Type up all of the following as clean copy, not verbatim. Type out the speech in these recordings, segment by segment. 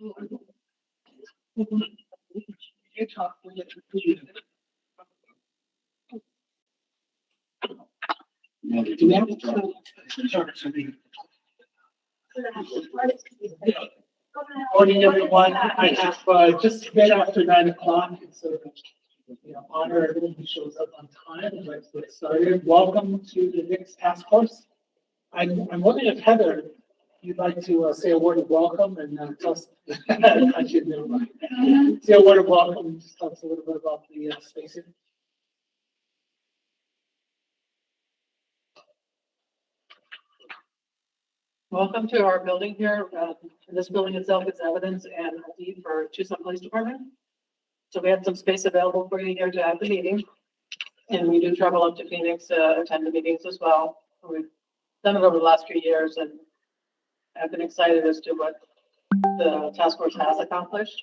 Do we have morning, everyone. I have just a bit after 9 o'clock. It's honor everyone who shows up on time. Let's get started. Welcome to the NICS task force. I'm wondering if Heather, you'd like to say a word of welcome and tell us. I should never mind. Say a word of welcome and just tell us a little bit about the space here. Welcome to our building here. This building itself is evidence and ID for Tucson Police Department. So we had some space available for you here to have the meeting. And we do travel up to Phoenix to attend the meetings as well. We've done it over the last few years and I've been excited as to what the task force has accomplished.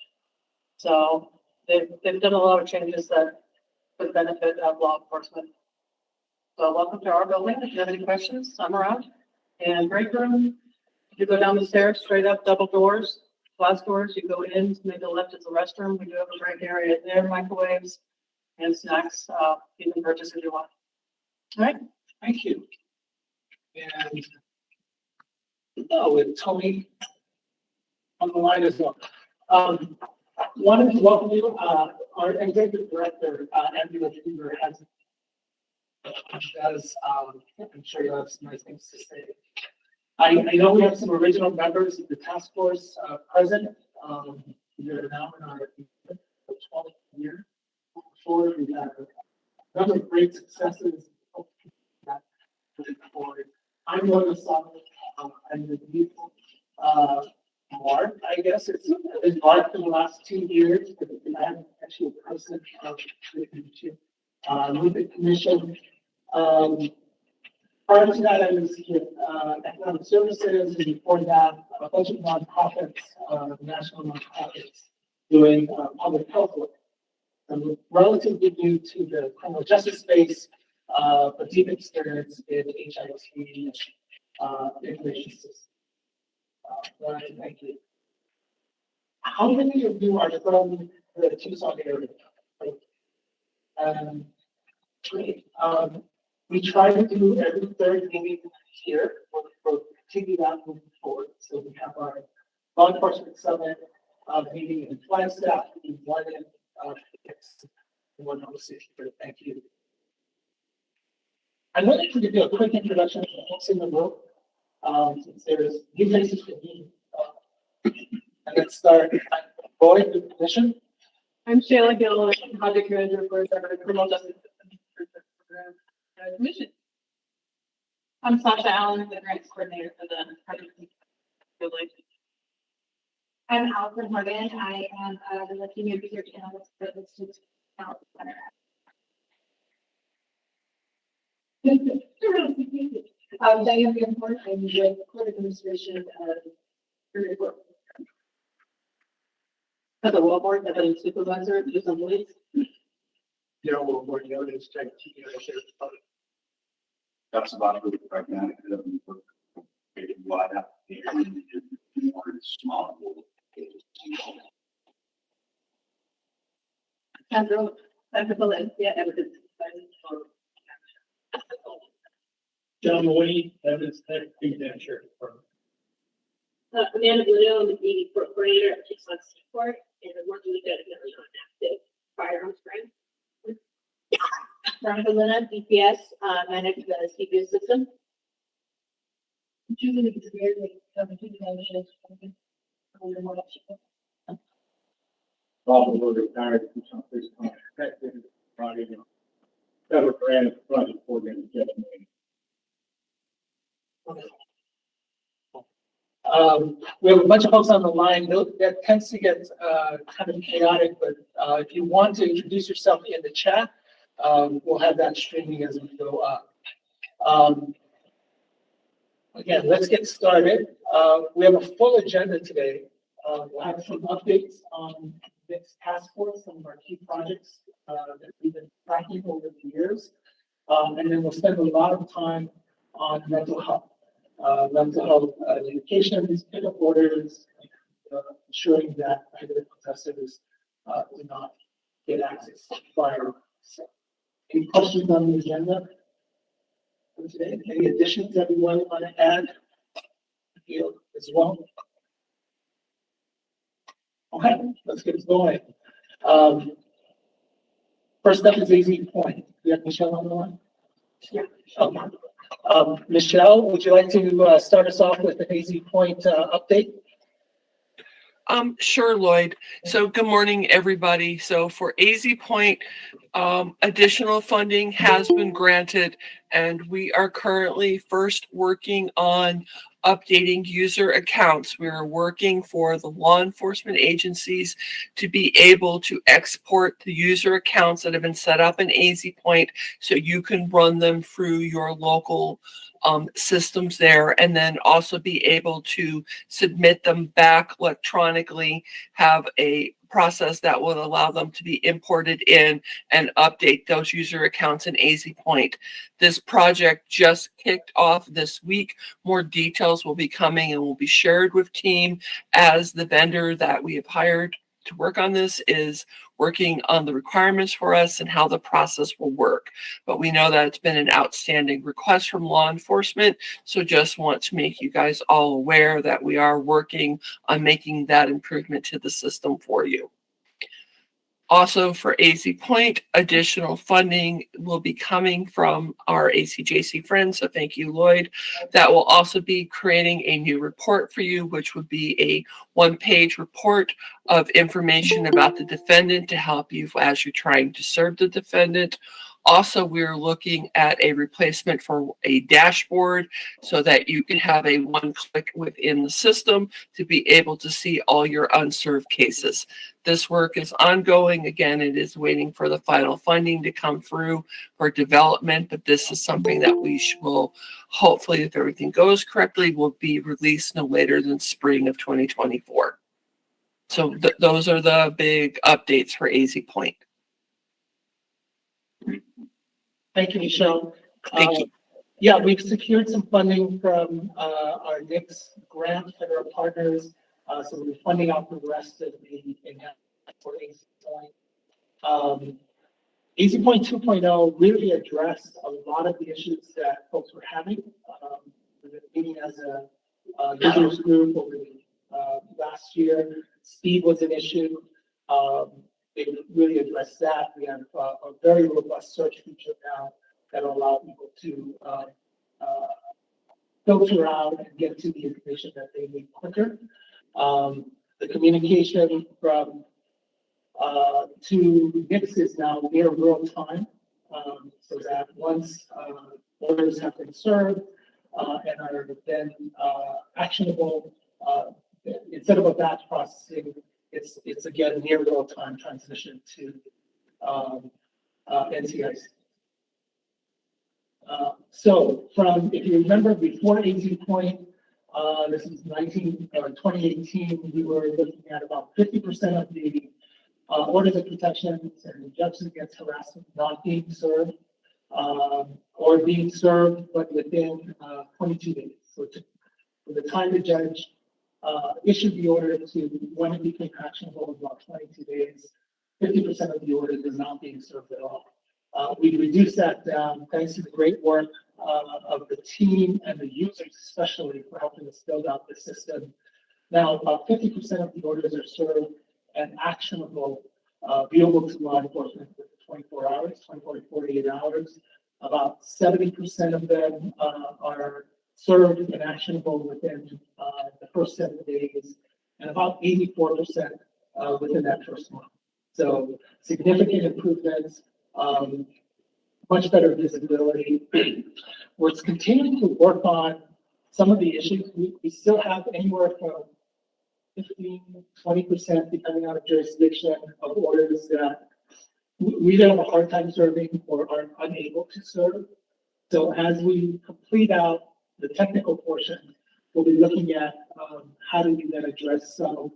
So they've done a lot of changes that for the benefit of law enforcement. So welcome to our building. If you have any questions, I'm around. And break room, you go down the stairs, straight up, double doors, glass doors. You go in, to the left is the restroom. We do have a break area there, microwaves and snacks. You can purchase if you want. All right, Thank you. And with Tony on the line as well. Wanted to welcome you. Our executive director, Andrew Weaver, does, I'm sure you have some nice things to say. I know we have some original members of the task force present. They're now in our 12th year. Before we had a number of great successes. I'm one of the and the people, Mark, I guess it's been Mark for the last 2 years, but I haven't actually a person with the commission. Prior to that, I was with economic services, and before that, a bunch of nonprofits, national nonprofits, doing public health work. I'm relatively new to the criminal justice space, but deep experience in HIT information systems. Thank you. How many of you are from the Tucson area? Great. We try to do every third meeting here for continue that moving forward. So we have our law enforcement summit meeting in Flagstaff, one in one conversation. Thank you. I'm going to do a quick introduction to the folks in the room. Since there's new faces for me. And let's start. Boy, the commission. I'm Shayla Gill, project manager for the criminal justice program commission. I'm Sasha Allen, the grants coordinator for the project. I'm Allison Morgan. I am the senior research analyst for the Institute Center. Diane Bienhorn, I'm the court administration report. As a wellboard, as a supervisor, do some leads. Well, more notice check. That's about really pragmatic. Wide application, small. Sandra, Valencia, evidence. John Mooney, evidence tech signature. Amanda Bruno, the DD coordinator at Tucson Support, and I'm working with definitely on active firearms brand. Veronica Luna, DPS, manage the CPU system. Probably retired from some place connected project. Federal grant project coordinator. We have a bunch of folks on the line. That tends to get kind of chaotic, but if you want to introduce yourself in the chat, we'll have that streaming as we go up. Again, let's get started. We have a full agenda today. We'll have some updates on this task force, some of our key projects that we've been tracking over the years. And then we'll spend a lot of time on mental health education, pickup orders, ensuring that private protesters do not get access to firearms. So, any questions on the agenda? Today? Any additions that we want to add here as well? Okay, let's get going. First up is AZ Point. We have Michelle on the line? Yeah. Okay. Michelle, would you like to start us off with the AZ Point update? Sure, Lloyd. So good morning, everybody. So for AZ Point, additional funding has been granted, and we are currently first working on updating user accounts. We are working for the law enforcement agencies to be able to export the user accounts that have been set up in AZ Point so you can run them through your local systems there, and then also be able to submit them back electronically, have a process that will allow them to be imported in and update those user accounts in AZ Point. This project just kicked off this week. More details will be coming and will be shared with team as the vendor that we have hired to work on this is working on the requirements for us and how the process will work. But we know that it's been an outstanding request from law enforcement. So just want to make you guys all aware that we are working on making that improvement to the system for you. Also for AZ Point, additional funding will be coming from our ACJC friends. So thank you, Lloyd. That will also be creating a new report for you, which would be a one-page report of information about the defendant to help you as you're trying to serve the defendant. Also, we're looking at a replacement for a dashboard so that you can have a one-click within the system to be able to see all your unserved cases. This work is ongoing. Again, it is waiting for the final funding to come through for development, but this is something that we will hopefully, if everything goes correctly, will be released no later than spring of 2024. So those are the big updates for AZ Point. Thank you, Michelle. Thank you. Yeah, we've secured some funding from our NICS grant federal partners. So we're funding out the rest of the for AZ Point. AZ Point 2.0 really addressed a lot of the issues that folks were having. We've been meeting as a users group over the last year. Speed was an issue. They really addressed that. We have a very robust search feature now that will allow people to filter out and get to the information that they need quicker. The communication from to NICS is now near real time, so that once orders have been served and are then actionable, instead of a batch processing, it's again near real time transition to NCIC. So if you remember before AZ Point, this is 2018, we were looking at about 50% of the orders of protection and injunctions against harassment not being served or being served, but within 22 days. So from the time the judge issued the order to when it became actionable was about 22 days. 50% of the orders are not being served at all. We reduced that down thanks to the great work of the team and the users, especially for helping us build out the system. Now, about 50% of the orders are served and actionable, viewable to law enforcement within 24 hours, 24 to 48 hours. About 70% of them are served and actionable within the first 7 days, and about 84% within that first month. So significant improvements, much better visibility. We're continuing to work on some of the issues. We still have anywhere from 15, 20%, depending on the jurisdiction, of orders that we have a hard time serving or are unable to serve. So as we complete out the technical portion, we'll be looking at how do we then address some of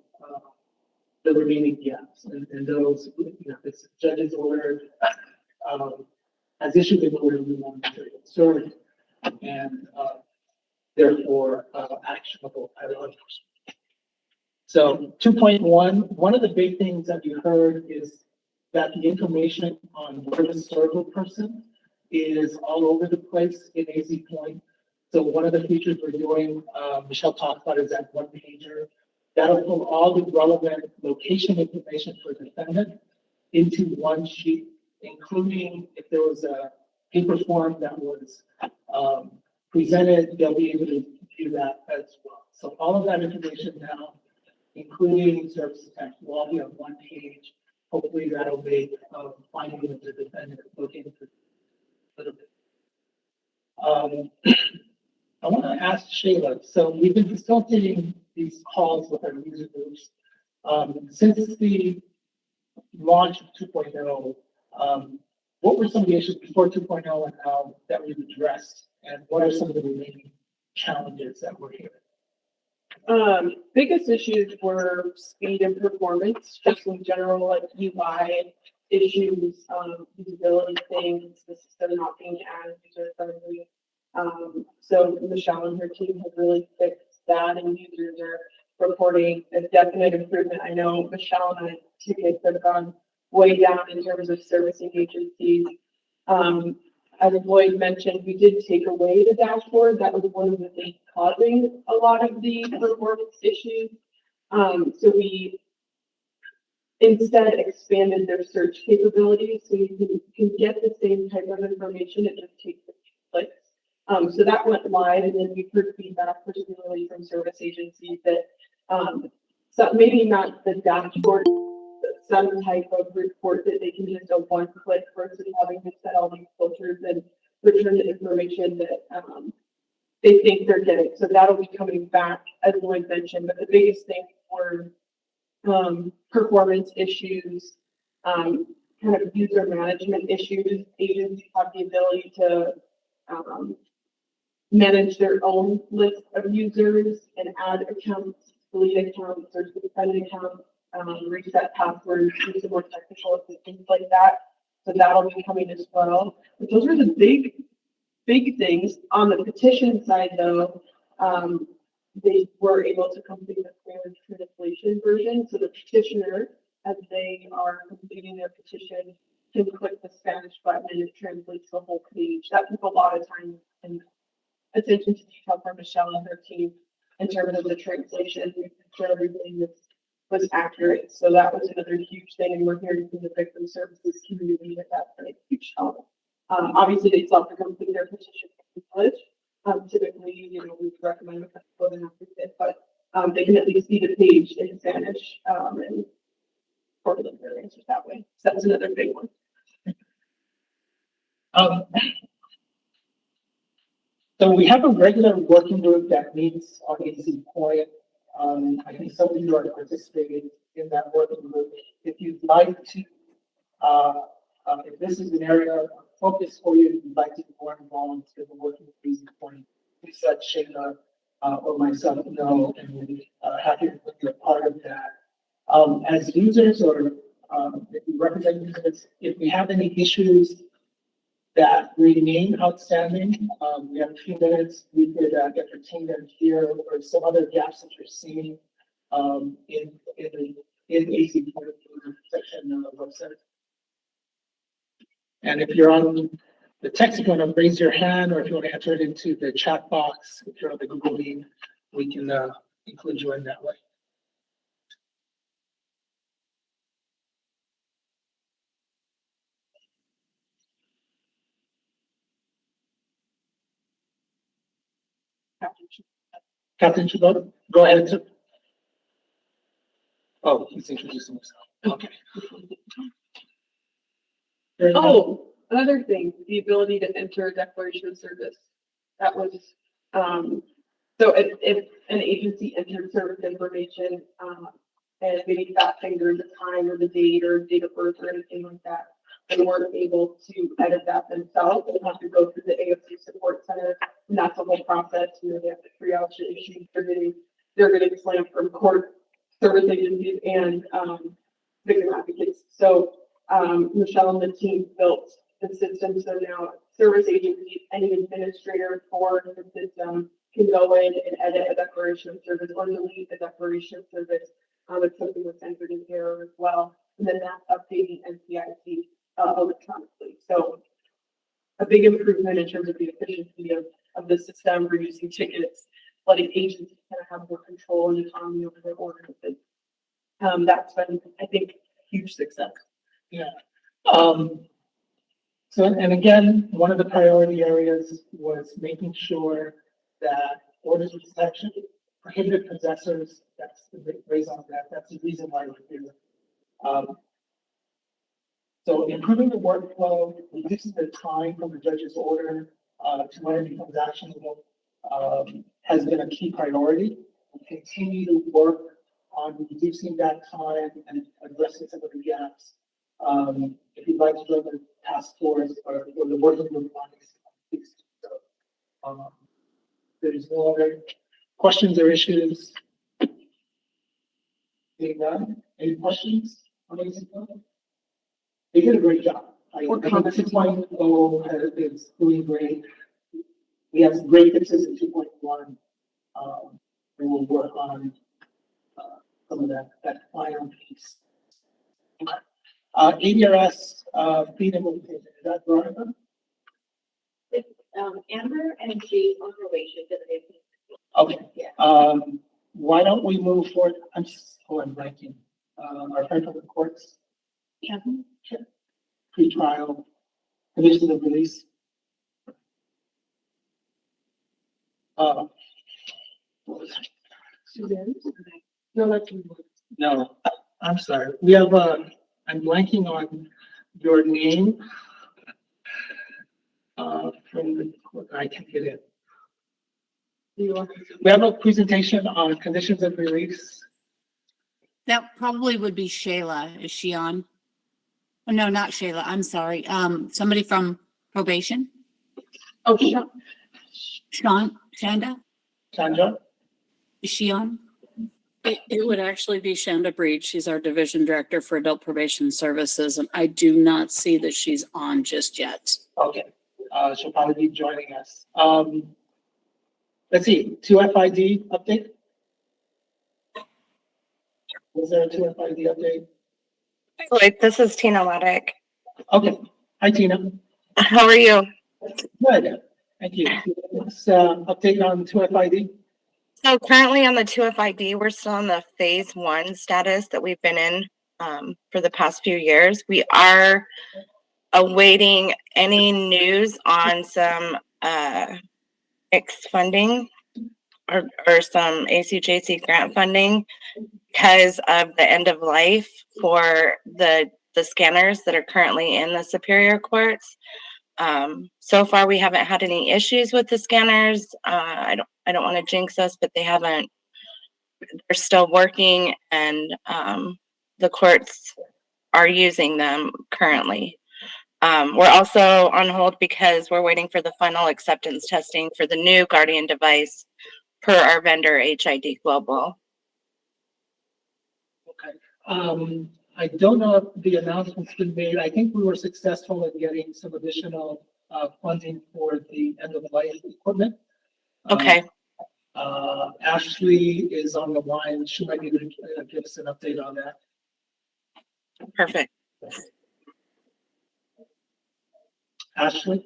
the remaining gaps. And those, if it's judge's order, has issued an order, we want to make it served and therefore actionable by law enforcement. So 2.1, one of the big things that you heard is that the information on where to serve a person is all over the place in AZ Point. So one of the features we're doing, Michelle talked about, is that one pager. That'll pull all the relevant location information for the defendant into one sheet, including if there was a paper form that was presented, they'll be able to view that as well. So all of that information now, including service attached, will all be on one page. Hopefully that'll make finding of the defendant located a little bit. I want to ask Shayla, so we've been facilitating these calls with our user groups. Since the launch of 2.0, what were some of the issues before 2.0 and now that we've addressed? And what are some of the remaining challenges that we're hearing? Biggest issues were speed and performance, just in general, like UI issues, usability things, the system not being as user friendly. So Michelle and her team have really fixed that, and users are reporting a definite improvement. I know Michelle and I tickets have gone way down in terms of servicing agencies. As Lloyd mentioned, we did take away the dashboard. That was one of the things causing a lot of the performance issues. So we instead expanded their search capabilities so you can get the same type of information. It just takes a few clicks. So that went live, and then we've heard feedback, particularly from service agencies, that so maybe not the dashboard, some type of report that they can just a one click versus having to set all these filters and return the information that they think they're getting. So that'll be coming back, as Lloyd mentioned. But the biggest thing were performance issues, kind of user management issues. Agencies have the ability to manage their own list of users and add accounts, delete accounts, or suspend accounts. Reset passwords, do some more technical assistance like that. So that'll be coming as well. But those are the big things. On the petition side, though, they were able to complete the Spanish translation version. So the petitioner, as they are completing their petition, can click the Spanish button and it translates the whole page. That took a lot of time and attention to detail from Michelle and her team in terms of the translation, making sure everything was accurate. So that was another huge thing, and we're hearing from the victim services community that that's been a huge help. Obviously, they still have to complete their petition in English. Typically, we recommend a but they can at least see the page in Spanish and formulate their answers that way. So that was another big one. So we have a regular working group that meets on AZ Point. I think some of you are participating in that working group. If you'd like to, if this is an area of focus for you, if you'd like to be more involved in the working group, please let Shayla or myself know, and we'll be happy to be a part of that. As users or if you represent users, if we have any issues that remain outstanding, we have a few minutes, we could entertain them here, or some other gaps that you're seeing in AZ section of the website. And if you're on the text, if you want to raise your hand, or if you want to enter it into the chat box, if you're on the Google Meet, we can include you in that way. Captain Chabot, go ahead. Oh, he's introducing himself. Okay. Oh, another thing, the ability to enter a declaration of service. That was, so if an agency entered service information, and maybe fat fingered the time or the date or date of birth or anything like that, they weren't able to edit that themselves. They have to go through the AFC support center, and that's a whole process. They have to triage the issues they're getting slammed from court, service agencies, and victim advocates. So Michelle and the team built the system, so now service agencies, any administrator for the system can go in and edit a declaration of service or delete a declaration of service. It's something that's entered in here as well. And then that's updating NCIC electronically. So a big improvement in terms of the efficiency of the system, reducing tickets, letting agencies kind of have more control and autonomy over their ordinances. That's been, I think, huge success. Yeah. So, and again, one of the priority areas was making sure that orders of protection, prohibited possessors, that's the big raise on that. That's the reason why we're here. So improving the workflow, reducing the time from the judge's order to when it becomes actionable has been a key priority. We continue to work on reducing that time and addressing some of the gaps. If you'd like to join the task force or the working group on this, please do so. There's no other questions or issues. Seeing none, any questions on anything? They did a great job. I think 2.0 is doing great. We have some great fixes in 2.1. And we'll work on some of that final piece. ADRS feed implementation, is that Veronica? It's, Amber, and she's on her way, she's gonna be. Okay. Yeah. Why don't we move forward? I'm ranking. Our friend from the courts. Yeah. Pre-trial, conditions of release. Suzanne? No, that's. No, I'm sorry. We have I'm blanking on your name. From the, I can't get it. We have a presentation on conditions of release. That probably would be Shayla. Is she on? Oh, no, not Shayla. I'm sorry. Somebody from probation? Oh, sure. Shanda? Sandra? Is she on? It would actually be Shanda Breed. She's our division director for adult probation services, and I do not see that she's on just yet. Okay. She'll probably be joining us. Let's see, 2FID update? Was there a 2FID update? Wait, this is Tina Laddick. Okay. Hi, Tina. How are you? Good. Thank you. Let's update on 2FID. So currently on the 2FID, we're still in the phase 1 status that we've been in for the past few years. We are awaiting any news on some NICS funding or some ACJC grant funding because of the end of life for the scanners that are currently in the superior courts. So far, we haven't had any issues with the scanners. I don't want to jinx us, but they're still working, and the courts are using them currently. We're also on hold because we're waiting for the final acceptance testing for the new Guardian device per our vendor HID Global. Okay. I don't know if the announcement's been made. I think we were successful in getting some additional funding for the end of life equipment. Okay. Ashley is on the line. She might be able to give us an update on that. Perfect. Ashley?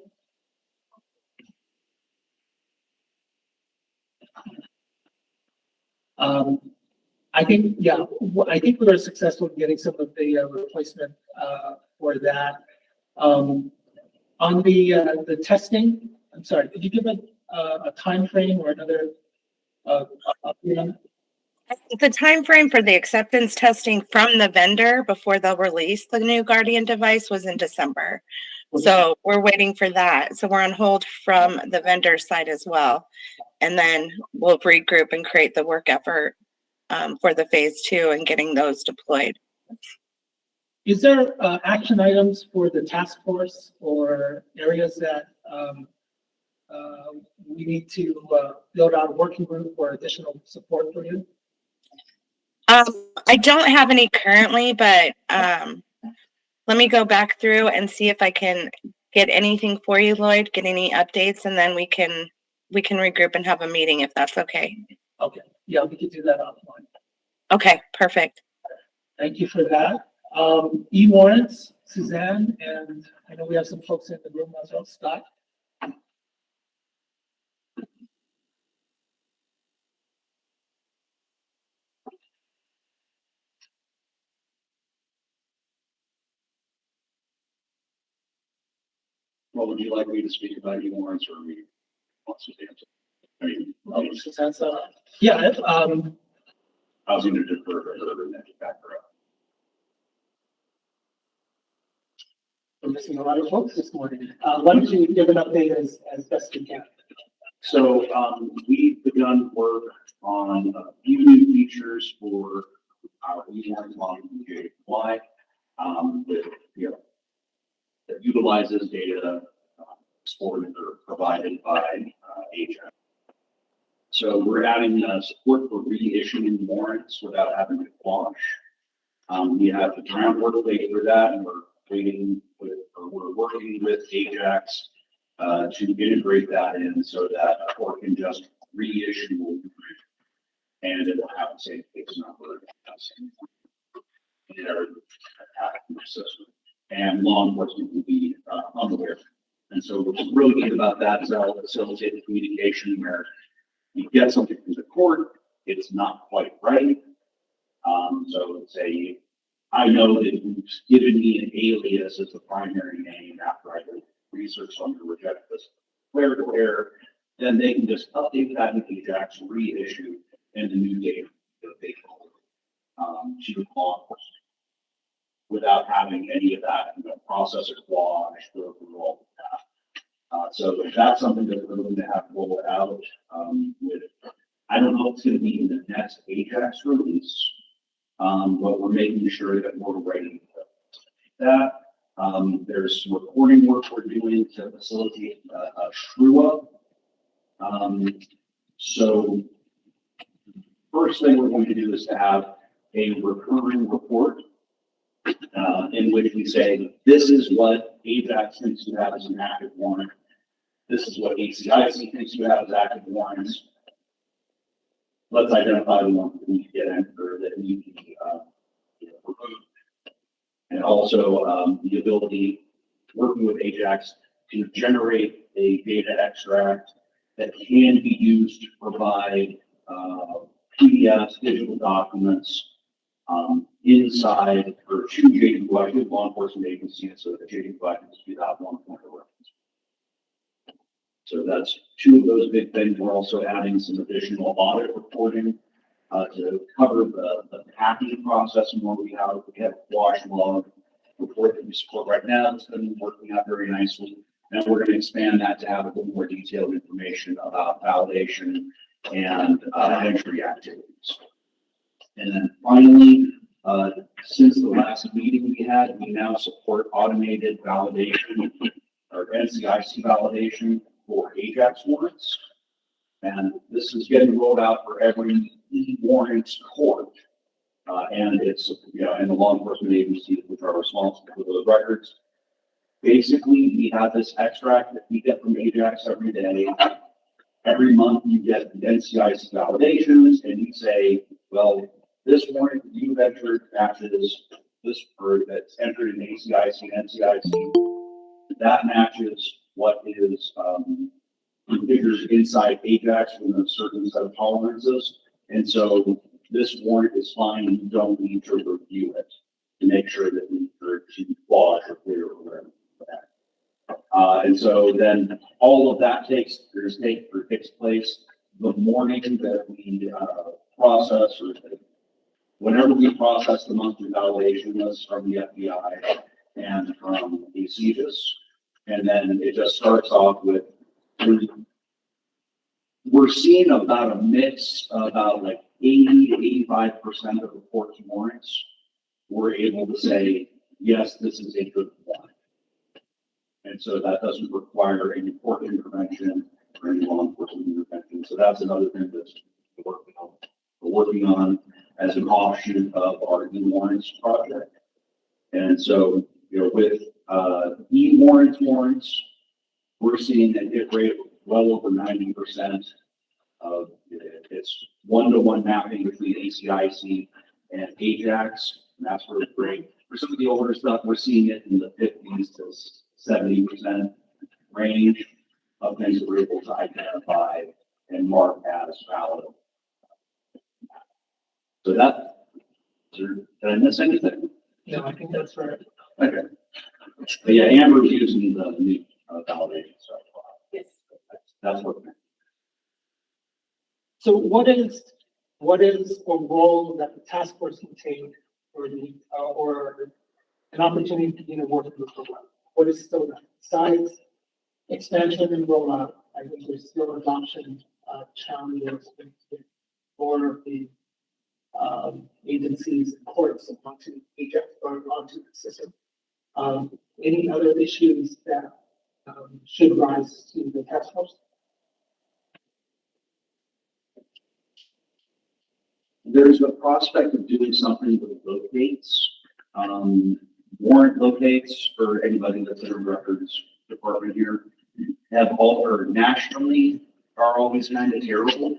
I think, yeah, I think we were successful in getting some of the replacement for that. On the testing, I'm sorry, could you give a time frame or another update on that? The time frame for the acceptance testing from the vendor before they'll release the new Guardian device was in December. So we're waiting for that. So we're on hold from the vendor side as well. And then we'll regroup and create the work effort for the phase 2 and getting those deployed. Is there action items for the task force or areas that we need to build out a working group or additional support for you? I don't have any currently, but let me go back through and see if I can get anything for you, Lloyd, get any updates, and then we can we can regroup and have a meeting if that's okay. Okay, yeah, we could do that offline. Okay, perfect. Thank you for that. E-warrants, Suzanne, and I know we have some folks in the room as well, Scott. Well, would you like me to speak about your warrants or we want to answer? I mean, Suzanne's, yeah, I was going to defer to her and then get back her up. we're missing a lot of folks this morning. Why don't you give an update as best you can? So, we've begun work on a few new features for our e-warrant law and comply, with, you know, that utilizes data exported or provided by agent. So we're adding support for reissuing warrants without having to quash. We have the groundwork laid for that, and we're working with Ajax to integrate that in so that a court can just reissue and it will have the same case number in their system. And law enforcement will be unaware. And so what's really good about that is that'll facilitate the communication where you get something from the court, it's not quite right. So say, I know that you've given me an alias as the primary name after I did research on to reject this clerical error, then they can just update that in Ajax, reissue, and the new data that they hold to law enforcement without having any of that, you know, process or quash or all of that. So that's something that we're going to have rolled out with. I don't know if it's going to be in the next Ajax release, but we're making sure that we're ready for that. There's some recording work we're doing to facilitate a true up. So first thing we're going to do is to have a recurring report in which we say, this is what Ajax thinks you have as an active warrant. This is what ACIC thinks you have as active warrants. Let's identify the ones that need to get entered, that need to be removed. And also the ability, working with Ajax, to generate a data extract that can be used to provide PDFs, digital documents, inside or to JDY, law enforcement agencies, so that JDY can do that one point of reference. So that's two of those big things. We're also adding some additional audit reporting to cover the packing process and what we have wash log report that we support right now. It's been working out very nicely. And we're going to expand that to have a little more detailed information about validation and entry activities. And then finally, since the last meeting we had, we now support automated validation or NCIC validation for Ajax warrants. And this is getting rolled out for every e-warrants court. And it's, you know, and the law enforcement agencies which are responsible for those records. Basically, we have this extract that we get from Ajax every day. Every month you get the NCIC validations and you say, well, this warrant you've entered matches this bird that's entered in ACIC and NCIC. That matches what is configured inside Ajax with a certain set of tolerances. And so this warrant is fine. You don't need to review it to make sure that we are to quash or clear or whatever. And so then all of that takes place the morning that we process or whenever we process the monthly validation list from the FBI and from the CJIS. And then it just starts off with, we're seeing about a mix, about like 80 to 85% of the court's warrants. We're able to say, yes, this is a good warrant. And so that doesn't require any court intervention or any law enforcement intervention. So that's another thing that's we're working on as an offshoot of our e-warrants project. And so, you know, with e-warrants, we're seeing a hit rate of well over 90% of it's one-to-one mapping between ACIC and Ajax. And that's really great. For some of the older stuff, we're seeing it in the 50s to 70% range of things that we're able to identify and mark as valid. So that, did I miss anything? No, I think that's right. Okay. But yeah, Amber's using the new validation stuff. Yes. That's what. So what is a role that the task force can take or an opportunity to be working with the program? What is still that? Besides expansion and rollout, I think there's still adoption challenges for the agencies and courts onto Ajax or onto the system. Any other issues that should rise to the task force? There's a prospect of doing something with locates, warrant locates for anybody that's in a records department here. Have all or nationally are always kind of terrible.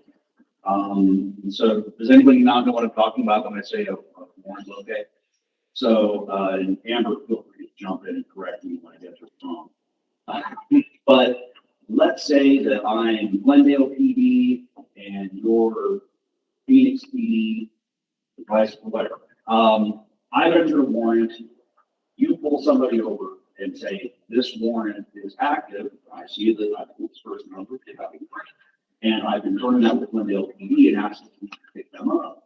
And so does anybody not know what I'm talking about when I say a warrant locate? So, and Amber, feel free to jump in and correct me when I get it wrong. But let's say that I'm Glendale PD and you're Phoenix PD, vice whatever. I enter a warrant, you pull somebody over and say, this warrant is active. I see that I pulled this person over, and I've been joining that with Glendale PD and asked them to pick them up.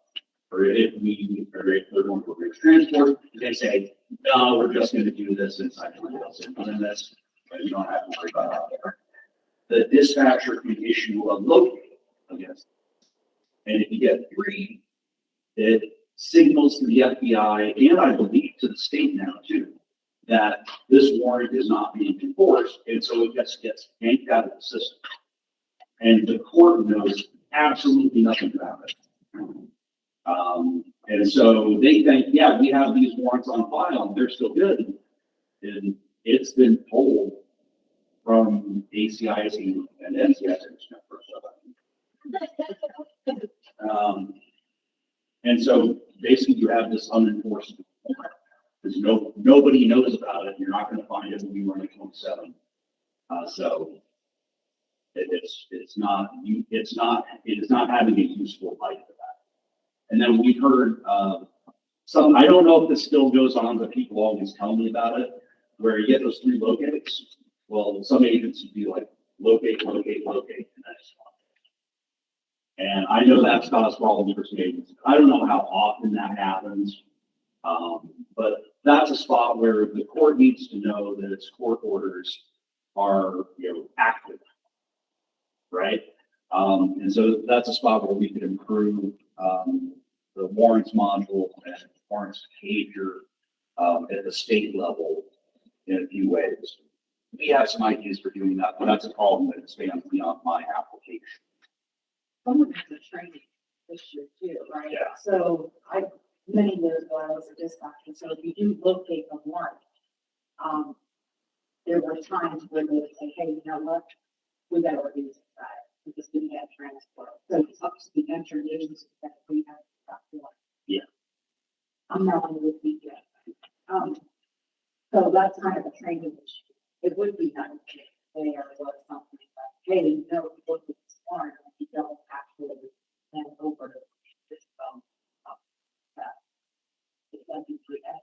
Or if they're going to a bridge transport, they say, no, we're just going to do this inside Glendale. And this, but you don't have to worry about out there. The dispatcher can issue a locate against. And if you get 3, it signals to the FBI and I believe to the state now too, that this warrant is not being enforced. And so it just gets yanked out of the system. And the court knows absolutely nothing about it. And so they think, yeah, we have these warrants on file and they're still good. And it's been told from ACIC and NCS. And so basically you have this unenforced warrant because nobody knows about it. You're not going to find it when you run a 27. So it is not having a useful life for that. And then we've heard some, I don't know if this still goes on, but people always tell me about it, where you get those 3 locates. Well, some agents would be like, locate, locate, locate, and that's fine. And I know that's caused problems for some agents. I don't know how often that happens, but that's a spot where the court needs to know that its court orders are, active, right? And so that's a spot where we could improve the warrants module and warrants behavior at the state level in a few ways. We have some ideas for doing that, but that's a problem that expands beyond my application. Some of it's a training issue too, right? Yeah. So many years ago, I was a dispatcher, so if you do locate the warrant, there were times where they would say, hey, you know what? We got to reduce that because we had transport. So it's up to the entry agency that we have that warrant. Yeah. I'm not going to repeat that. So that's kind of a training issue. It would be nice if there was something like, hey, you know, look at this warrant. You don't actually hand over this that. It doesn't do that.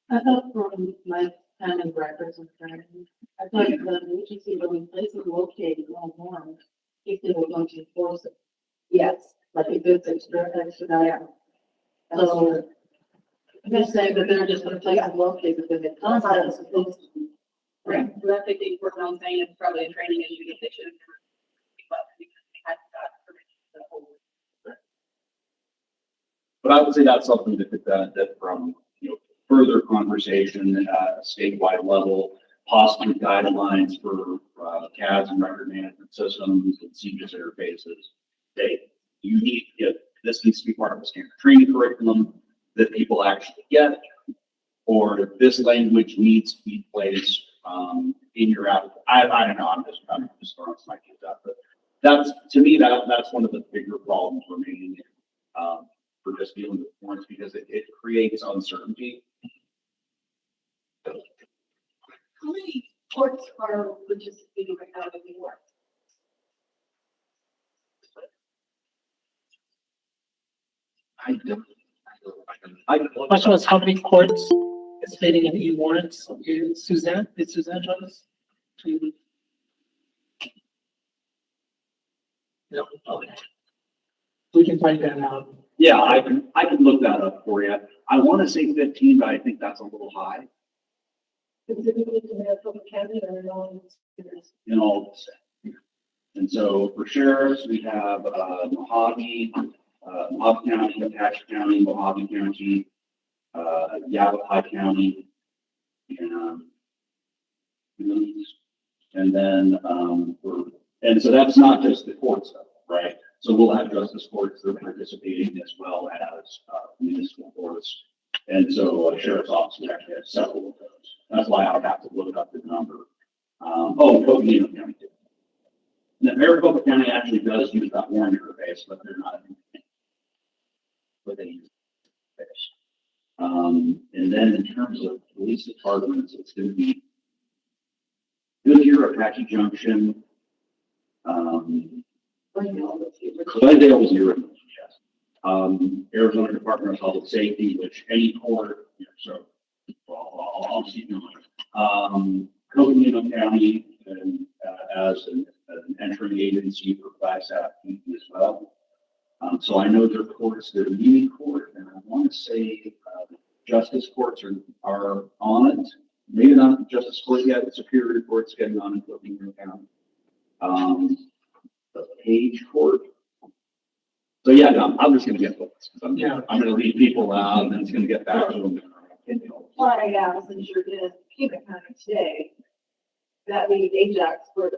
I thought from my time in records and training, I thought the agency really places located on warrant if they were going to enforce it. Yes. Like if it's extra that. So I'm just saying that they're just going to place it located within the concept as opposed to. Right, so that's the thing we're on saying it's probably a training issue that they should have. But I would say that's something that could benefit from, further conversation at a statewide level, possibly guidelines for CADs and record management systems and CGIS interfaces. This needs to be part of the standard training curriculum that people actually get, or this language needs to be placed in your app. I don't know, I'm just throwing some ideas out, but that's, to me, that's one of the bigger problems remaining, for just dealing with warrants, because it creates uncertainty. How many courts are participating right now in New York? Question was how many courts participating in e-warrants? Suzanne, did Suzanne join us? No, okay. We can find that out. Yeah, I can look that up for you. I want to say 15, but I think that's a little high Specifically to Maricopa County or no? in all of the. And so for sheriffs, we have, Mojave County, Apache County, Mojave County, Yavapai County, and then, and so that's not just the court stuff, right? So we'll have justice courts that are participating as well as, municipal courts. And so sheriff's office would actually have several of those. That's why I would have to look up the number. Coconino County too. Now, Maricopa County actually does use that warrant interface, but they're not. But they use it. And then in terms of police departments, it's going to be Goodyear, Apache Junction, Glendale, zero, yes. Arizona Department of Public Safety, which any court, so I'll keep going. Coconino County and, as an entering agency for class action as well. So I know their courts, their mini court, and I want to say justice courts are on it. Maybe not justice court yet, but Superior Court's getting on in Coconino County. The Page Court. So yeah, no, I'm just going to get focused. I'm going to leave people out, and it's going to get back to them. Well, I asked, since you're in Cuba County today, that means Ajax for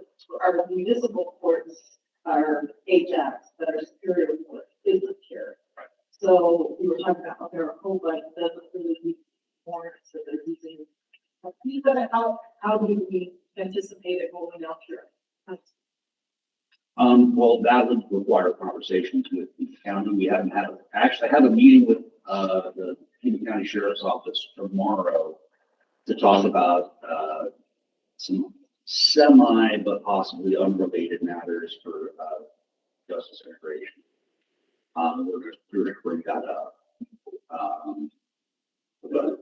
our municipal courts are Ajax, but our Superior Court is secure. Right. So we were talking about Maricopa, it doesn't really need warrants that they're using. How do we anticipate it rolling out here? Well, that would require conversations with the county. We haven't had, actually I have a meeting with, the Cuba County Sheriff's Office tomorrow to talk about, some semi, but possibly unrelated matters for, justice integration. We're gonna bring that up. But,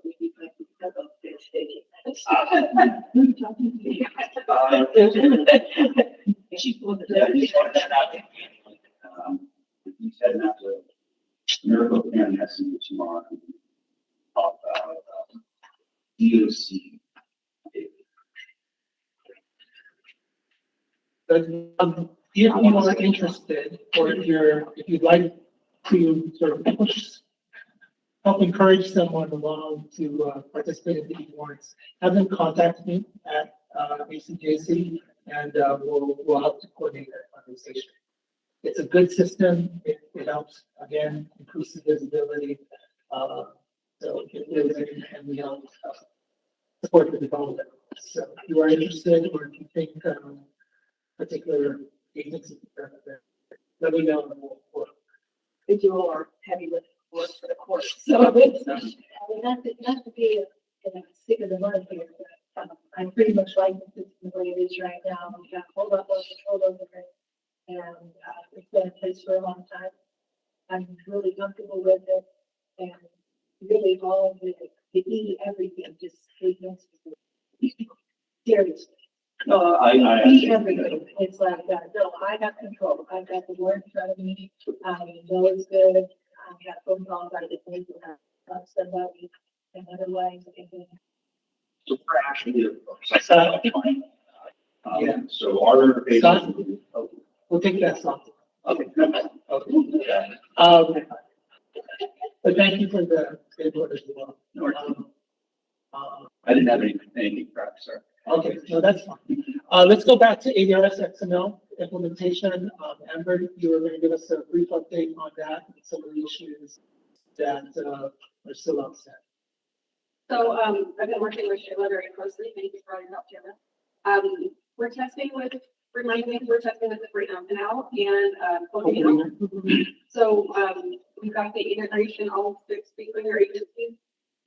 he's heading out to Maricopa County tomorrow. Talk about DOC. But if you are interested, or if you'd like to sort of help encourage someone along to participate in the warrants, have them contact me at ACJC, and we'll help to coordinate that conversation. It's a good system. It helps, again, increases visibility. So and we help support the development. So if you are interested, or if you think particular agencies, let me know. And we'll They do all our heavy lifting work for the court. So it's, not to be a stick of the mud here, but I'm pretty much like the system the way it is right now. We got hold up over it, and it's been in place for a long time. I'm really comfortable with it, and really all of the everything just makes me seriously. Everything. It's like that. No, I have control. I've got the word in front of me. I know it's good. I got phone calls. I just need to have somebody, and otherwise, So we're actually, so our interface. we'll take that song. Okay. But thank you for the input as well. No worries. I didn't have anything prep, sir. Okay, no, that's fine. Let's go back to ADRS XML implementation. Amber, you were going to give us a brief update on that and some of the issues that are still outstanding. So, I've been working with Shayla very closely. Thank you for bringing it up, Jim. testing with, remind me, we're testing with the right now and, Volcano. So, we've got the integration all fixed between our agencies.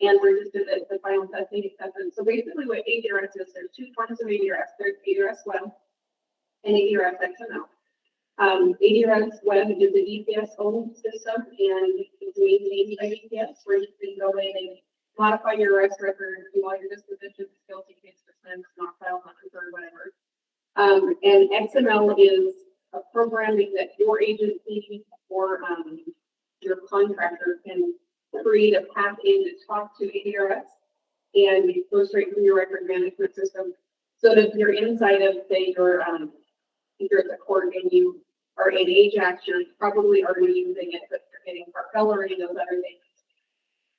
And we're just doing the final testing acceptance. So basically what ADRS is, there's two forms of ADRS. There's ADRS Web and ADRS XML. ADRS Web is an EPS owned system and it's maintained by EPS where you can go in and modify your arrest record, do all your dispositions, guilty case dismissed, not filed, not referred, whatever. And XML is a program that your agency or your contractor can create a path in to talk to ADRS and it goes straight from your record management system. So that if you're inside of, say, your, if you're at the court and you are in Ajax, you're probably already using it, but you're getting Carpel or any of those other things.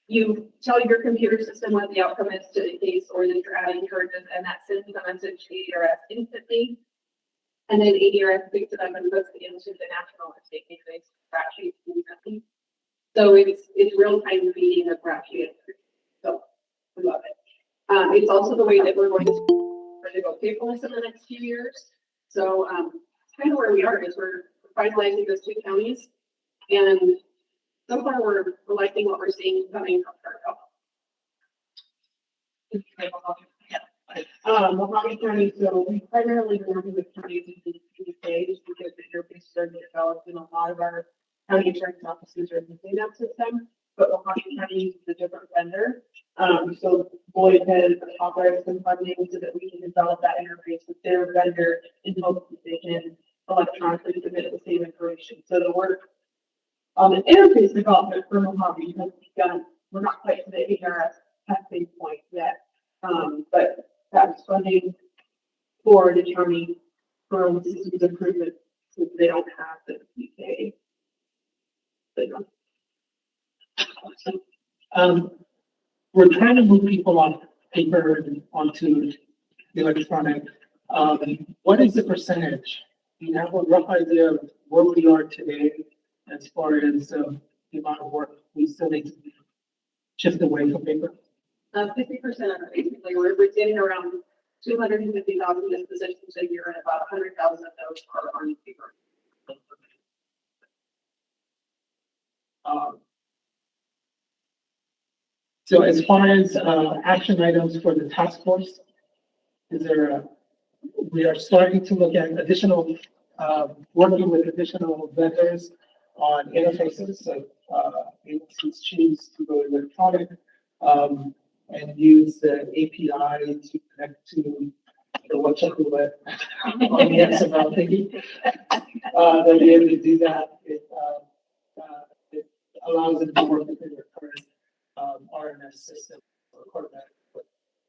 You tell your computer system what the outcome is to the case or that you're adding charges and that sends a message to ADRS instantly. And then ADRS picks it up and puts it into the national estate database rap sheets instantly. So it's real time feeding of rap sheets. So we love it. It's also the way that we're going to go paperless in the next few years. So kind of where we are is we're finalizing those two counties, and so far we're liking what we're seeing coming from Cargill. Mojave County, so we primarily work with counties in the UK just because the interfaces are developed and a lot of our county insurance offices are using that system, but Mojave County uses a different vendor. So Boyd has authorized some funding so that we can develop that interface with their vendor in hopes that they can electronically submit the same information. So the work on the interface development for Mojave has begun. We're not quite to the ARS testing point yet, but that's funding for the county for systems improvement since they don't have the UK. We're trying to move people off paper and onto the electronic. What is the percentage? Do you have a rough idea of where we are today as far as the amount of work we still need to shift away from paper? 50% of it, basically, we're getting around 250,000 dispositions a year, and about 100,000 of those are on paper. So as far as action items for the task force, we are starting to look at additional, working with additional vendors on interfaces. So agencies choose to go electronic and use the API to connect to the web web on the XML thingy. They'll be able to do that. It allows them to work within their current RMS system or quarterback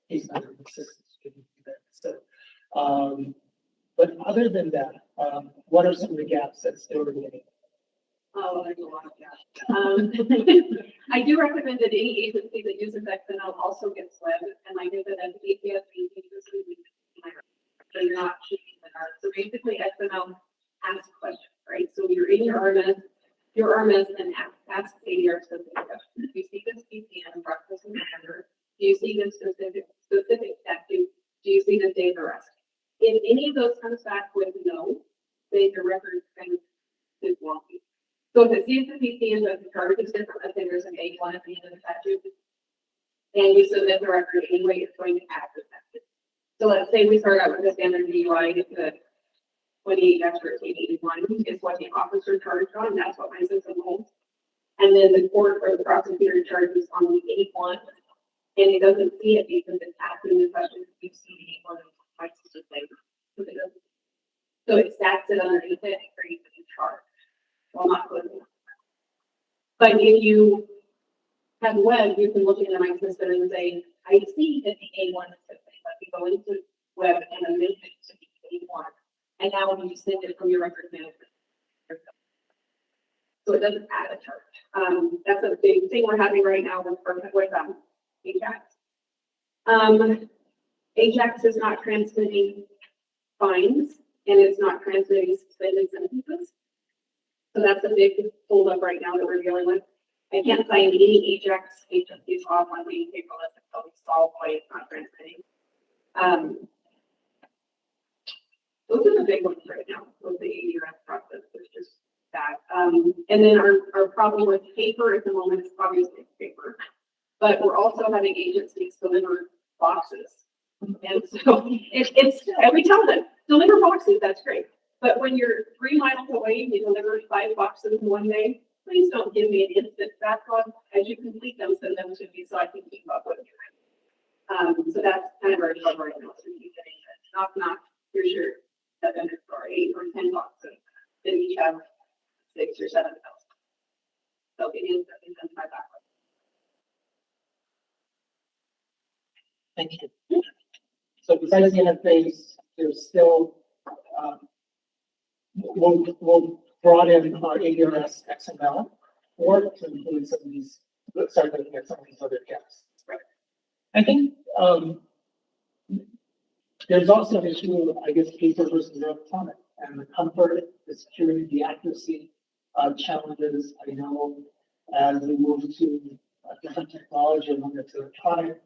case management systems. To do that. So, but other than that, what are some of the gaps that still remain? Oh, there's a lot of that. I do recommend that any agency that uses XML also gets web, and I know that as APS agencies, so you're not shooting the dark. So basically, XML asks questions, right? So you're in your RMS and ask ADR specific questions. Do you see this PCN breakfast and hamburger? Do you see this specific statute? Do you see the day of arrest? If any of those comes back with no, then your record is wonky. So if it sees the PCN but the charge is different, let's say there's an A1 at the end of the statute, and you submit the record anyway, it's going to add the statute. So let's say we start out with a standard DUI, the 28-81 is what the officer charged on, that's what my system holds. And then the court or the prosecutor charges on the 81, and it doesn't see it because it's asking the question, you see the 81, my system says. So it stacks it underneath it and creates a new charge. Well, not good. But if you have web, you can look into my system and say, I see that the A1 is missing, but you go into web and amend it to the A1. And now you send it from your record management. So it doesn't add a charge. That's a big thing we're having right now with Ajax. Ajax is not transmitting fines and it's not transmitting suspended sentences. So that's a big holdup right now that we're dealing with. I can't find any Ajax agencies off on being paperless until we solve why it's not transmitting. are the big ones right now, with the ADRS process, it's just that. And then our problem with paper at the moment is obviously paper. But we're also having agencies deliver boxes. And so and we tell them, deliver boxes, that's great. But when you're 3 miles away and you deliver 5 boxes in one day, please don't give me an instant backlog. As you complete them, send them to me so I can keep up with you. So that's kind of our job right now. So you getting it. Not, here's your 7 or 8 or 10 boxes. Then each have 6 or 7 of those. So it is my backlog. Thank you. So besides the interface, there's still, we'll brought in our ADRS XML or to include some of these, start looking at some of these other gaps. Right. I think there's also an issue of, I guess, paper versus electronic and the comfort, the security, the accuracy challenges. I know as we move to different technology and when it's electronic,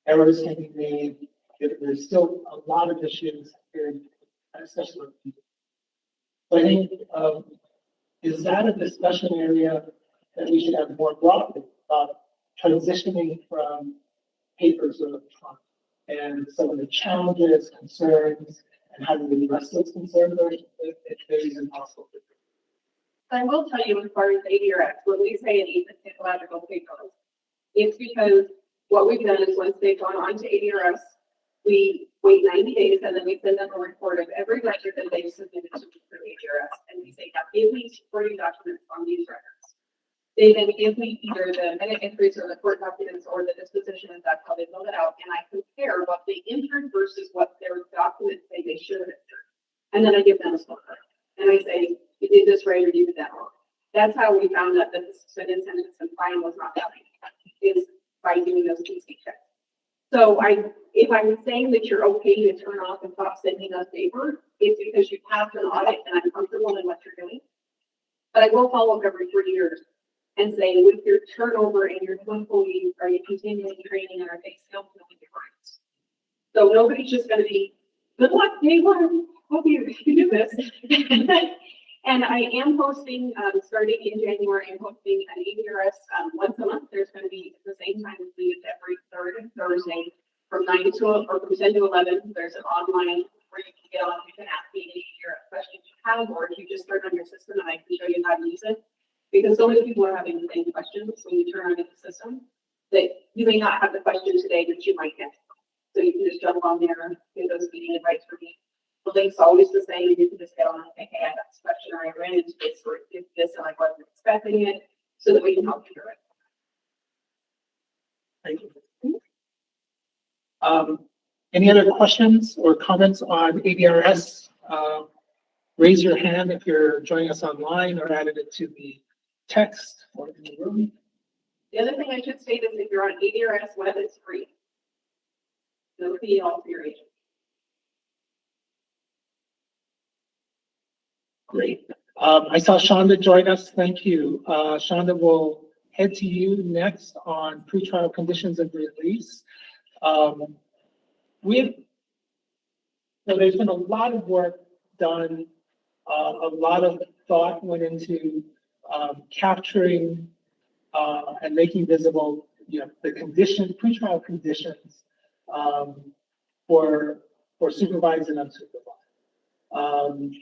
errors can be made. There's still a lot of issues here, especially with people. So I think, is that a discussion area that we should have more broadly about transitioning from paper to electronic and some of the challenges, concerns, and how do we address those concerns, or if there is impossible to do? I will tell you as far as ADRX, when we say it needs a technological paper, it's because what we've done is once they've gone on to ADRS, we wait 90 days and then we send them a report of every record that they've submitted to ADRS. And we say, now give me supporting documents on these records. They then give me either the minute entries or the court documents or the disposition, and that's how they fill it out. And I compare what they entered versus what their documents say they should have entered. And then I give them a scorecard. And I say, you did this right or you did that wrong. That's how we found out that the suspended sentence and fine was not valid, is by doing those PC checks. So if I'm saying that you're okay to turn off and stop sending us paper, it's because you passed an audit and I'm comfortable in what you're doing. But I will follow up every 3 years and say, with your turnover and your new employees, are you continuing training and are they still doing your rights? So nobody's just going to be, good luck, day one. Hope you do this. And I am posting, starting in January, I'm posting an ADRS once a month. There's going to be at the same time as we every third Thursday from 9 to or from 10 to 11. There's an online where you can get on. You can ask me any ADRS questions you have, or if you just start on your system and I can show you how to use it. Because so many people are having the same questions when you turn on the system that you may not have the question today, but you might get. So you can just jump on there, get those meeting advice for me. The link's always the same. You can just get on and say, hey, I got this question, or I ran into this, or did this, and I wasn't expecting it, so that we can help you through it. Thank you. Any other questions or comments on ADRS? Raise your hand if you're joining us online or added it to the text or in the room. The other thing I should state is if you're on ADRS web, it's free. No fee at all for your agent. Great. I saw Shonda join us. Thank you. Shonda will head to you next on pretrial conditions of release. There's been a lot of work done. A lot of thought went into capturing and making visible, the condition, pretrial conditions for supervised and unsupervised.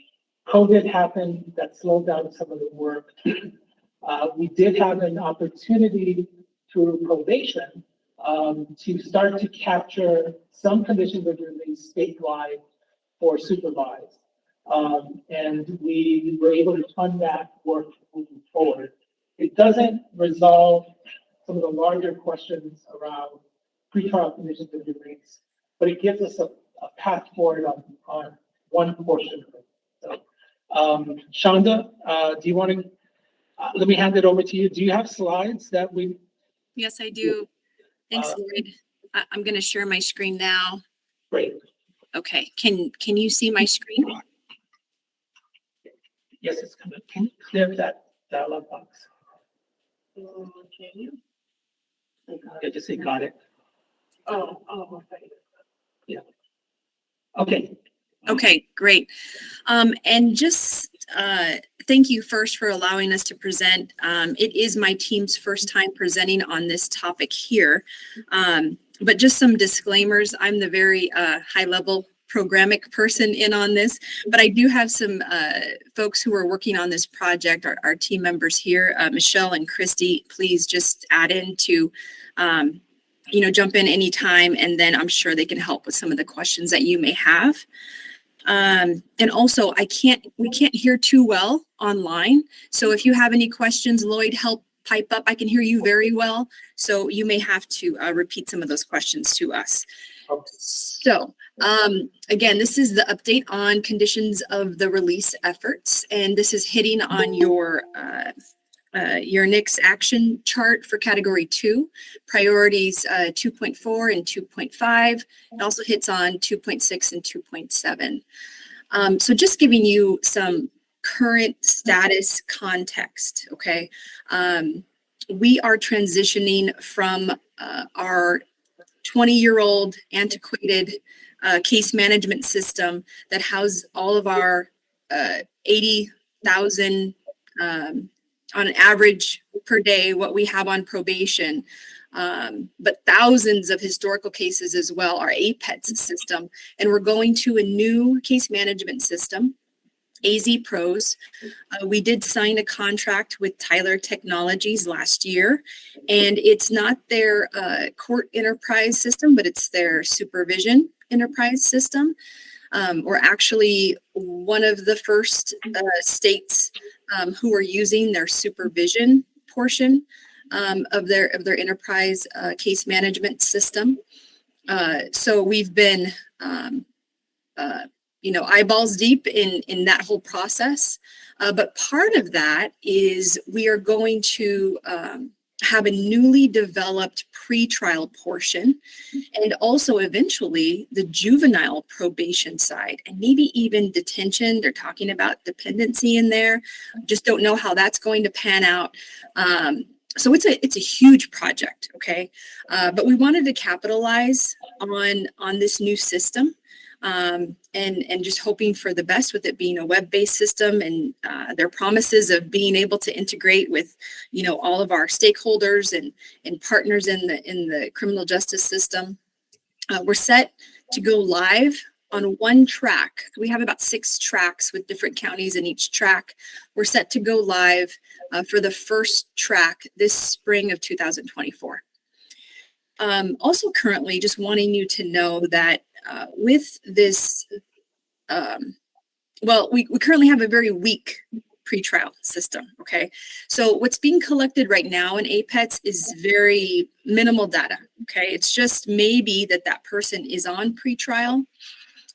COVID happened, that slowed down some of the work. We did have an opportunity through probation to start to capture some conditions of release statewide for supervised. And we were able to fund that work moving forward. It doesn't resolve some of the larger questions around pretrial conditions of release, but it gives us a path forward on one portion of it. So, Shonda, do you want to, let me hand it over to you. Do you have slides that we? Yes, I do. Thanks, Lloyd. I'm going to share my screen now. Great. Okay. Can you see my screen? Yes, it's coming. Can you clear that dialog box? Can you? Yeah, just say got it. Oh, okay. Yeah. Okay. Okay, great. And just thank you first for allowing us to present. It is my team's first time presenting on this topic here. But just some disclaimers. I'm the very high level programmatic person in on this, but I do have some folks who are working on this project, our team members here, Michelle and Christy, please just add in to jump in anytime, and then I'm sure they can help with some of the questions that you may have. And also we can't hear too well online. So if you have any questions, Lloyd, help pipe up. I can hear you very well. So you may have to repeat some of those questions to us. So again, this is the update on conditions of the release efforts. And this is hitting on your NICS action chart for category 2, priorities 2.4 and 2.5. It also hits on 2.6 and 2.7. So just giving you some current status context, okay? We are transitioning from our 20-year-old antiquated case management system that housed all of our 80,000 on an average per day, what we have on probation, but thousands of historical cases as well, our APETS system. And we're going to a new case management system, AZ Pros. We did sign a contract with Tyler Technologies last year, and it's not their court enterprise system, but it's their supervision enterprise system. We're actually one of the first states who are using their supervision portion of their enterprise case management system. So we've been, eyeballs deep in that whole process. But part of that is we are going to have a newly developed pretrial portion, and also eventually the juvenile probation side, and maybe even detention. They're talking about dependency in there. Just don't know how that's going to pan out. So it's a huge project, okay? But we wanted to capitalize on this new system. And just hoping for the best with it being a web-based system, and their promises of being able to integrate with, all of our stakeholders and partners in the criminal justice system. We're set to go live on one track. We have about 6 tracks with different counties in each track. We're set to go live for the first track this spring of 2024. Also currently just wanting you to know that with this, we currently have a very weak pretrial system, okay? So what's being collected right now in APETS is very minimal data, okay? It's just maybe that person is on pretrial,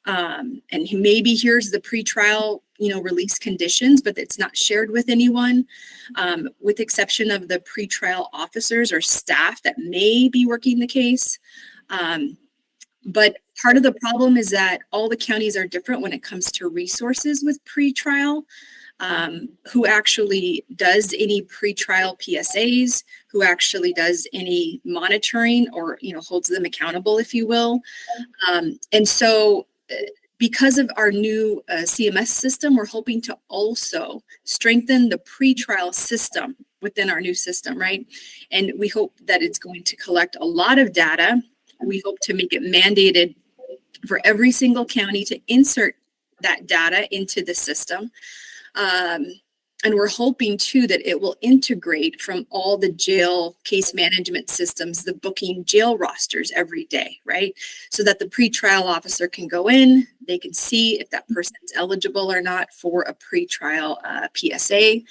and he maybe hears the pretrial, release conditions, but it's not shared with anyone, with exception of the pretrial officers or staff that may be working the case. But part of the problem is that all the counties are different when it comes to resources with pretrial, who actually does any pretrial PSAs, who actually does any monitoring or, holds them accountable, if you will. And so because of our new CMS system, we're hoping to also strengthen the pretrial system within our new system, right? And we hope that it's going to collect a lot of data. We hope to make it mandated for every single county to insert that data into the system. And we're hoping too that it will integrate from all the jail case management systems, the booking jail rosters every day, right? So that the pretrial officer can go in, they can see if that person's eligible or not for a pretrial PSA,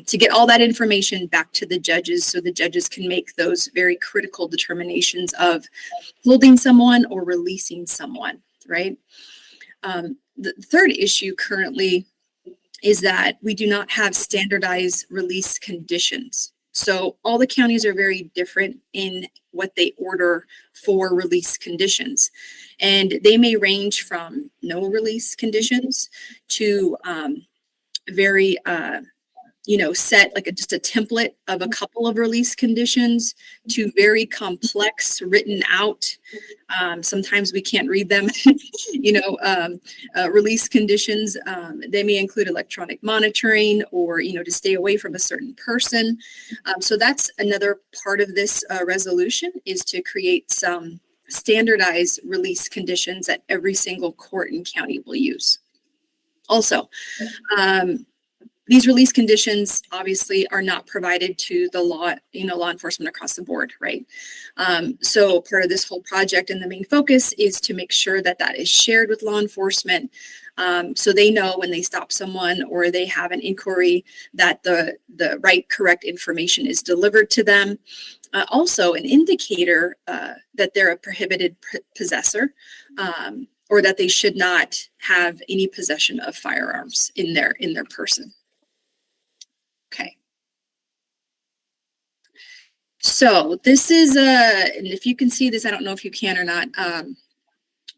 to get all that information back to the judges so the judges can make those very critical determinations of holding someone or releasing someone, right? The third issue currently is that we do not have standardized release conditions. So all the counties are very different in what they order for release conditions. And they may range from no release conditions to very set like just a template of a couple of release conditions to very complex written out. Sometimes we can't read them, release conditions. They may include electronic monitoring or, to stay away from a certain person. So that's another part of this resolution, is to create some standardized release conditions that every single court and county will use. Also, these release conditions obviously are not provided to the law enforcement across the board, right? So part of this whole project and the main focus is to make sure that that is shared with law enforcement, so they know when they stop someone or they have an inquiry that the right, correct information is delivered to them. Also, an indicator that they're a prohibited possessor, or that they should not have any possession of firearms in their person. Okay. So this is and if you can see this, I don't know if you can or not,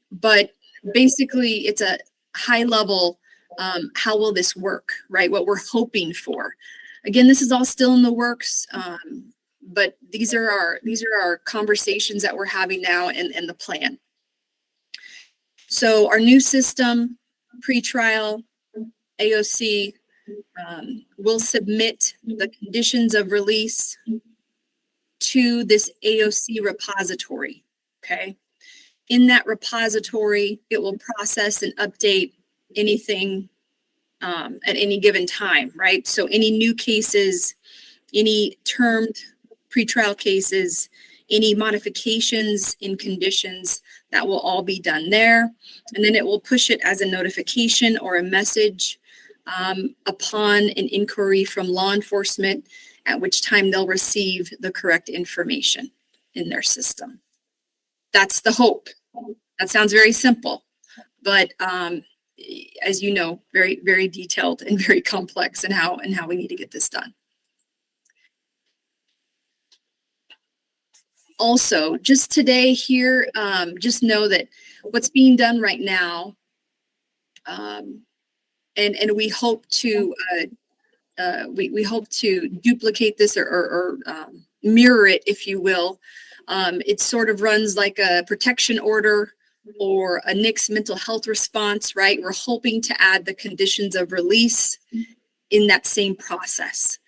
but basically it's a high level, how will this work, right? What we're hoping for. Again, this is all still in the works, but these are our conversations that we're having now and the plan. So our new system, pretrial, AOC, will submit the conditions of release to this AOC repository, okay? In that repository, it will process and update anything at any given time, right? So any new cases, any termed pretrial cases, any modifications in conditions, that will all be done there. And then it will push it as a notification or a message upon an inquiry from law enforcement, at which time they'll receive the correct information in their system. That's the hope. That sounds very simple, but as you know, very, very detailed and very complex in how we need to get this done. Also, just today here, just know that what's being done right now, and we hope to we hope to duplicate this or mirror it, if you will. It sort of runs like a protection order or a NICS mental health response, right? We're hoping to add the conditions of release in that same process.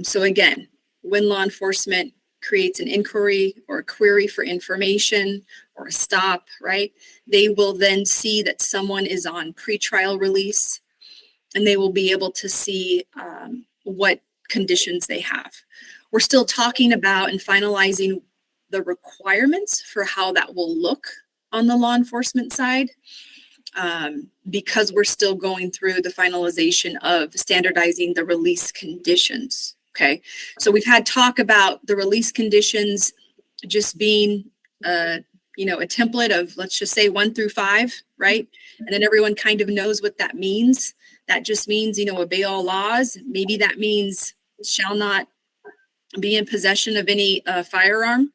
So again, when law enforcement creates an inquiry or a query for information or a stop, right? They will then see that someone is on pretrial release, and they will be able to see what conditions they have. We're still talking about and finalizing the requirements for how that will look on the law enforcement side, because we're still going through the finalization of standardizing the release conditions. Okay, so we've had talk about the release conditions just being, a template of, let's just say 1 through 5, right? And then everyone kind of knows what that means. That just means, obey all laws. Maybe that means shall not be in possession of any firearm.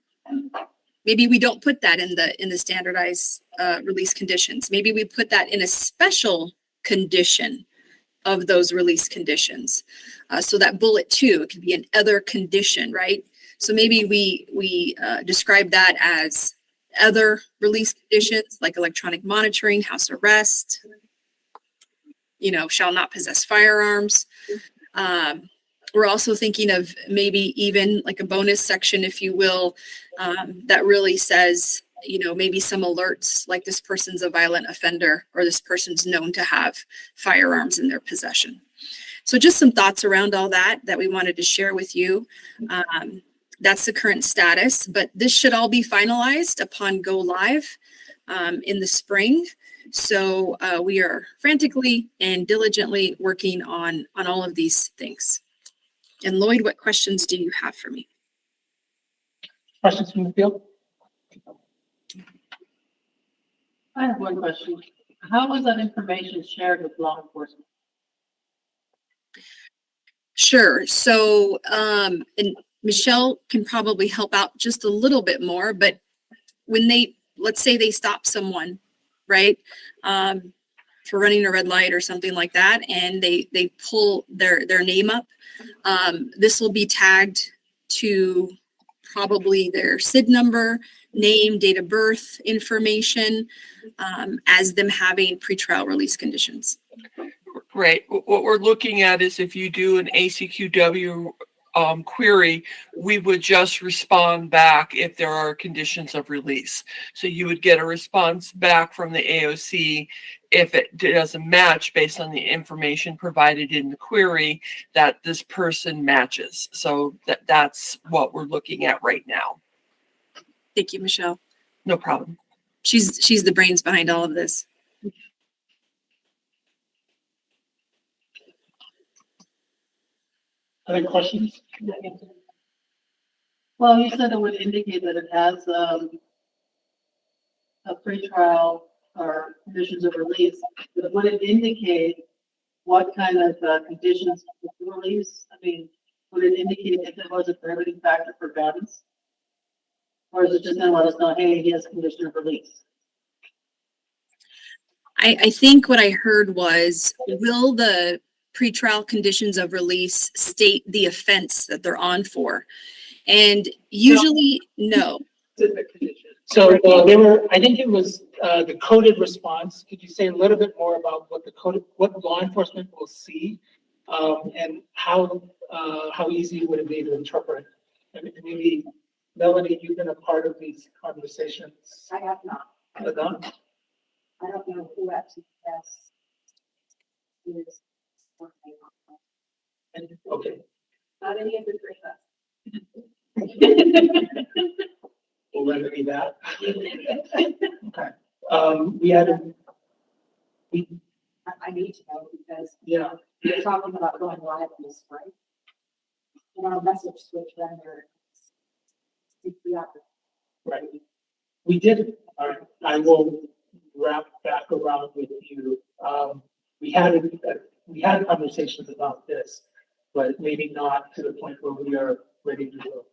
Maybe we don't put that in the standardized release conditions. Maybe we put that in a special condition of those release conditions. So that bullet 2, it could be an other condition, right? So maybe we describe that as other release conditions like electronic monitoring, house arrest, shall not possess firearms. We're also thinking of maybe even like a bonus section, if you will, that really says, maybe some alerts like this person's a violent offender or this person's known to have firearms in their possession. So just some thoughts around all that we wanted to share with you. That's the current status, but this should all be finalized upon go live in the spring. So we are frantically and diligently working on all of these things. And Lloyd, what questions do you have for me? Questions from the field? I have one question. How was that information shared with law enforcement? Sure. So, and Michelle can probably help out just a little bit more, but when let's say they stop someone, right? for running a red light or something like that, and they pull their name up. This will be tagged to probably their SID number, name, date of birth information, as them having pretrial release conditions. Right. What we're looking at is if you do an ACQW query, we would just respond back if there are conditions of release. So you would get a response back from the AOC if it doesn't match based on the information provided in the query that this person matches. So that's what we're looking at right now. Thank you, Michelle. No problem. She's the brains behind all of this. Other questions? Well, you said it would indicate that it has, a pretrial or conditions of release, but would it indicate what kind of, conditions of release? I mean, would it indicate if it was a prohibiting factor for guns? Or is it just gonna let us know, hey, he has a condition of release? I think what I heard was, will the pretrial conditions of release state the offense that they're on for? And usually, no. So they were, I think it was the coded response. Could you say a little bit more about what what law enforcement will see, and how easy would it be to interpret? And maybe Melanie, you've been a part of these conversations. I have not. Have not? I don't know who actually is working on it. Okay. Not any of the three of us. We'll remedy that. Okay. We had I need to know because yeah. you're talking about going live in the spring. And our message switch vendor. Right. We did, I will wrap back around with you. We had conversations about this, but maybe not to the point where we are ready to go.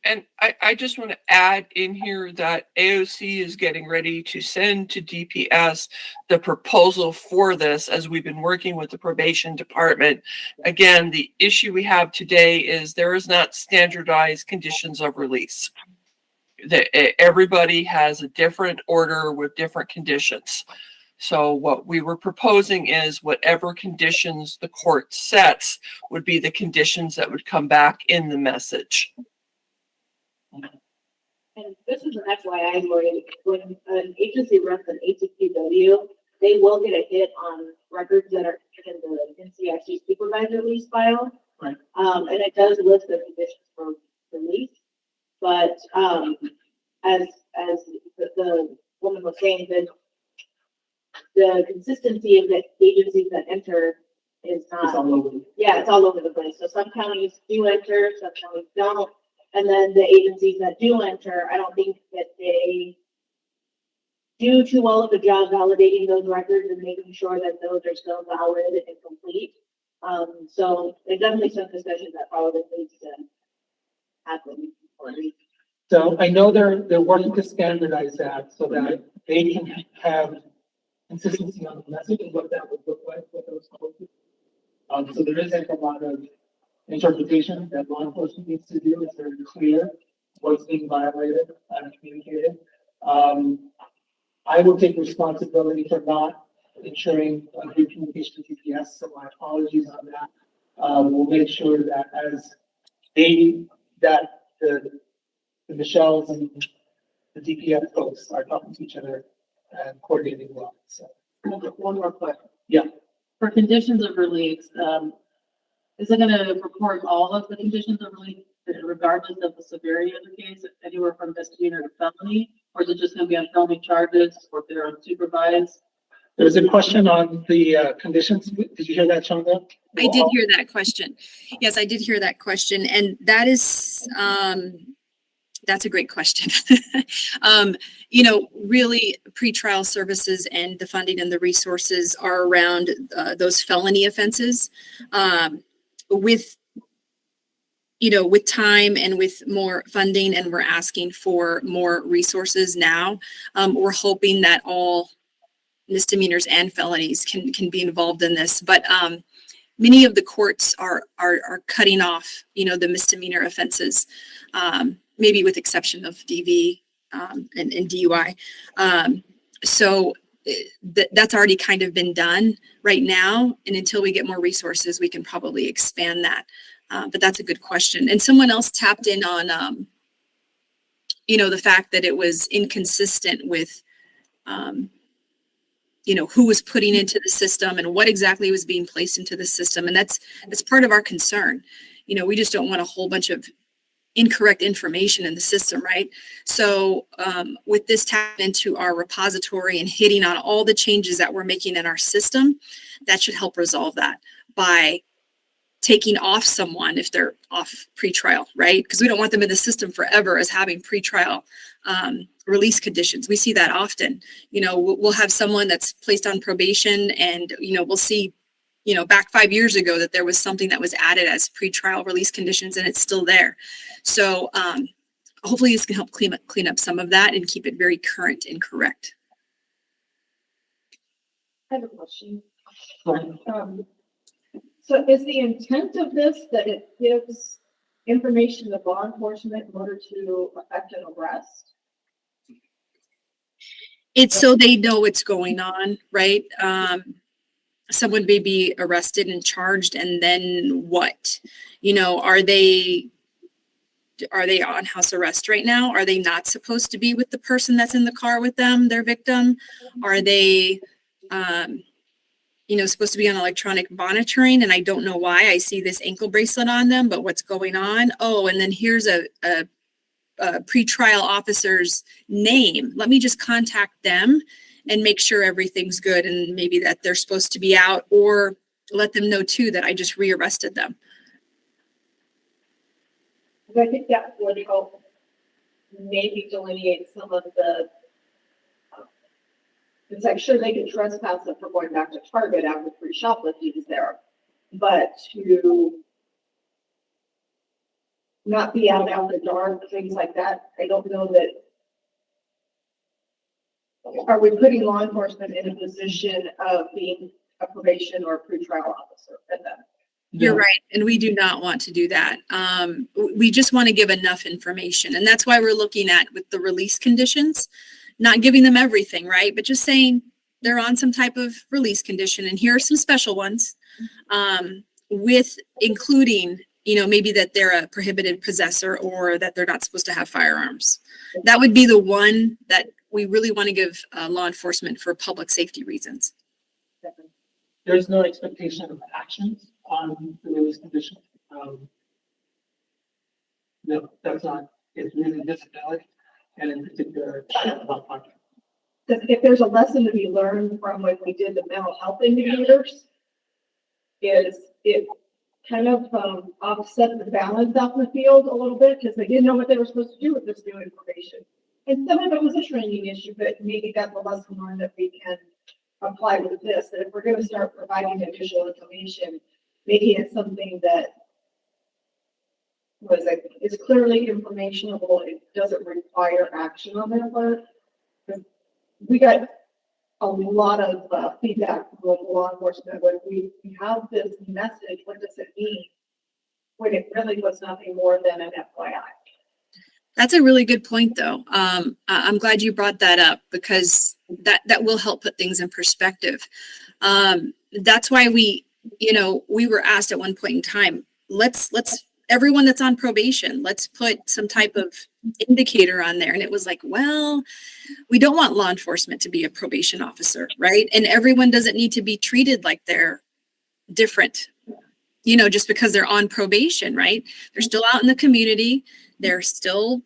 And I just want to add in here that AOC is getting ready to send to DPS the proposal for this as we've been working with the probation department. Again, the issue we have today is there is not standardized conditions of release. Everybody has a different order with different conditions. So what we were proposing is whatever conditions the court sets would be the conditions that would come back in the message. And this is an FYI, Lori, when an agency runs an ATQW, they will get a hit on records that are in the NCIC supervisor release file. Right. And it does list the conditions for release, but, as the woman was saying, that the consistency of the agencies that enter is not, It's all over. yeah, it's all over the place. So some counties do enter, some counties don't. And then the agencies that do enter, I don't think that they do too well of a job validating those records and making sure that those are still valid and complete. So there's definitely some discussions that probably needs to happen. So I know they're working to standardize that so that they can have consistency on the message and what that would look like, what those codes would. So there isn't a lot of interpretation that law enforcement needs to do. It's very clear what's being violated and communicated. I will take responsibility for not ensuring good communication to DPS, so my apologies on that. We'll make sure that as the Michelle's and the DPS folks are talking to each other and coordinating well. So One more question. Yeah. For conditions of release, is it gonna report all of the conditions of release regardless of the severity of the case, anywhere from misdemeanor to felony? Or is it just gonna be on felony charges or if they're unsupervised? there's a question on the conditions. Did you hear that, Shonda? I did hear that question. Yes, I did hear that question. And that is, that's a great question. Really pretrial services and the funding and the resources are around those felony offenses. With time and with more funding, and we're asking for more resources now. We're hoping that all misdemeanors and felonies can be involved in this. But many of the courts are cutting off, the misdemeanor offenses, maybe with exception of DV and DUI. So that's already kind of been done right now. And until we get more resources, we can probably expand that. But that's a good question. And someone else tapped in on, the fact that it was inconsistent with, who was putting into the system and what exactly was being placed into the system. And that's part of our concern. We just don't want a whole bunch of incorrect information in the system, right? So with this tap into our repository and hitting on all the changes that we're making in our system, that should help resolve that by taking off someone if they're off pretrial, right? Because we don't want them in the system forever as having pretrial release conditions. We see that often. We'll have someone that's placed on probation and, we'll see, back 5 years ago that there was something that was added as pretrial release conditions and it's still there. So hopefully this can help clean up some of that and keep it very current and correct. I have a question. Right. So is the intent of this that it gives information to law enforcement in order to effect an arrest? It's so they know what's going on, right? Someone may be arrested and charged, and then what? Are they on house arrest right now? Are they not supposed to be with the person that's in the car with them, their victim? Are they, supposed to be on electronic monitoring? And I don't know why I see this ankle bracelet on them, but what's going on? Oh, and then here's a pretrial officer's name. Let me just contact them and make sure everything's good and maybe that they're supposed to be out, or let them know too that I just rearrested them. I think that would help maybe delineate some of the, it's like, sure, they can trespass them for going back to Target after free shoplifting is there, but to not be out the dark, things like that, I don't know that. Are we putting law enforcement in a position of being a probation or a pretrial officer at that? You're right. And we do not want to do that. We just want to give enough information. And that's why we're looking at with the release conditions, not giving them everything, right? But just saying they're on some type of release condition. And here are some special ones with including, maybe that they're a prohibited possessor or that they're not supposed to have firearms. That would be the one that we really want to give law enforcement for public safety reasons. There's no expectation of actions on the release condition. No, that's not, it's really disability and in particular, about function. If there's a lesson to be learned from when we did the mental health indicators, is it kind of offset the balance out in the field a little bit because they didn't know what they were supposed to do with this new information. And some of it was a training issue, but maybe that's a lesson learned that we can apply with this. That if we're going to start providing additional information, making it something that is clearly informationable, it doesn't require action on their part. We got a lot of feedback from local law enforcement when we have this message. What does it mean? When it really was nothing more than an FYI. That's a really good point, though. I'm glad you brought that up because that will help put things in perspective. That's why we were asked at one point in time, let's everyone that's on probation, let's put some type of indicator on there. And it was like, well, we don't want law enforcement to be a probation officer, right? And everyone doesn't need to be treated like they're different, just because they're on probation, right? They're still out in the community. They're still,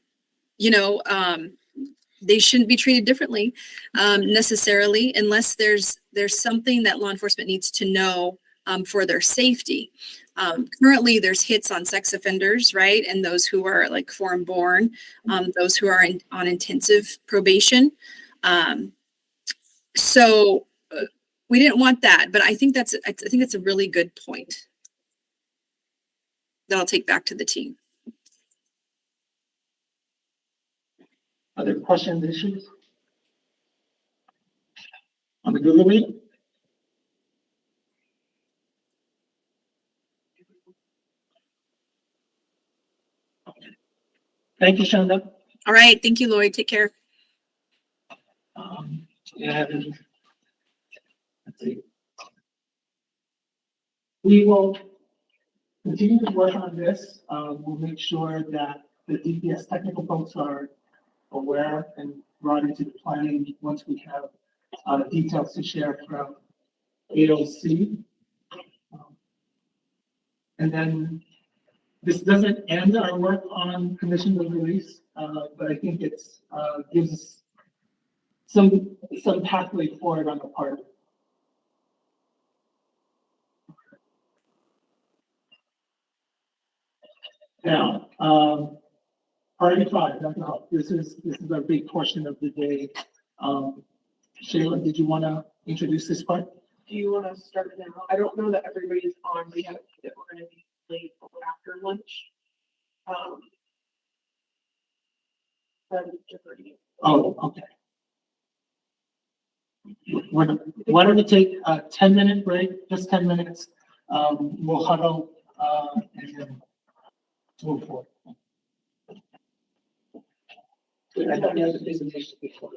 they shouldn't be treated differently necessarily unless there's something that law enforcement needs to know for their safety. Currently, there's hits on sex offenders, right? And those who are like foreign born, those who are on intensive probation. So we didn't want that, but I think that's a really good point that I'll take back to the team. Other questions, issues? on the Google Meet. Thank you, Shonda. All right. Thank you, Lloyd. Take care. And let's see. We will continue to work on this. We'll make sure that the DPS technical folks are aware and brought into the planning once we have details to share from AOC. And then this doesn't end our work on conditions of release, but I think it's gives us some pathway forward on the part. Now, priority 5, mental health. This is a big portion of the day. Shayla, did you want to introduce this part? Do you want to start now? I don't know that everybody's on. We have that we're going to be late after lunch. But defer to you. Oh, okay. Why don't we take a 10-minute break, just 10 minutes? We'll huddle and then move forward. I thought you had the presentation before.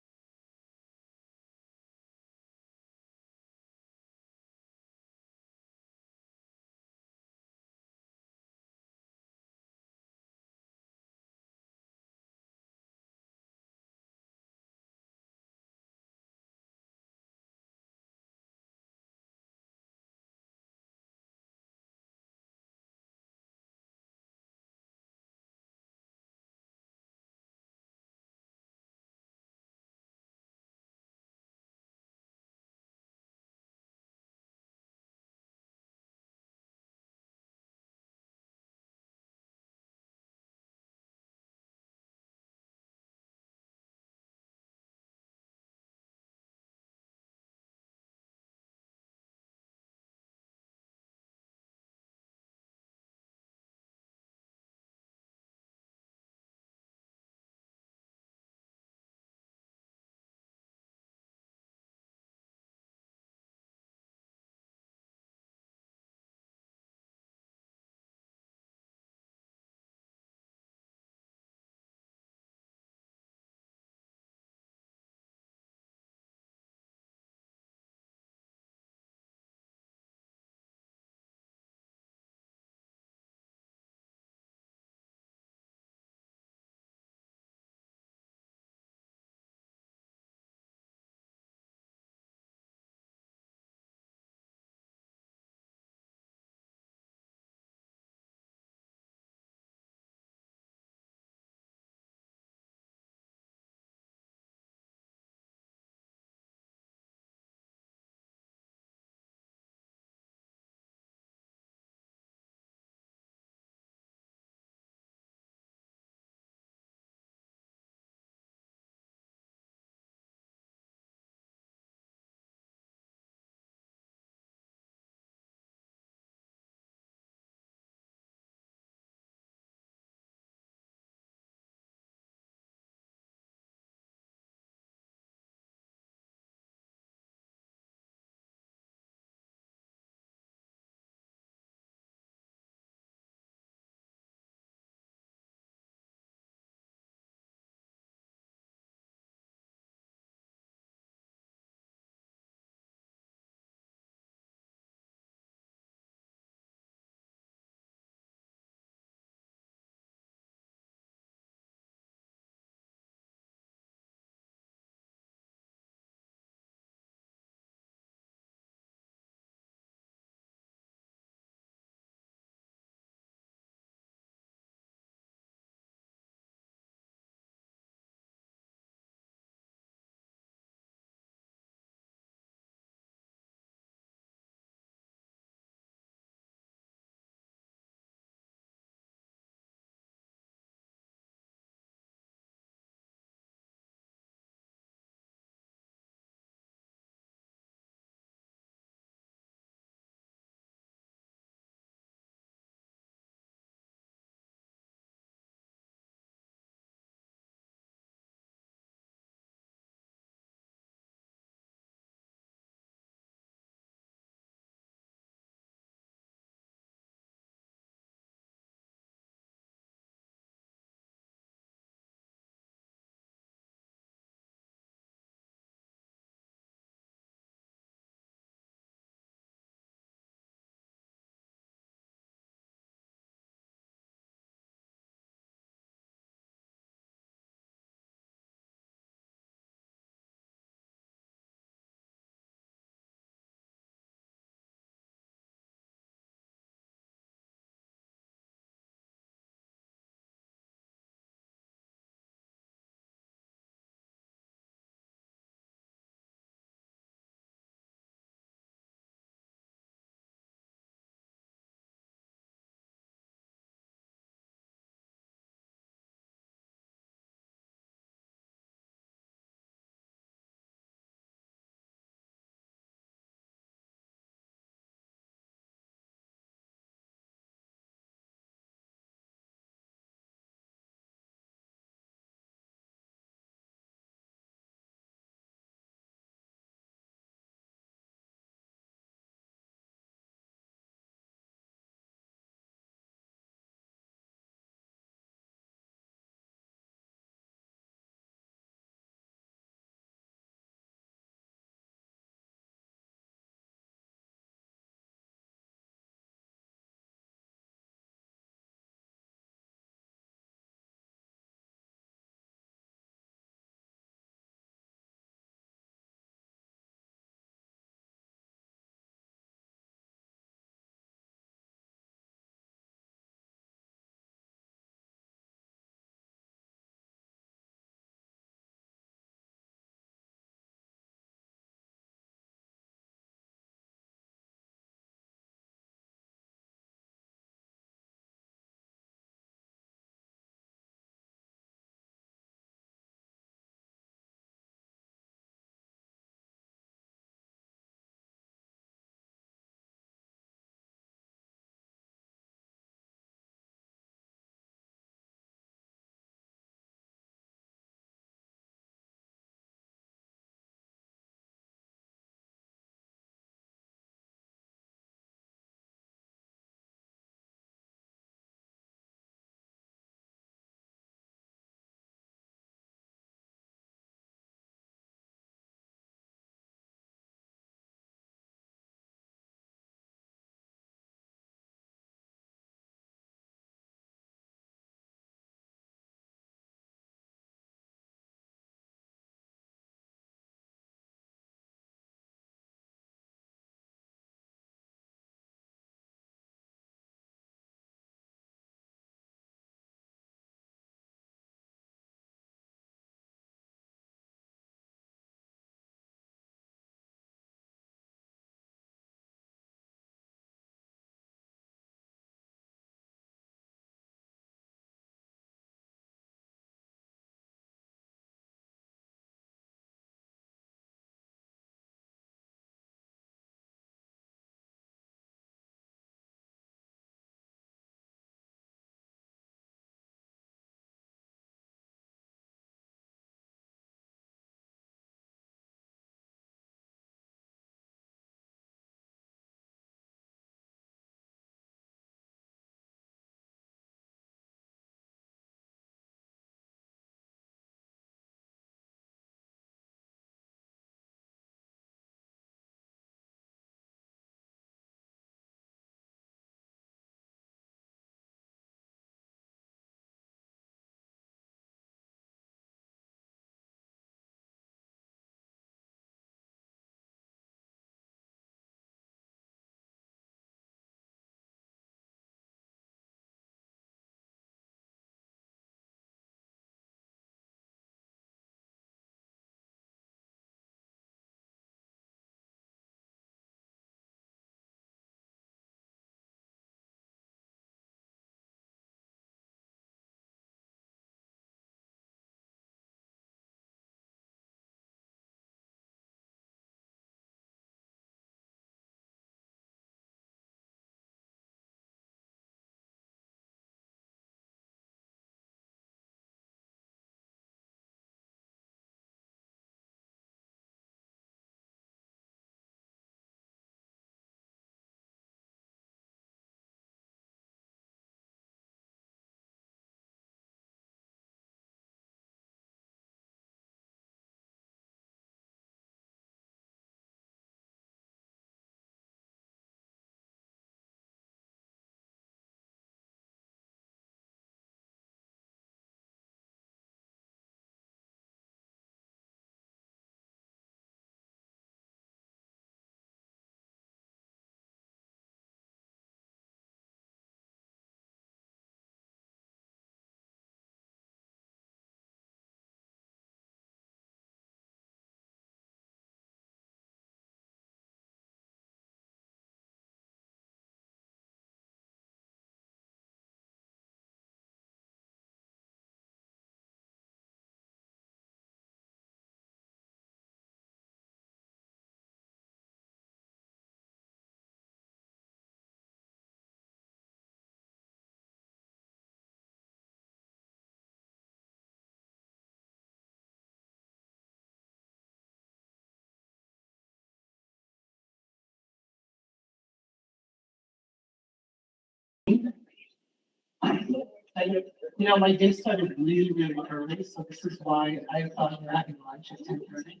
You know, my day started really, really early, so this is why I thought we were having lunch at 10:30.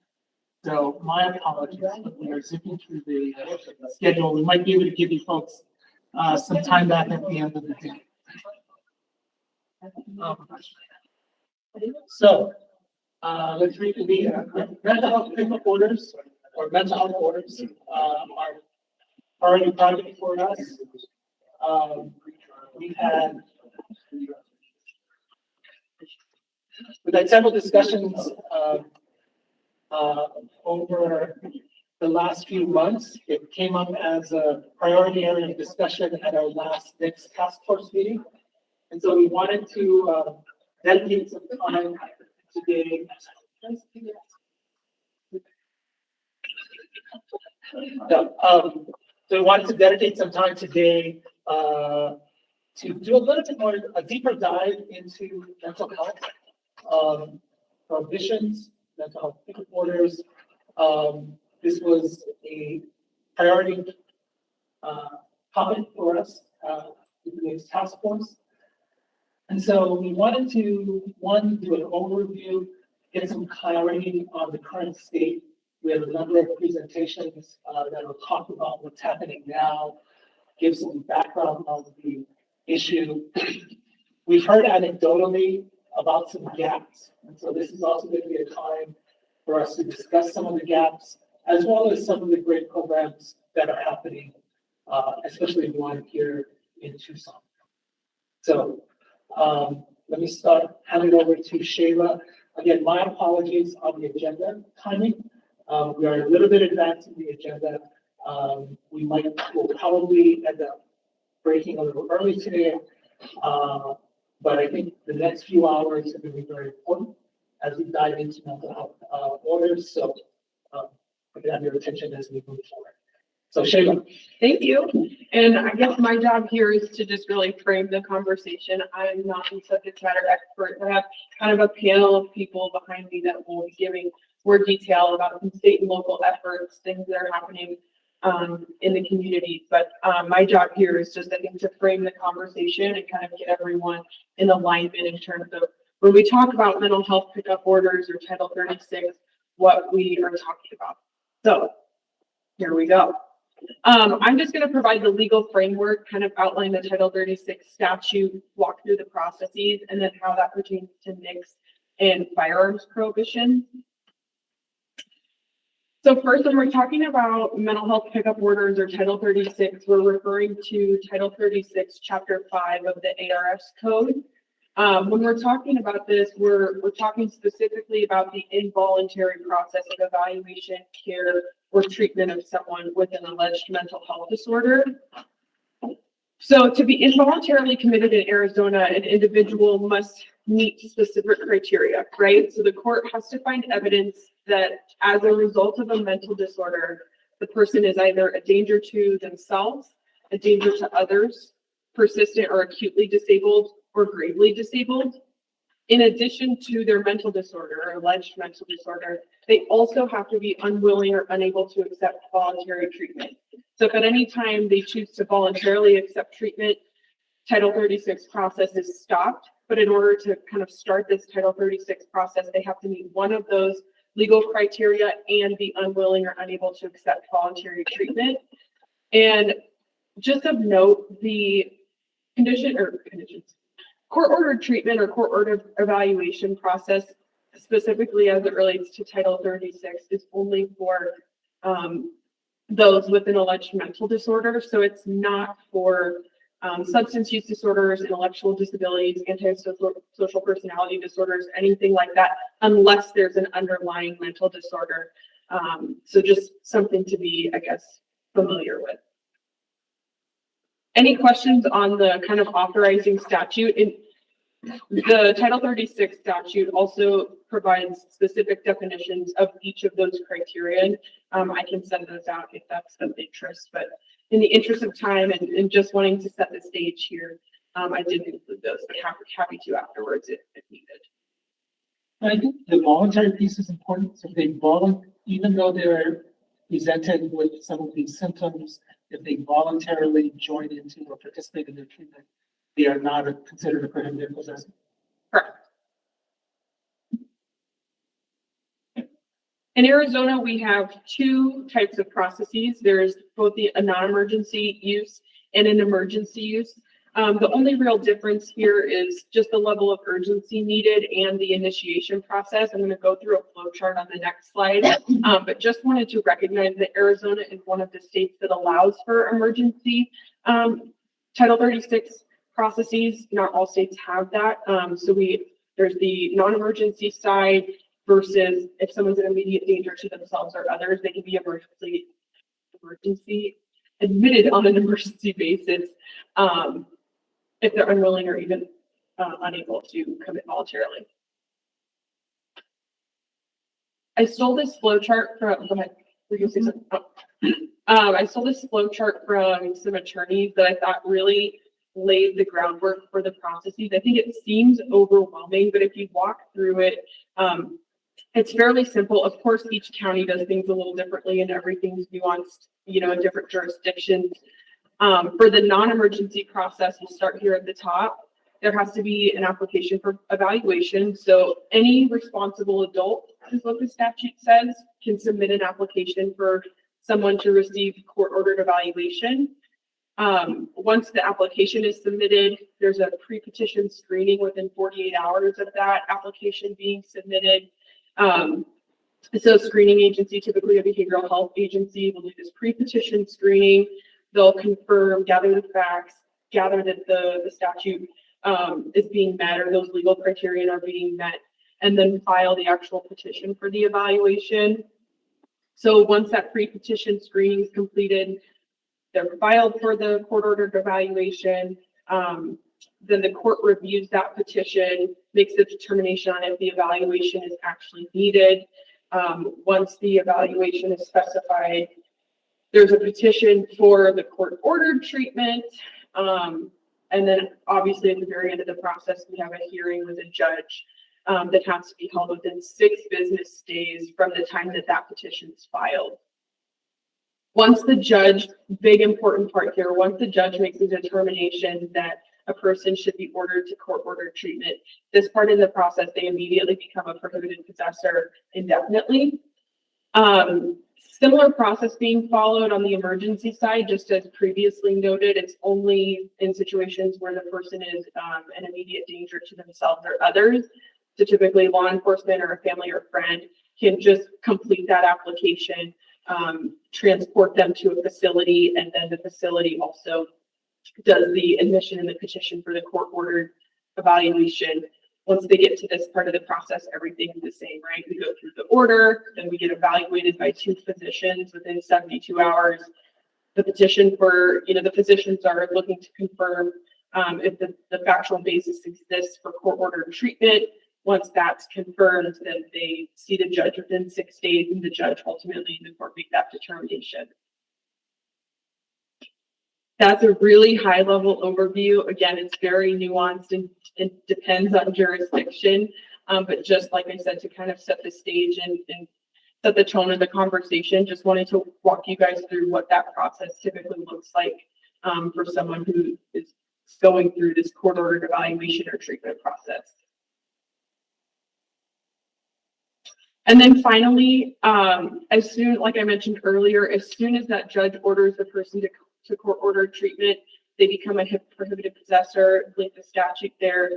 So my apologies, but we are zipping through the schedule. We might be able to give you folks some time back at the end of the day. So, let's reconvene. Mental health pickup orders or mental health orders are already project for us. We've had several discussions over the last few months. It came up as a priority area of discussion at our last NICS task force meeting. And so we wanted to dedicate some time today. So we wanted to dedicate some time today to do a little bit more, a deeper dive into mental health, prohibitions, mental health pickup orders. This was a priority topic for us with the task force. And so we wanted to, one, do an overview, get some clarity on the current state. We have a number of presentations that will talk about what's happening now, give some background on the issue. We've heard anecdotally about some gaps, and so this is also going to be a time for us to discuss some of the gaps, as well as some of the great programs that are happening, especially one here in Tucson. So let me hand it over to Shayla. Again, my apologies on the agenda timing. We are a little bit advanced in the agenda. We'll probably end up breaking a little early today, but I think the next few hours are going to be very important as we dive into mental health orders. So I can have your attention as we move forward. So Shayla. Thank you. And I guess my job here is to just really frame the conversation. I'm not the subject matter expert. I have kind of a panel of people behind me that will be giving more detail about some state and local efforts, things that are happening in the community. But my job here is just, I think, to frame the conversation and kind of get everyone in alignment in terms of when we talk about mental health pickup orders or Title 36, what we are talking about. So here we go. I'm just going to provide the legal framework, kind of outline the Title 36 statute, walk through the processes, and then how that pertains to NICS and firearms prohibition. So first, when we're talking about mental health pickup orders or Title 36, we're referring to Title 36, Chapter 5 of the ARS Code. When we're talking about this, we're talking specifically about the involuntary process of evaluation, care, or treatment of someone with an alleged mental health disorder. So to be involuntarily committed in Arizona, an individual must meet specific criteria, right? So the court has to find evidence that as a result of a mental disorder, the person is either a danger to themselves, a danger to others, persistent or acutely disabled, or gravely disabled. In addition to their mental disorder or alleged mental disorder, they also have to be unwilling or unable to accept voluntary treatment. So if at any time they choose to voluntarily accept treatment, Title 36 process is stopped. But in order to kind of start this Title 36 process, they have to meet one of those legal criteria and be unwilling or unable to accept voluntary treatment. And just of note, the court-ordered treatment or court-ordered evaluation process, specifically as it relates to Title 36, is only for those with an alleged mental disorder. So it's not for substance use disorders, intellectual disabilities, antisocial personality disorders, anything like that, unless there's an underlying mental disorder. So just something to be, I guess, familiar with. Any questions on the kind of authorizing statute? The Title 36 statute also provides specific definitions of each of those criteria. I can send those out if that's of interest, but in the interest of time and just wanting to set the stage here, I did include those, but happy to afterwards if needed. I think the voluntary piece is important. So they even though they're presented with some of these symptoms, if they voluntarily join into or participate in their treatment, they are not considered a prohibited possessor. Correct. In Arizona, we have two types of processes. There's both a non-emergency use and an emergency use. The only real difference here is just the level of urgency needed and the initiation process. I'm going to go through a flow chart on the next slide, but just wanted to recognize that Arizona is one of the states that allows for emergency Title 36 processes. Not all states have that. There's the non-emergency side versus if someone's in immediate danger to themselves or others, they can be emergency admitted on an emergency basis. If they're unwilling or even unable to commit voluntarily. I stole this flow chart from, go ahead. Were you gonna say something? Oh. I stole this flow chart from some attorneys that I thought really laid the groundwork for the processes. I think it seems overwhelming, but if you walk through it, it's fairly simple. Of course, each county does things a little differently and everything's nuanced, in different jurisdictions. For the non-emergency process, we'll start here at the top. There has to be an application for evaluation. So any responsible adult, is what the statute says, can submit an application for someone to receive court-ordered evaluation. Once the application is submitted, there's a pre-petition screening within 48 hours of that application being submitted. So screening agency, typically a behavioral health agency, will do this pre-petition screening. They'll confirm, gather the facts, gather that the statute is being met or those legal criteria are being met, and then file the actual petition for the evaluation. So once that pre-petition screening is completed, they're filed for the court-ordered evaluation. Then the court reviews that petition, makes a determination on if the evaluation is actually needed. Once the evaluation is specified, there's a petition for the court-ordered treatment. And then obviously at the very end of the process, we have a hearing with a judge that has to be held within 6 business days from the time that that petition is filed. Once the judge, big important part here, once the judge makes a determination that a person should be ordered to court-ordered treatment, this part of the process, they immediately become a prohibited possessor indefinitely. Similar process being followed on the emergency side, just as previously noted. It's only in situations where the person is an immediate danger to themselves or others. So typically law enforcement or a family or friend can just complete that application, transport them to a facility, and then the facility also does the admission and the petition for the court-ordered evaluation. Once they get to this part of the process, everything is the same, right? We go through the order, then we get evaluated by 2 physicians within 72 hours. The petition for, the physicians are looking to confirm if the factual basis exists for court-ordered treatment. Once that's confirmed, then they see the judge within 6 days, and the judge ultimately in the court make that determination. That's a really high level overview. Again, it's very nuanced and it depends on jurisdiction. But just like I said, to kind of set the stage and set the tone of the conversation, just wanted to walk you guys through what that process typically looks like for someone who is going through this court-ordered evaluation or treatment process. And then finally, as soon, like I mentioned earlier, as soon as that judge orders the person to court-ordered treatment, they become a prohibited possessor, link the statute there.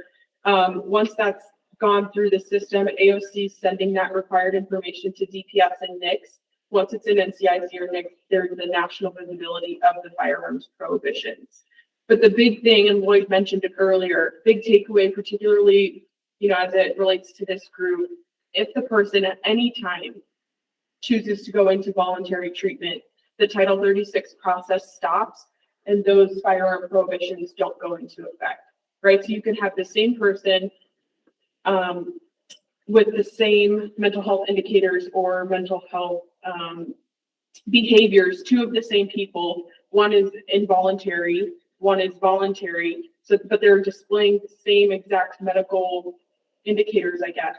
Once that's gone through the system, AOC is sending that required information to DPS and NICS. Once it's in NCIC or NICS, there's the national visibility of the firearms prohibitions. But the big thing, and Lloyd mentioned it earlier, big takeaway, particularly, as it relates to this group, if the person at any time chooses to go into voluntary treatment, the Title 36 process stops and those firearm prohibitions don't go into effect, right? So you can have the same person with the same mental health indicators or mental health behaviors, 2 of the same people. One is involuntary, one is voluntary, but they're displaying the same exact medical indicators, I guess.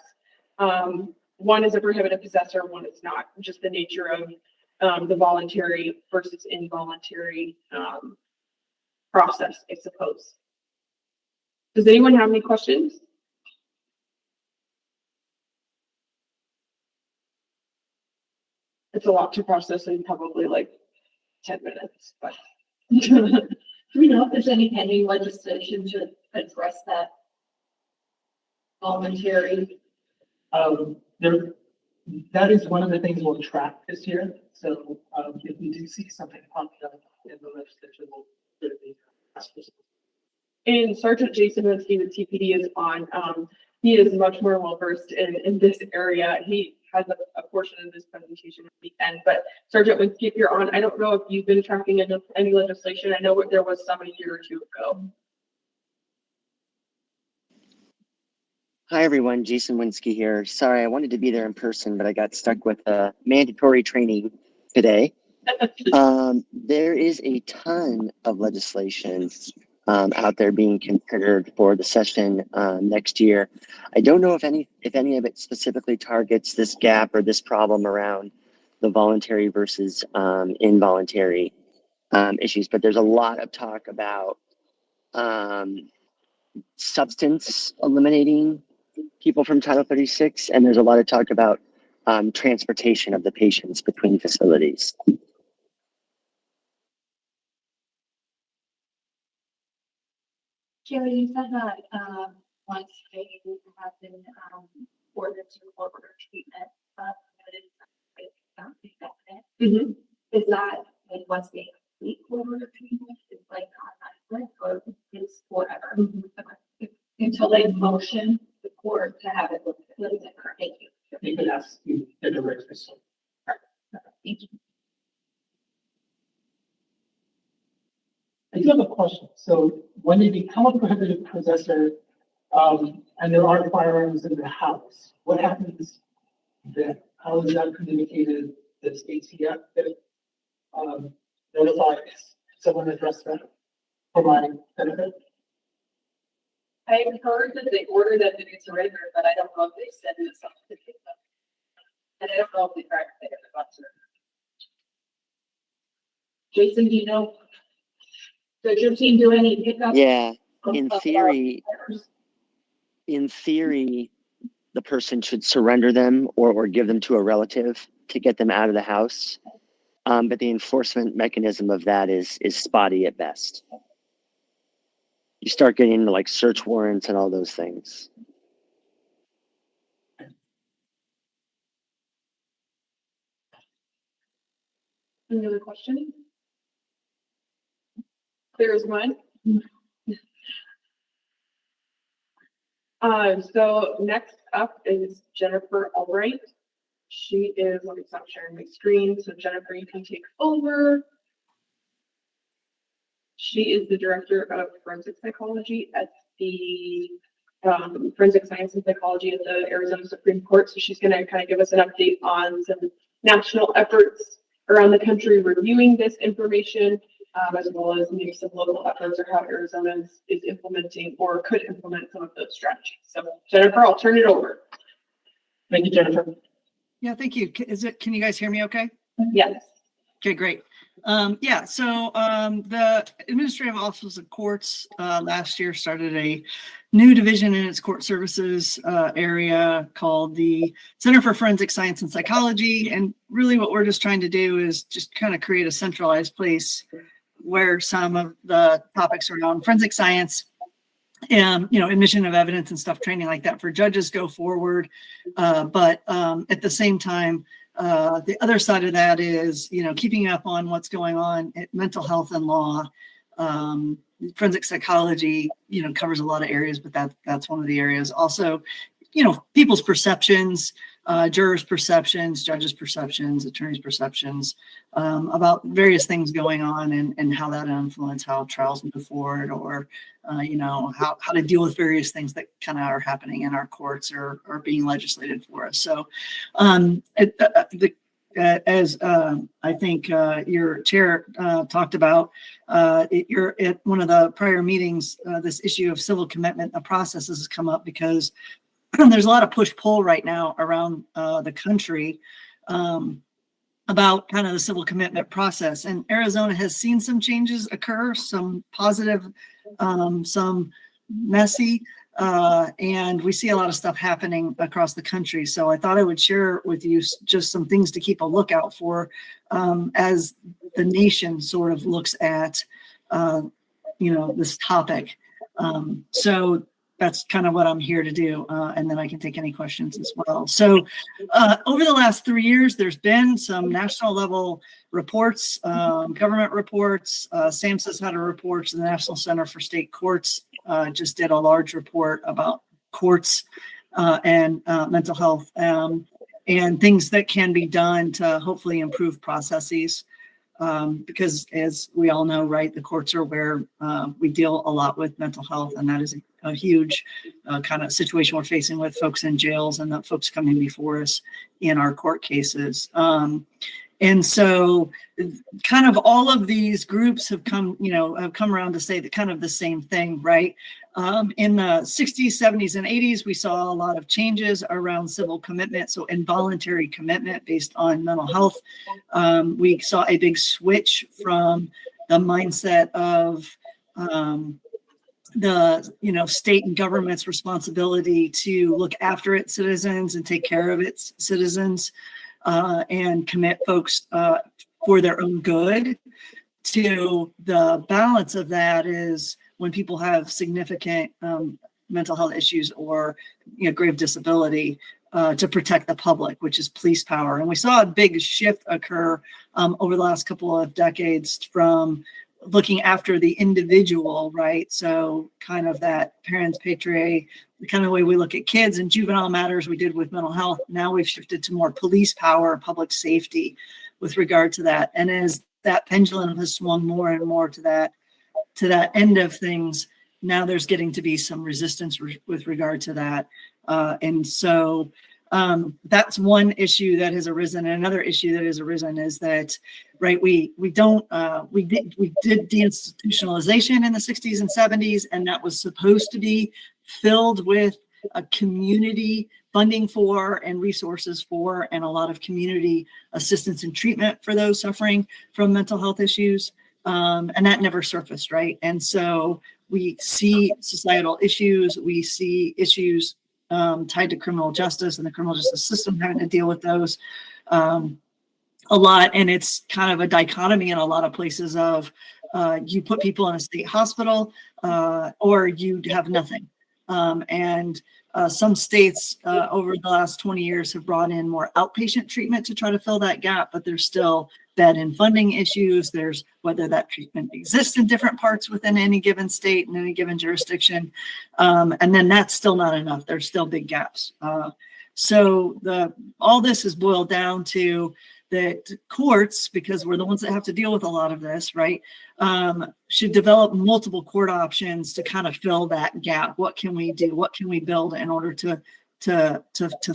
One is a prohibited possessor, one is not, just the nature of the voluntary versus involuntary, process, I suppose. Does anyone have any questions? It's a lot to process in probably like 10 minutes, but. Do we know if there's any pending legislation to address that voluntary? That is one of the things we'll track this year. So, if we do see something popping up in the legislature, we'll certainly ask for some. And Sergeant Jason Winsky, the TPD, is on. He is much more well versed in this area. He has a portion of this presentation at the end. But Sergeant Winsky, if you're on, I don't know if you've been tracking any legislation. I know there was some a year or two ago. Hi, everyone. Jason Winsky here. Sorry, I wanted to be there in person, but I got stuck with mandatory training today. There is a ton of legislation out there being considered for the session next year. I don't know if any of it specifically targets this gap or this problem around the voluntary versus involuntary issues, but there's a lot of talk about substance eliminating people from Title 36, and there's a lot of talk about transportation of the patients between facilities. Jerry, you said that once they have been ordered to order treatment, is that like once they complete order treatment, it's like automatic or it's forever? Until they motion the court to have it lifted. Thank you. You can ask you the director. Thank you. I do have a question. So when they become a prohibited possessor, and there are firearms in the house, what happens then? How is that communicated? Does ATF notify someone address that for my benefit? I've heard that they ordered them to be surrendered, but I don't know if they sent it something to pick them. And I don't know if they tried to pick up the bus. Jason, do you know? Does your team do any pickup? Yeah, in theory, the person should surrender them or give them to a relative to get them out of the house. But the enforcement mechanism of that is spotty at best. You start getting into like search warrants and all those things. Any other questions? Clear as mud. So next up is Jennifer Albright. She is, let me stop sharing my screen. So Jennifer, you can take over. She is the director of forensic psychology at the forensic science and psychology at the Arizona Supreme Court. So she's going to kind of give us an update on some national efforts around the country reviewing this information, as well as maybe some local efforts or how Arizona is implementing or could implement some of those strategies. So Jennifer, I'll turn it over. Thank you, Jennifer. Yeah, thank you. Can you guys hear me okay? Yes. Okay, great. The Administrative Office of Courts last year started a new division in its court services area called the Center for Forensic Science and Psychology. And really what we're just trying to do is just kind of create a centralized place where some of the topics around forensic science and, admission of evidence and stuff, training like that for judges go forward. But at the same time, the other side of that is, keeping up on what's going on at mental health and law. Forensic psychology, covers a lot of areas, but that's one of the areas. Also, people's perceptions, jurors' perceptions, judges' perceptions, attorneys' perceptions about various things going on and how that influence how trials move forward, or how to deal with various things that kind of are happening in our courts or being legislated for us. So as I think your chair talked about, you're at one of the prior meetings, this issue of civil commitment processes has come up because there's a lot of push-pull right now around the country about kind of the civil commitment process. And Arizona has seen some changes occur, some positive, some messy, and we see a lot of stuff happening across the country. So I thought I would share with you just some things to keep a lookout for as the nation sort of looks at, this topic. So that's kind of what I'm here to do. And then I can take any questions as well. So over the last 3 years, there's been some national level reports, government reports. SAMHSA's had a report. The National Center for State Courts just did a large report about courts and mental health and things that can be done to hopefully improve processes. Because as we all know, right, the courts are where we deal a lot with mental health, and that is a huge kind of situation we're facing with folks in jails and the folks coming before us in our court cases. And so kind of all of these groups have come around to say that kind of the same thing, right? In the 60s, 70s, and 80s, we saw a lot of changes around civil commitment, so involuntary commitment based on mental health. We saw a big switch from the mindset of the state and government's responsibility to look after its citizens and take care of its citizens and commit folks for their own good, to the balance of that is when people have significant mental health issues or grave disability, to protect the public, which is police power. And we saw a big shift occur over the last couple of decades from looking after the individual, right? So kind of that parents patriae, the kind of way we look at kids and juvenile matters we did with mental health. Now we've shifted to more police power, public safety with regard to that. And as that pendulum has swung more and more to that end of things, now there's getting to be some resistance with regard to that. And so that's one issue that has arisen. And another issue that has arisen is that, right, we did deinstitutionalization in the 60s and 70s, and that was supposed to be filled with a community funding for and resources for, and a lot of community assistance and treatment for those suffering from mental health issues. And that never surfaced, right? And so we see societal issues, we see issues tied to criminal justice and the criminal justice system having to deal with those a lot. And it's kind of a dichotomy in a lot of places of you put people in a state hospital or you have nothing. And some states over the last 20 years have brought in more outpatient treatment to try to fill that gap, but there's still bed and funding issues. There's whether that treatment exists in different parts within any given state and any given jurisdiction. And then that's still not enough. There's still big gaps. So all this is boiled down to that courts, because we're the ones that have to deal with a lot of this, right, should develop multiple court options to kind of fill that gap. What can we do? What can we build in order to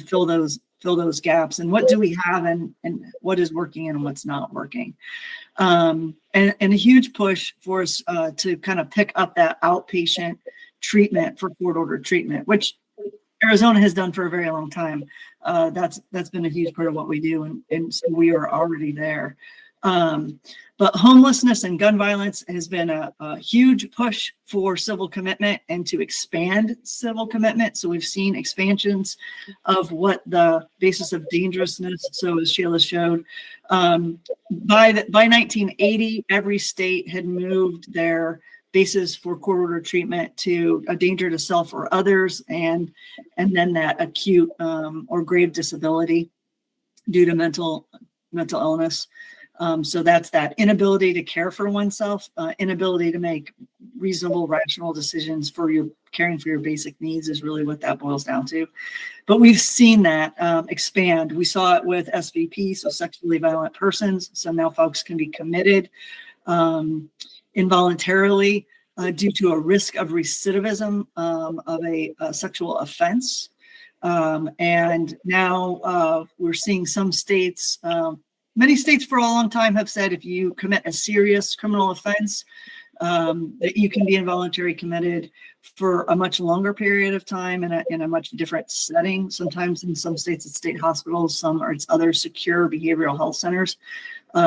fill those gaps? And what do we have and what is working and what's not working? And a huge push for us to kind of pick up that outpatient treatment for court-ordered treatment, which Arizona has done for a very long time. That's been a huge part of what we do, and so we are already there. But homelessness and gun violence has been a huge push for civil commitment and to expand civil commitment. So we've seen expansions of what the basis of dangerousness. So as Sheila showed, by 1980, every state had moved their basis for court-ordered treatment to a danger to self or others, and then that acute or grave disability due to mental illness. So that's that inability to care for oneself, inability to make reasonable, rational decisions for caring for your basic needs is really what that boils down to. But we've seen that expand. We saw it with SVP, so sexually violent persons. So now folks can be committed involuntarily due to a risk of recidivism of a sexual offense. And now we're seeing some states, many states for a long time have said if you commit a serious criminal offense, that you can be involuntary committed. for a much longer period of time in a much different setting. Sometimes in some states it's state hospitals, some are it's other secure behavioral health centers.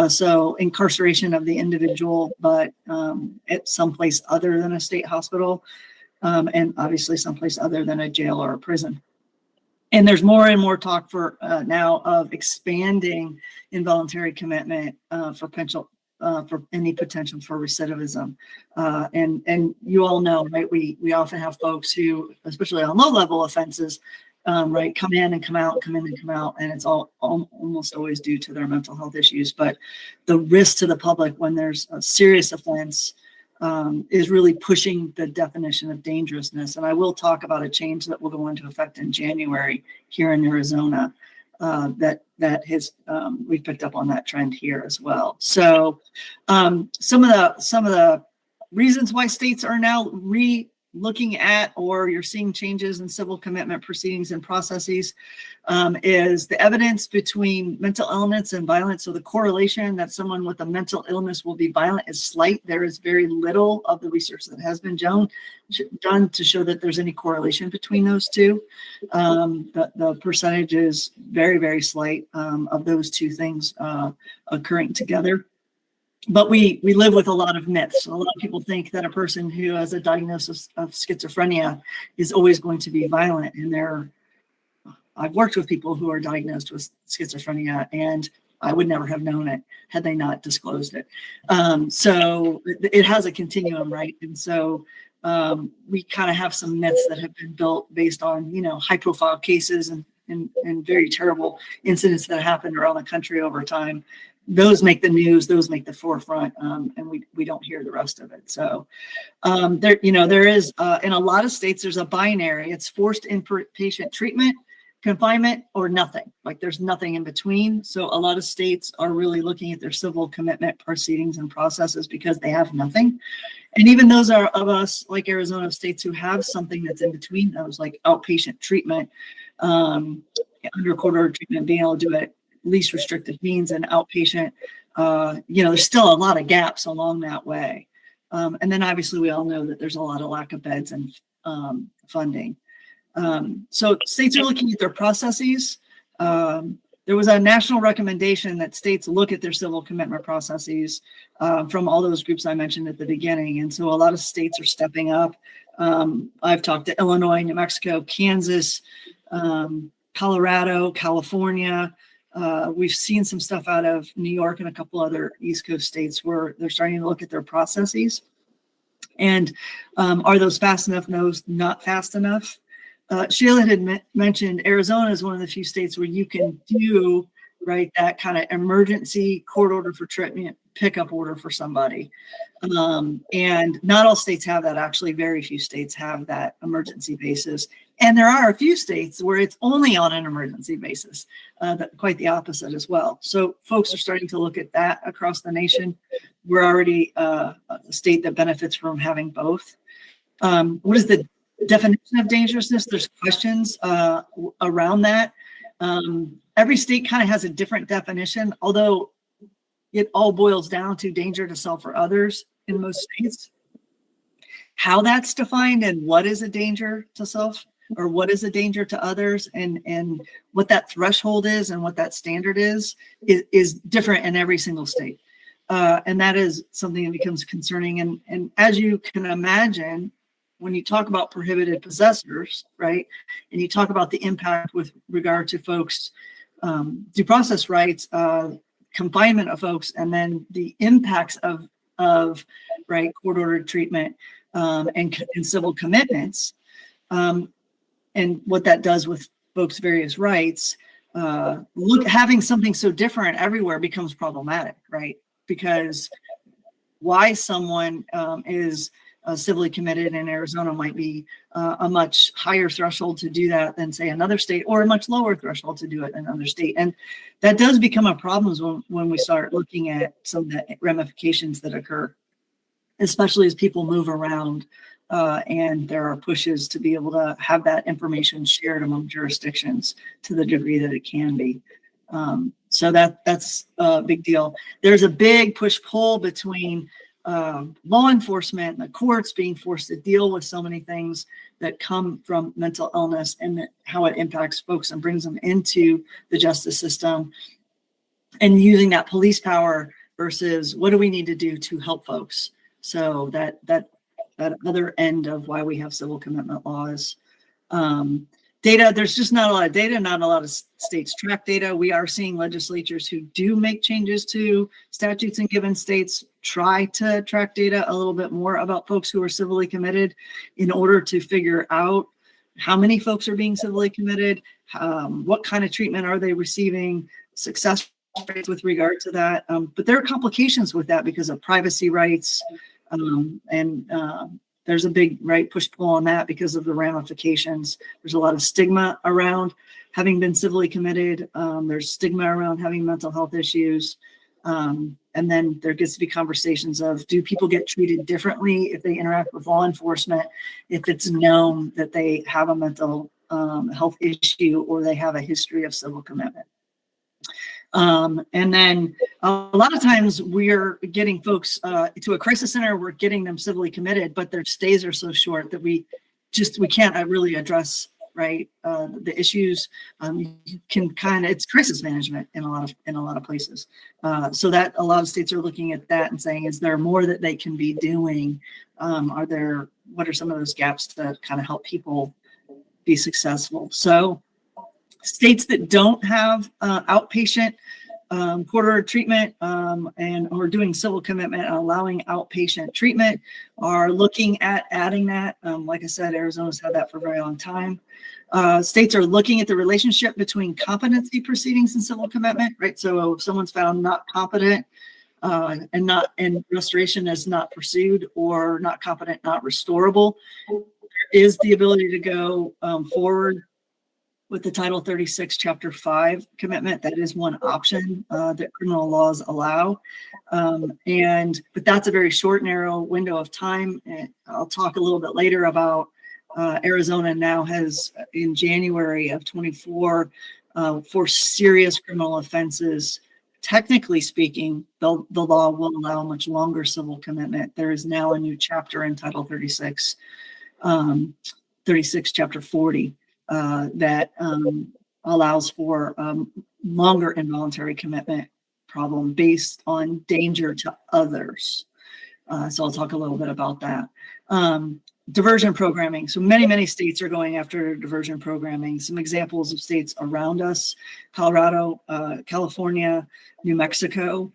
So incarceration of the individual, but at someplace other than a state hospital, and obviously someplace other than a jail or a prison. And there's more and more talk for now of expanding involuntary commitment for any potential for recidivism. And you all know, right? We often have folks who, especially on low-level offenses, right, come in and come out, come in and come out, and it's almost always due to their mental health issues. But the risk to the public when there's a serious offense is really pushing the definition of dangerousness. And I will talk about a change that will go into effect in January here in Arizona. That has we've picked up on that trend here as well. So some of the reasons why states are now looking at, or you're seeing changes in civil commitment proceedings and processes, is the evidence between mental illness and violence. So the correlation that someone with a mental illness will be violent is slight. There is very little of the research that has been done to show that there's any correlation between those two. The percentage is very, very slight of those two things occurring together. But we live with a lot of myths. A lot of people think that a person who has a diagnosis of schizophrenia is always going to be violent. And I've worked with people who are diagnosed with schizophrenia, and I would never have known it had they not disclosed it. So it has a continuum, right? And so we kind of have some myths that have been built based on, high-profile cases and very terrible incidents that happened around the country over time. Those make the news, those make the forefront, and we don't hear the rest of it. So there is in a lot of states there's a binary. It's forced inpatient treatment, confinement, or nothing. Like there's nothing in between. So a lot of states are really looking at their civil commitment proceedings and processes because they have nothing. And even those of us like Arizona states who have something that's in between those, like outpatient treatment, under court order treatment, being able to do it least restrictive means, and outpatient, there's still a lot of gaps along that way. And then obviously we all know that there's a lot of lack of beds and funding. So states are looking at their processes. There was a national recommendation that states look at their civil commitment processes from all those groups I mentioned at the beginning. And so a lot of states are stepping up. I've talked to Illinois, New Mexico, Kansas, Colorado, California. We've seen some stuff out of New York and a couple other East Coast states where they're starting to look at their processes. And are those fast enough? No, not fast enough. Sheila had mentioned Arizona is one of the few states where you can do, right, that kind of emergency court order for treatment, pickup order for somebody. And not all states have that. Actually, very few states have that emergency basis. And there are a few states where it's only on an emergency basis, quite the opposite as well. So folks are starting to look at that across the nation. We're already a state that benefits from having both. What is the definition of dangerousness? There's questions around that. Every state kind of has a different definition, although it all boils down to danger to self or others in most states. How that's defined and what is a danger to self or what is a danger to others, and what that threshold is and what that standard is different in every single state. And that is something that becomes concerning. And as you can imagine, when you talk about prohibited possessors, right, and you talk about the impact with regard to folks' due process rights, confinement of folks, and then the impacts of right, court-ordered treatment and civil commitments, and what that does with folks' various rights, having something so different everywhere becomes problematic, right? Because why someone is civilly committed in Arizona might be a much higher threshold to do that than, say, another state, or a much lower threshold to do it in another state. And that does become a problem when we start looking at some of the ramifications that occur, especially as people move around and there are pushes to be able to have that information shared among jurisdictions to the degree that it can be. So that's a big deal. There's a big push-pull between law enforcement and the courts being forced to deal with so many things that come from mental illness and how it impacts folks and brings them into the justice system, and using that police power versus what do we need to do to help folks. So that other end of why we have civil commitment laws. Data, there's just not a lot of data, not a lot of states track data. We are seeing legislatures who do make changes to statutes in given states try to track data a little bit more about folks who are civilly committed in order to figure out how many folks are being civilly committed, what kind of treatment are they receiving, success rates with regard to that. But there are complications with that because of privacy rights, and there's a big push-pull on that because of the ramifications. There's a lot of stigma around having been civilly committed. There's stigma around having mental health issues. And then there gets to be conversations of, do people get treated differently if they interact with law enforcement, if it's known that they have a mental health issue or they have a history of civil commitment. And then a lot of times we're getting folks to a crisis center, we're getting them civilly committed, but their stays are so short that we can't really address the issues. You can it's crisis management in a lot of places. So that a lot of states are looking at that and saying, is there more that they can be doing? What are some of those gaps to kind of help people be successful? So states that don't have outpatient court order treatment and are doing civil commitment and allowing outpatient treatment are looking at adding that. Like I said, Arizona's had that for a very long time. States are looking at the relationship between competency proceedings and civil commitment, right? So if someone's found not competent and restoration is not pursued, or not competent, not restorable, there is the ability to go forward with the Title 36, Chapter 5 commitment. That is one option that criminal laws allow. But that's a very short, narrow window of time. And I'll talk a little bit later about Arizona now has, in January of 24, for serious criminal offenses, technically speaking, the law will allow much longer civil commitment. There is now a new chapter in Title 36, 36 Chapter 40. That allows for longer involuntary commitment problem based on danger to others. So I'll talk a little bit about that. Diversion programming. So many states are going after diversion programming. Some examples of states around us: Colorado, California, New Mexico,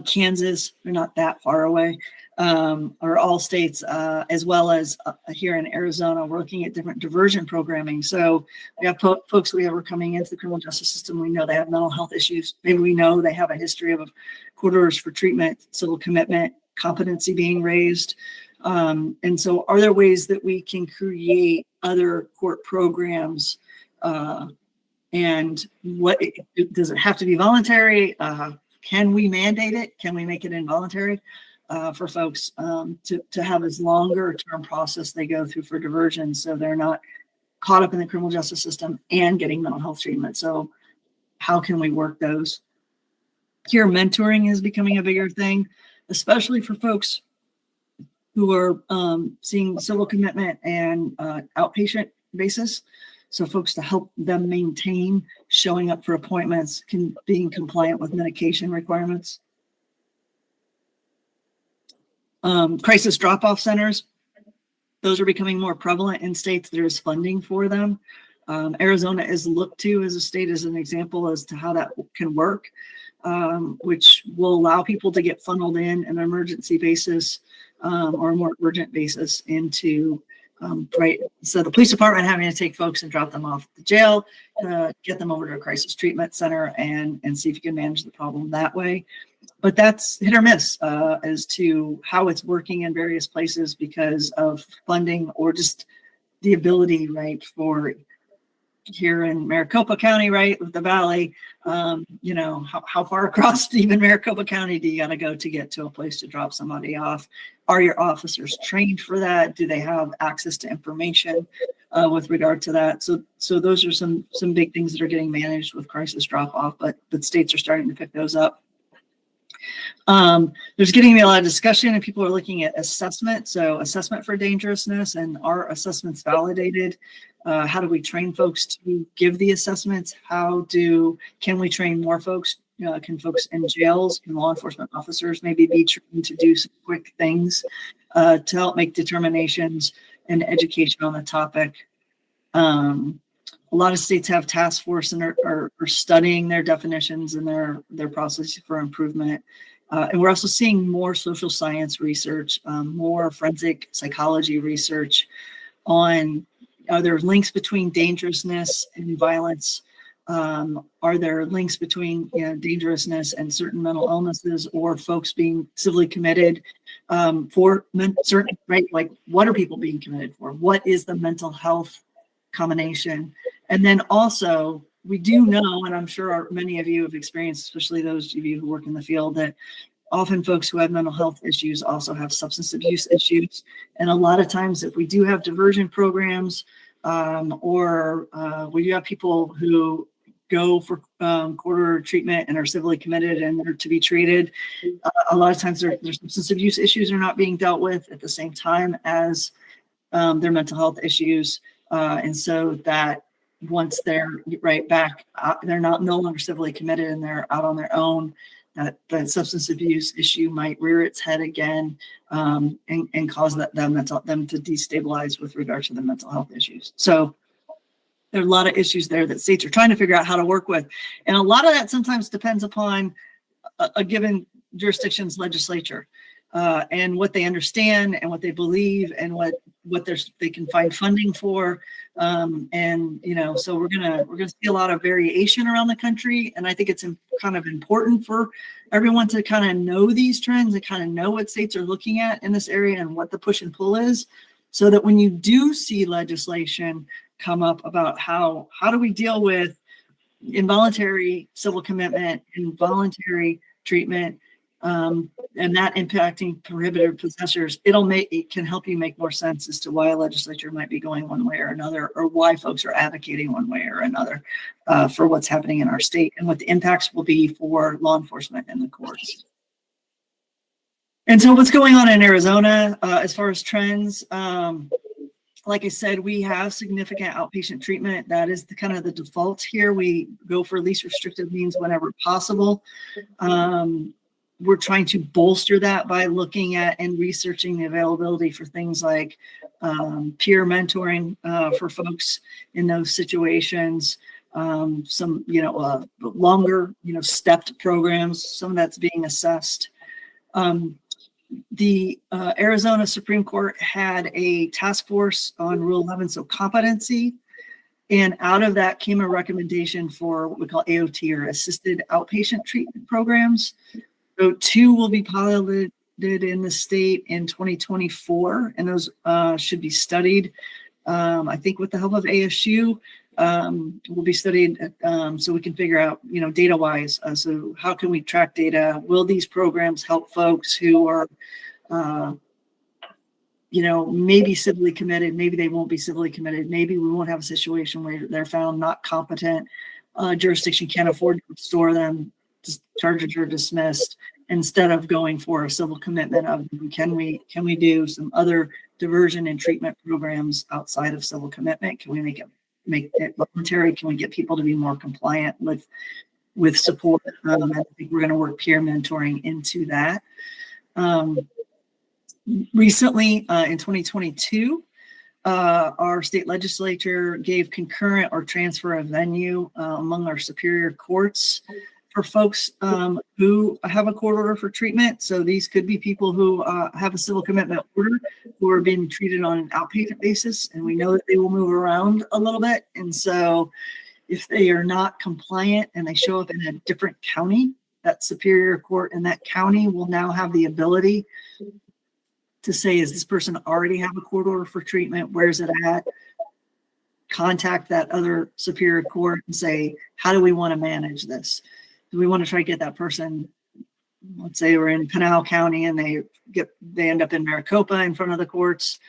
Kansas, they're not that far away, are all states, as well as here in Arizona, we're looking at different diversion programming. So we have folks we are coming into the criminal justice system. We know they have mental health issues. Maybe we know they have a history of court orders for treatment, civil commitment, competency being raised. And so are there ways that we can create other court programs? And what does it have to be voluntary? Can we mandate it? Can we make it involuntary for folks to have this longer term process they go through for diversion, so they're not caught up in the criminal justice system and getting mental health treatment? So how can we work those? Peer mentoring is becoming a bigger thing, especially for folks who are seeing civil commitment and outpatient basis. So folks to help them maintain showing up for appointments, being compliant with medication requirements. Crisis drop-off centers, those are becoming more prevalent in states. There is funding for them. Arizona is looked to as a state as an example as to how that can work, which will allow people to get funneled in an emergency basis or a more urgent basis into so the police department having to take folks and drop them off at the jail, get them over to a crisis treatment center and see if you can manage the problem that way. But that's hit or miss as to how it's working in various places because of funding or just the ability, for here in Maricopa County, with the valley, how far across even Maricopa County do you got to go to get to a place to drop somebody off? Are your officers trained for that? Do they have access to information with regard to that? So those are some big things that are getting managed with crisis drop off, but states are starting to pick those up. There's getting to be a lot of discussion and people are looking at assessment. So assessment for dangerousness, and are assessments validated? How do we train folks to give the assessments? Can we train more folks? Can folks in jails, can law enforcement officers maybe be trained to do some quick things to help make determinations and education on the topic? A lot of states have task force and are studying their definitions and their process for improvement. And we're also seeing more social science research, more forensic psychology research on, are there links between dangerousness and violence? Are there links between dangerousness and certain mental illnesses, or folks being civilly committed for certain, right? Like, what are people being committed for? What is the mental health combination? And then also, we do know, and I'm sure many of you have experienced, especially those of you who work in the field, that often folks who have mental health issues also have substance abuse issues. And a lot of times, if we do have diversion programs, or we do have people who go for quarter treatment and are civilly committed and are to be treated, a lot of times their substance abuse issues are not being dealt with at the same time as their mental health issues. And so that once they're right back, they're no longer civilly committed and they're out on their own, that substance abuse issue might rear its head again, and cause them to destabilize with regard to the mental health issues. So there are a lot of issues there that states are trying to figure out how to work with. And a lot of that sometimes depends upon a given jurisdiction's legislature, and what they understand and what they believe and what they can find funding for. And so we're gonna see a lot of variation around the country. And I think it's kind of important for everyone to kind of know these trends and kind of know what states are looking at in this area and what the push and pull is, so that when you do see legislation come up about how do we deal with involuntary civil commitment, involuntary treatment, and that impacting prohibited possessors, it can help you make more sense as to why a legislature might be going one way or another, or why folks are advocating one way or another for what's happening in our state and what the impacts will be for law enforcement and the courts. And so what's going on in Arizona as far as trends? Like I said, we have significant outpatient treatment. That is kind of the default here. We go for least restrictive means whenever possible. We're trying to bolster that by looking at and researching the availability for things like peer mentoring for folks in those situations. Some, longer, stepped programs. Some of that's being assessed. The Arizona Supreme Court had a task force on Rule 11, so competency. And out of that came a recommendation for what we call AOT, or assisted outpatient treatment programs. So 2 will be piloted in the state in 2024, and those should be studied. I think with the help of ASU, will be studied so we can figure out, data-wise. So how can we track data? Will these programs help folks who are, maybe civilly committed? Maybe they won't be civilly committed. Maybe we won't have a situation where they're found not competent. Jurisdiction can't afford to restore them. Charges are dismissed, instead of going for a civil commitment of can we do some other diversion and treatment programs outside of civil commitment? Can we make it voluntary? Can we get people to be more compliant with support? I think we're going to work peer mentoring into that. Recently, in 2022, our state legislature gave concurrent or transfer of venue among our superior courts for folks who have a court order for treatment. So these could be people who have a civil commitment order who are being treated on an outpatient basis. And we know that they will move around a little bit. And so if they are not compliant and they show up in a different county, that superior court in that county will now have the ability to say, is this person already have a court order for treatment? Where's it at? Contact that other superior court and say, how do we want to manage this? Do we want to try to get that person, let's say we're in Pinal County and they end up in Maricopa in front of the courts.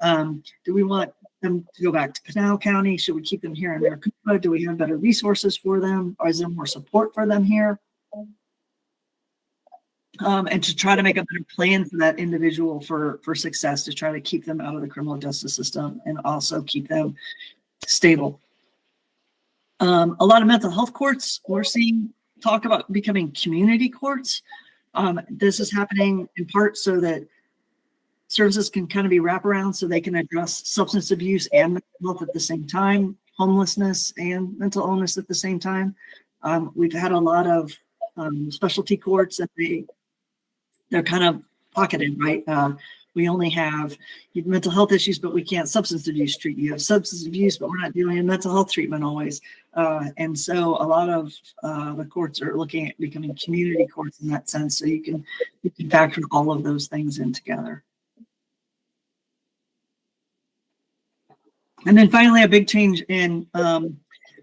Do we want them to go back to Pinal County? Should we keep them here in Maricopa? Do we have better resources for them? Or is there more support for them here? and to try to make a better plan for that individual for success, to try to keep them out of the criminal justice system and also keep them stable. A lot of mental health courts we're seeing talk about becoming community courts. This is happening in part so that services can kind of be wraparound, so they can address substance abuse and mental health at the same time, homelessness and mental illness at the same time. We've had a lot of specialty courts, and they're kind of pocketed, right? We only have mental health issues, but we can't substance abuse treat. You have substance abuse, but we're not dealing in mental health treatment always. And so a lot of the courts are looking at becoming community courts in that sense. So you can factor all of those things in together. And then finally, a big change in,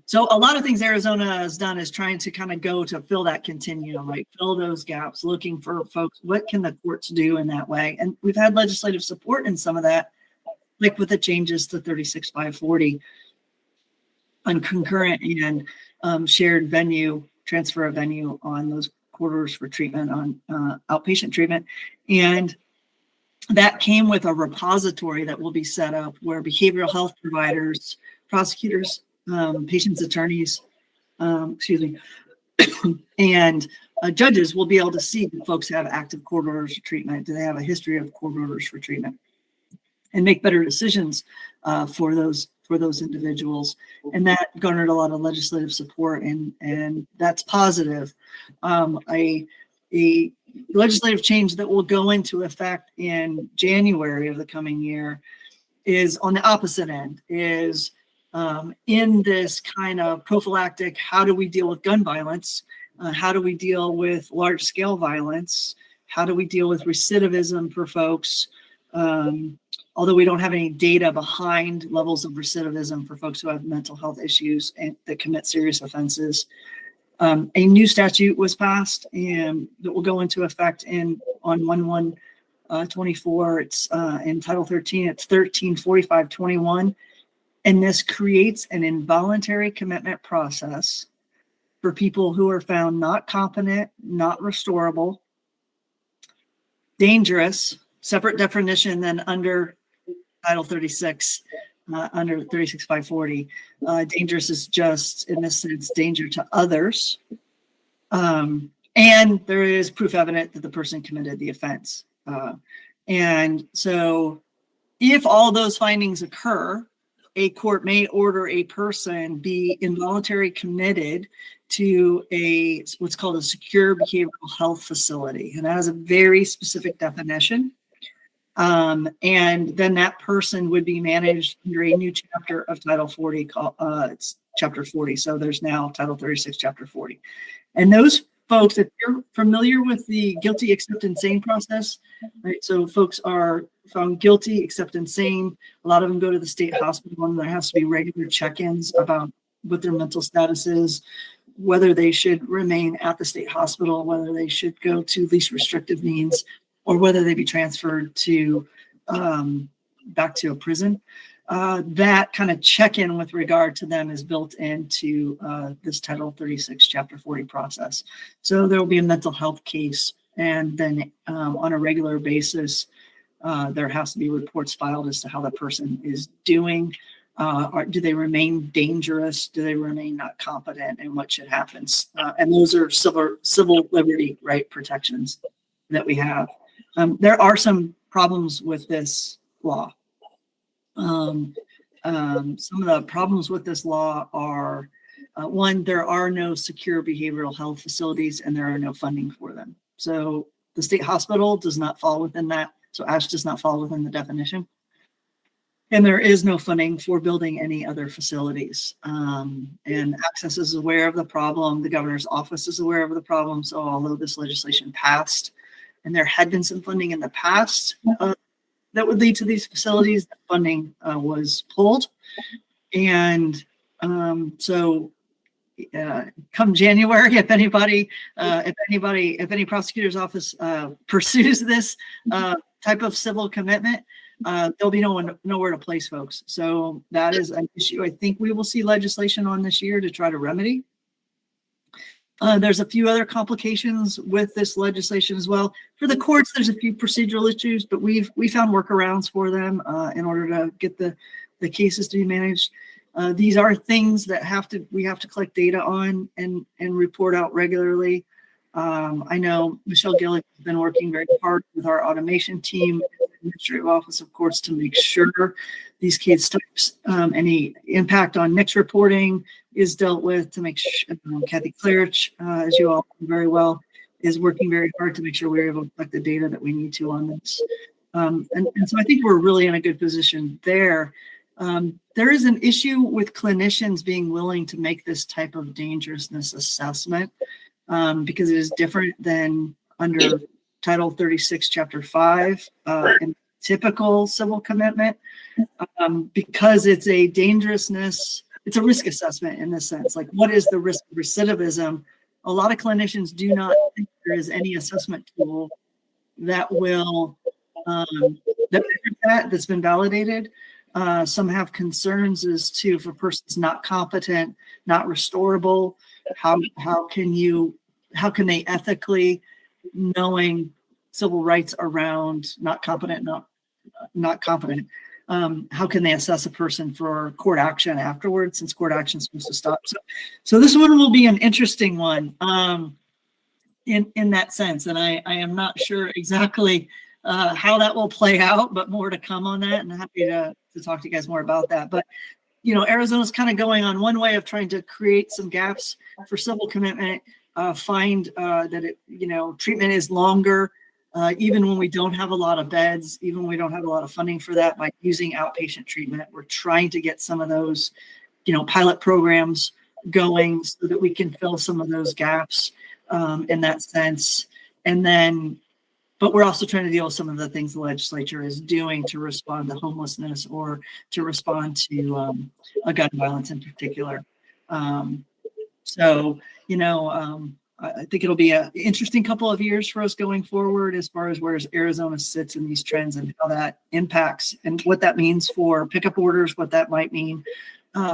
so a lot of things Arizona has done is trying to kind of go to fill that continuum, right? Fill those gaps, looking for folks, what can the courts do in that way? And we've had legislative support in some of that, like with the changes to 36-540 on concurrent and shared venue, transfer of venue on those corridors for treatment, on outpatient treatment. And that came with a repository that will be set up where behavioral health providers, prosecutors, patients' attorneys, and judges will be able to see that folks have active court orders for treatment. Do they have a history of court orders for treatment? And make better decisions for those individuals. And that garnered a lot of legislative support, and that's positive. A legislative change that will go into effect in January of the coming year is on the opposite end, is in this kind of prophylactic, how do we deal with gun violence? How do we deal with large scale violence? How do we deal with recidivism for folks? Although we don't have any data behind levels of recidivism for folks who have mental health issues and that commit serious offenses. A new statute was passed and that will go into effect on 1/1/24. It's in Title 13. It's 134521, and this creates an involuntary commitment process for people who are found not competent, not restorable, dangerous. Separate definition than under Title 36. Under 36-540, dangerous is just, in this sense, danger to others. And there is proof evident that the person committed the offense. And so if all those findings occur, a court may order a person be involuntarily committed to what's called a secure behavioral health facility. And that has a very specific definition. And then that person would be managed under a new chapter of Title 40 called it's Chapter 40. So there's now Title 36, Chapter 40. And those folks, if you're familiar with the guilty, accept, insane process, right? So folks are found guilty, accept, insane. A lot of them go to the state hospital, and there has to be regular check-ins about what their mental status is, whether they should remain at the state hospital, whether they should go to least restrictive means, or whether they be transferred to back to a prison. That kind of check-in with regard to them is built into this Title 36, Chapter 40 process. So there will be a mental health case, and then on a regular basis, there has to be reports filed as to how that person is doing. Do they remain dangerous? Do they remain not competent? And what should happen? And those are civil liberty right protections that we have. There are some problems with this law. Some of the problems with this law are, one, there are no secure behavioral health facilities and there are no funding for them. So the state hospital does not fall within that. So ASH does not fall within the definition. And there is no funding for building any other facilities. And Access is aware of the problem. The governor's office is aware of the problem. So although this legislation passed, and there had been some funding in the past that would lead to these facilities, the funding was pulled. And so come January, if any prosecutor's office pursues this type of civil commitment, there'll be nowhere to place folks. So that is an issue I think we will see legislation on this year to try to remedy. There's a few other complications with this legislation as well. For the courts, there's a few procedural issues, but we found workarounds for them in order to get the cases to be managed. These are things that we have to collect data on and report out regularly. I know Michelle Gillick has been working very hard with our automation team, Administrative Office of Courts, to make sure these case types, any impact on NICS reporting is dealt with, to make sure. Kathy Clarich, as you all know very well, is working very hard to make sure we're able to collect the data that we need to on this. And so I think we're really in a good position there. There is an issue with clinicians being willing to make this type of dangerousness assessment because it is different than under Title 36, Chapter 5, in typical civil commitment, because it's a dangerousness, it's a risk assessment in this sense. Like, what is the risk of recidivism? A lot of clinicians do not think there is any assessment tool that will that's been validated. Some have concerns as to if a person's not competent, not restorable, how can they ethically, knowing civil rights around not competent, not competent, how can they assess a person for court action afterwards, since court action is supposed to stop? So this one will be an interesting one in that sense, and I am not sure exactly how that will play out, but more to come on that, and I'm happy to talk to you guys more about that. But Arizona's kind of going on one way of trying to create some gaps for civil commitment, find that treatment is longer, even when we don't have a lot of beds, even when we don't have a lot of funding for that, by using outpatient treatment. We're trying to get some of those, pilot programs going so that we can fill some of those gaps in that sense. And then, but we're also trying to deal with some of the things the legislature is doing to respond to homelessness or to respond to gun violence in particular. I think it'll be an interesting couple of years for us going forward as far as where Arizona sits in these trends and how that impacts and what that means for pickup orders, what that might mean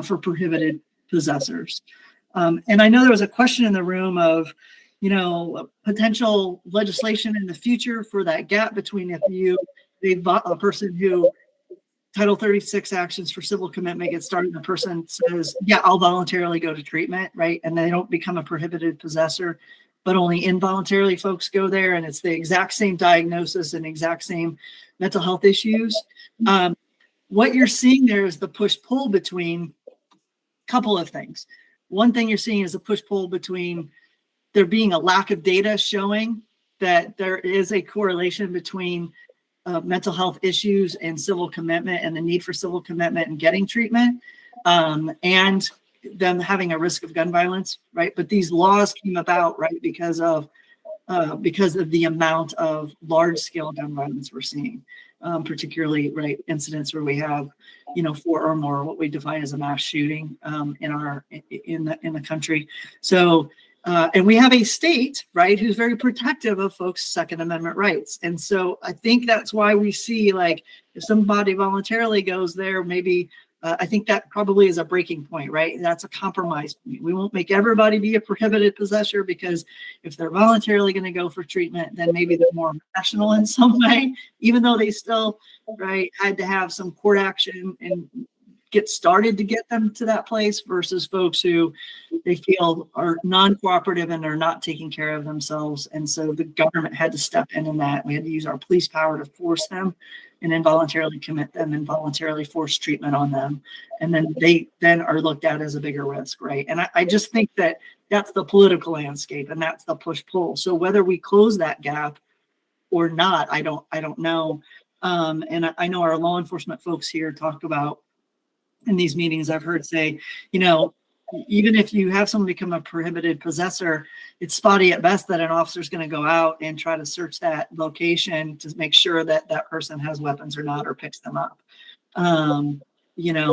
for prohibited possessors. And I know there was a question in the room of, potential legislation in the future for that gap between a person who Title 36 actions for civil commitment gets started, and the person says, yeah, I'll voluntarily go to treatment, right? And they don't become a prohibited possessor, but only involuntarily folks go there, and it's the exact same diagnosis and exact same mental health issues. What you're seeing there is the push-pull between a couple of things. One thing you're seeing is a push-pull between there being a lack of data showing that there is a correlation between mental health issues and civil commitment and the need for civil commitment and getting treatment, and them having a risk of gun violence, right? But these laws came about, right, because of the amount of large-scale gun violence we're seeing, particularly, right, incidents where we have, 4 or more, what we define as a mass shooting in the country. So. And we have a state, right, who's very protective of folks' Second Amendment rights. And so I think that's why we see, like, if somebody voluntarily goes there, maybe I think that probably is a breaking point, right? That's a compromise point. We won't make everybody be a prohibited possessor, because if they're voluntarily going to go for treatment, then maybe they're more rational in some way, even though they still, right, had to have some court action and get started to get them to that place, versus folks who they feel are non-cooperative and are not taking care of themselves. And so the government had to step in that. We had to use our police power to force them and involuntarily commit them and voluntarily force treatment on them. And then they then are looked at as a bigger risk, right? And I just think that that's the political landscape, and that's the push-pull. So whether we close that gap or not, I don't know. And I know our law enforcement folks here talk about, in these meetings, I've heard say, even if you have someone become a prohibited possessor, it's spotty at best that an officer is going to go out and try to search that location to make sure that that person has weapons or not, or picks them up. It's kind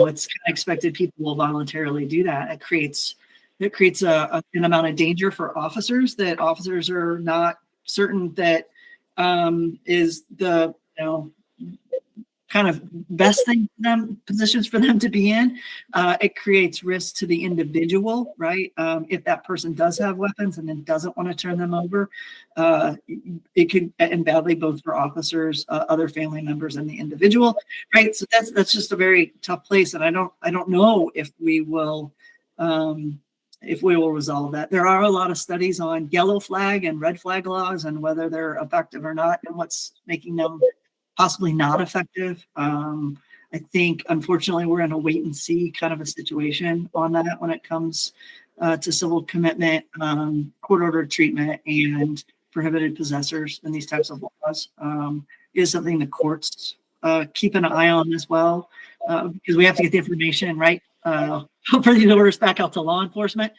of expected people will voluntarily do that. It creates an amount of danger for officers that officers are not certain that is the kind of best thing for them, positions for them to be in. It creates risk to the individual, right? If that person does have weapons and then doesn't want to turn them over, it could end badly both for officers, other family members, and the individual, right? So that's just a very tough place, and I don't know if we will resolve that. There are a lot of studies on yellow flag and red flag laws and whether they're effective or not, and what's making them possibly not effective. I think, unfortunately, we're in a wait and see kind of a situation on that when it comes to civil commitment, court ordered treatment, and prohibited possessors and these types of laws. Is something the courts keep an eye on as well, because we have to get the information right for these orders back out to law enforcement.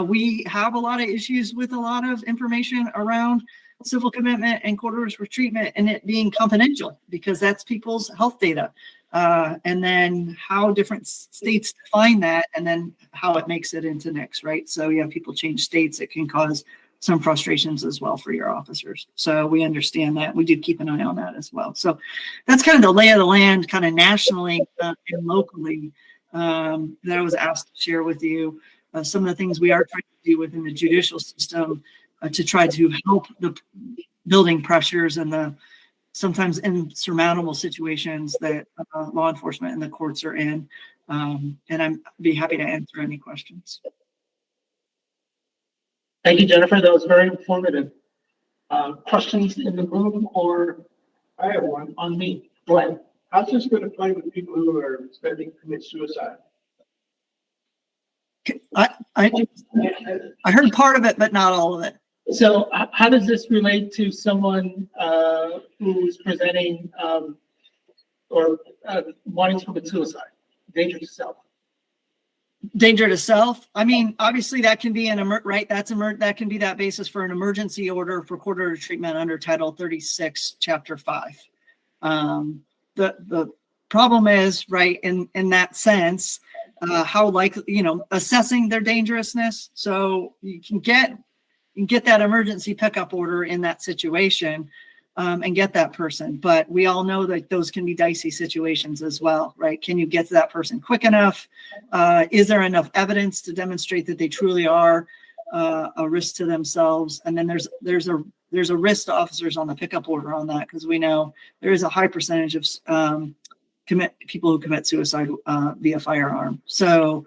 We have a lot of issues with a lot of information around civil commitment and court orders for treatment and it being confidential because that's people's health data. And then how different states define that and then how it makes it into NICS, right? So you have people change states, it can cause some frustrations as well for your officers. So we understand that. We do keep an eye on that as well. So that's kind of the lay of the land kind of nationally and locally that I was asked to share with you. Some of the things we are trying to do within the judicial system to try to help the building pressures and the sometimes insurmountable situations that law enforcement and the courts are in. And I'd be happy to answer any questions. Thank you, Jennifer. That was very informative. Questions in the room or I have one. on me? Go ahead. How's this going to play with people who are expecting to commit suicide? I heard part of it, but not all of it. So how does this relate to someone who's presenting or wanting to commit suicide, danger to self? Danger to self. I mean, obviously that can be right. That can be that basis for an emergency order for court order treatment under Title 36, Chapter 5. The problem is, right, in that sense, how likely, assessing their dangerousness. So you can get that emergency pickup order in that situation and get that person. But we all know that those can be dicey situations as well, right? Can you get to that person quick enough? Is there enough evidence to demonstrate that they truly are a risk to themselves? And then there's a risk to officers on the pickup order on that, because we know there is a high percentage of people who commit suicide via firearm. So,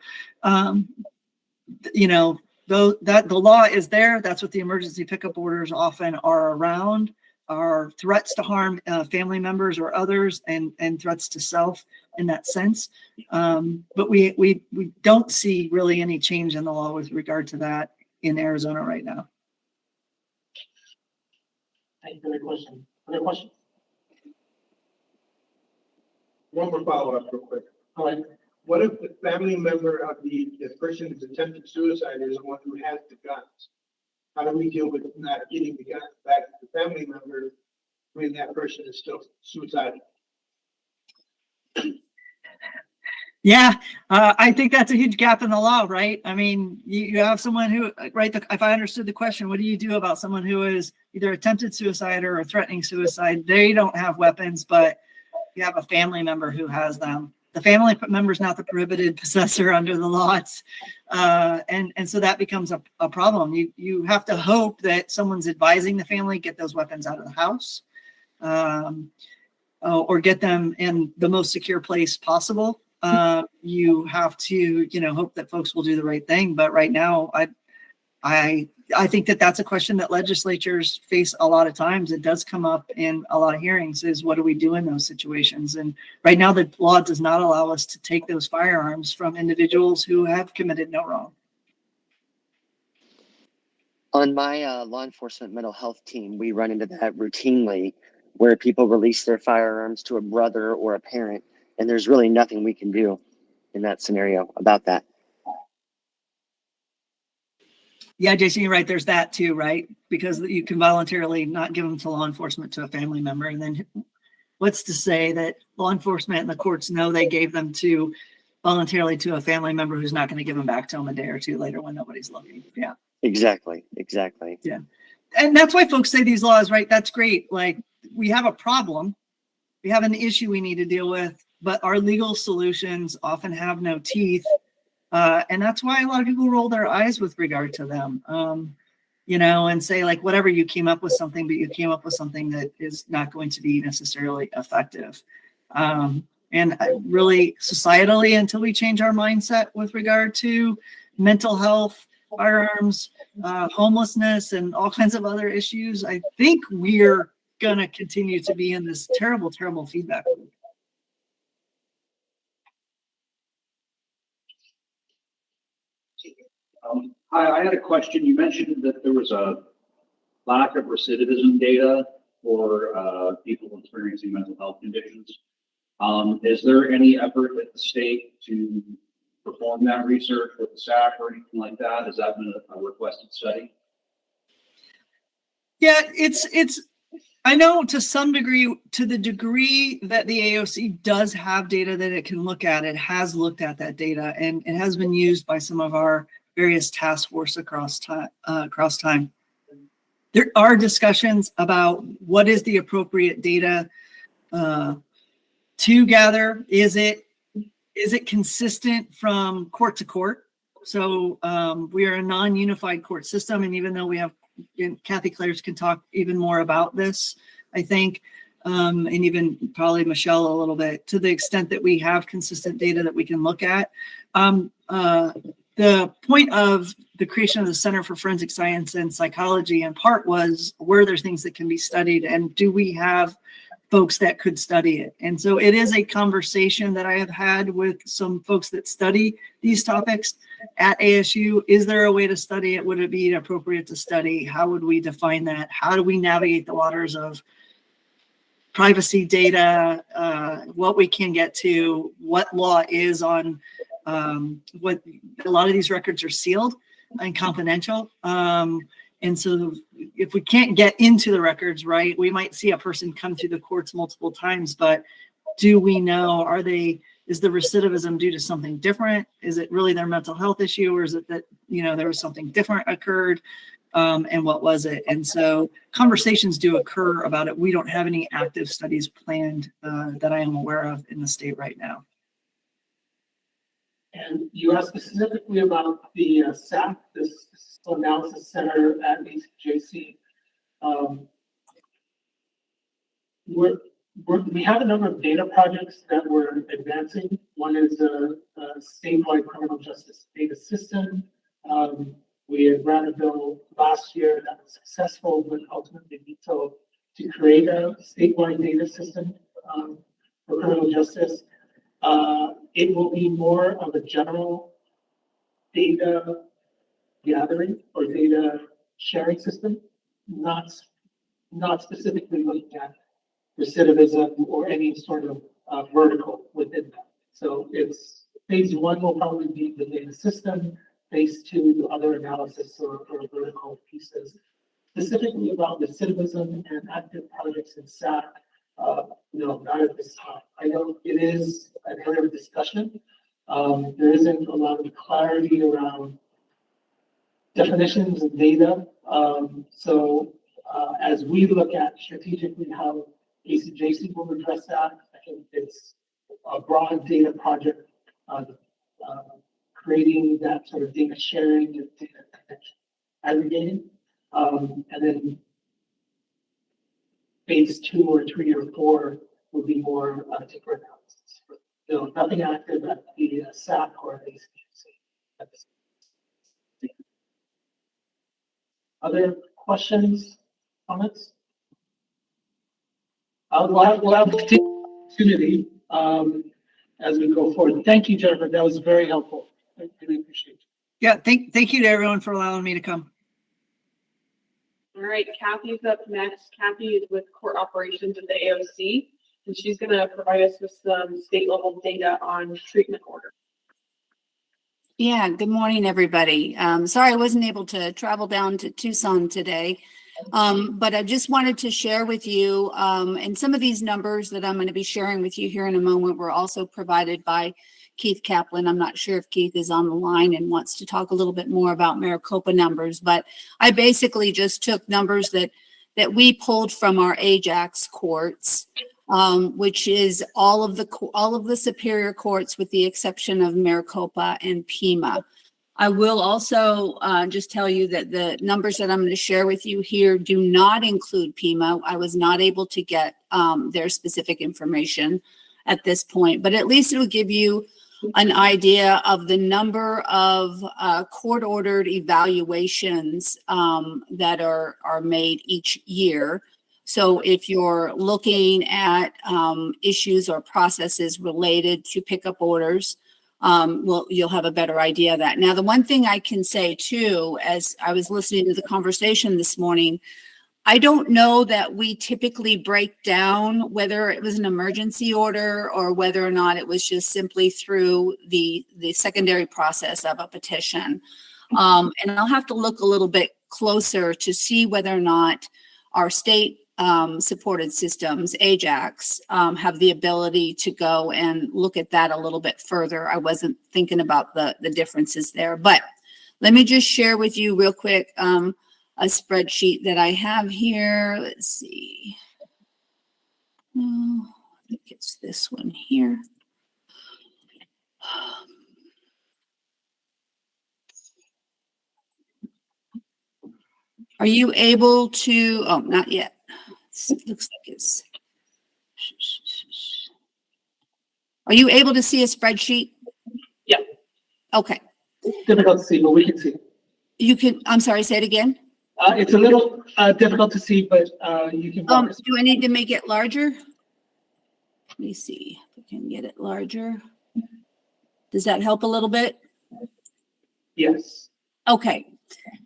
though that the law is there, that's what the emergency pickup orders often are around, are threats to harm family members or others and threats to self in that sense. But we don't see really any change in the law with regard to that in Arizona right now. Thank you for the question. Other questions? One more follow-up real quick. Go ahead. What if the family member of the person who's attempted suicide is the one who has the guns? How do we deal with not getting the guns back to the family member when that person is still suicidal? Yeah, I think that's a huge gap in the law, right? I mean, you have someone who, right, if I understood the question, what do you do about someone who is either attempted suicide or threatening suicide? They don't have weapons, but you have a family member who has them. The family member is not the prohibited possessor under the laws. And so that becomes a problem. You have to hope that someone's advising the family, get those weapons out of the house or get them in the most secure place possible. You have to, hope that folks will do the right thing. But right now, I think that that's a question that legislatures face a lot of times. It does come up in a lot of hearings is what do we do in those situations? And right now the law does not allow us to take those firearms from individuals who have committed no wrong. On my law enforcement mental health team, we run into that routinely where people release their firearms to a brother or a parent, and there's really nothing we can do in that scenario about that. Yeah, Jason, you're right. There's that too, right? Because you can voluntarily not give them to law enforcement to a family member. And then what's to say that law enforcement and the courts know they gave them to voluntarily to a family member who's not going to give them back to them a day or two later when nobody's looking. Yeah. Exactly. Yeah. And that's why folks say these laws, right? That's great. Like we have a problem we have an issue we need to deal with, but our legal solutions often have no teeth. And that's why a lot of people roll their eyes with regard to them, you know, and say like, whatever, you came up with something, but you came up with something that is not going to be necessarily effective. And really societally, until we change our mindset with regard to mental health, firearms, homelessness, and all kinds of other issues, I think we're going to continue to be in this terrible, terrible feedback loop. I had a question. You mentioned that there was a lack of recidivism data for people experiencing mental health conditions. Is there any effort at the state to perform that research with the SAC or anything like that? Has that been a requested study? Yeah, I know to some degree, to the degree that the AOC does have data that it can look at, it has looked at that data, and it has been used by some of our various task force across time. There are discussions about what is the appropriate data to gather. Is it consistent from court to court? So we are a non-unified court system, and even though we have, and Kathy Clares can talk even more about this, I think, and even probably Michelle a little bit, to the extent that we have consistent data that we can look at. The point of the creation of the Center for Forensic Science and Psychology in part was, were there things that can be studied, and do we have folks that could study it? And so it is a conversation that I have had with some folks that study these topics at ASU. Is there a way to study it? Would it be appropriate to study? How would we define that? How do we navigate the waters of privacy data, what we can get to, what law is on what a lot of these records are sealed and confidential. And so if we can't get into the records, right, we might see a person come through the courts multiple times, but do we know, is the recidivism due to something different? Is it really their mental health issue, or is it that, you know, there was something different occurred? And what was it? And so conversations do occur about it. We don't have any active studies planned that I am aware of in the state right now. And you asked specifically about the SAC, this Analysis Center at ACJC. We have a number of data projects that we're advancing. One is a statewide criminal justice data system. We had ran a bill last year that was successful, but ultimately vetoed, to create a statewide data system for criminal justice. It will be more of a general data gathering or data sharing system, not specifically looking at recidivism or any sort of vertical within that. So it's phase one will probably be the data system, phase two, the other analysis or vertical pieces. Specifically about recidivism and active projects in SAC, no, not at this time. I know it is an area of discussion. There isn't a lot of clarity around definitions of data. As we look at strategically how ACJC will address that, I think it's a broad data project, creating that sort of data sharing and data aggregating, and then phase two or three or four would be more deeper analysis. You know, nothing active at the SAC or ACJC. Other questions, comments? We'll have the opportunity as we go forward. Thank you, Jennifer. That was very helpful. I really appreciate it. Yeah, thank you to everyone for allowing me to come. All right, Kathy's up next. Kathy is with court operations at the AOC, and she's going to provide us with some state level data on treatment order. Yeah, good morning, everybody. Sorry I wasn't able to travel down to Tucson today, but I just wanted to share with you, and some of these numbers that I'm going to be sharing with you here in a moment were also provided by Keith Kaplan. I'm not sure if Keith is on the line and wants to talk a little bit more about Maricopa numbers, but I basically just took numbers that we pulled from our Ajax courts which is all of the superior courts with the exception of Maricopa and Pima. I will also just tell you that the numbers that I'm going to share with you here do not include Pima. I was not able to get their specific information at this point, but at least it'll give you an idea of the number of court-ordered evaluations that are made each year. So if you're looking at issues or processes related to pickup orders, well, you'll have a better idea of that. Now, the one thing I can say too, as I was listening to the conversation this morning, I don't know that we typically break down whether it was an emergency order or whether or not it was just simply through the secondary process of a petition. And I'll have to look a little bit closer to see whether or not our state supported systems, AJAX, have the ability to go and look at that a little bit further. I wasn't thinking about the differences there, but let me just share with you real quick a spreadsheet that I have here. Let's see. Oh, I think it's this one here. Are you able to, oh, not yet. It looks like it's, are you able to see a spreadsheet? Yeah. Okay. Difficult to see, but we can see. You can, I'm sorry, say it again. It's a little difficult to see, but you can. Do I need to make it larger? Let me see if I can get it larger. Does that help a little bit? Yes. Okay.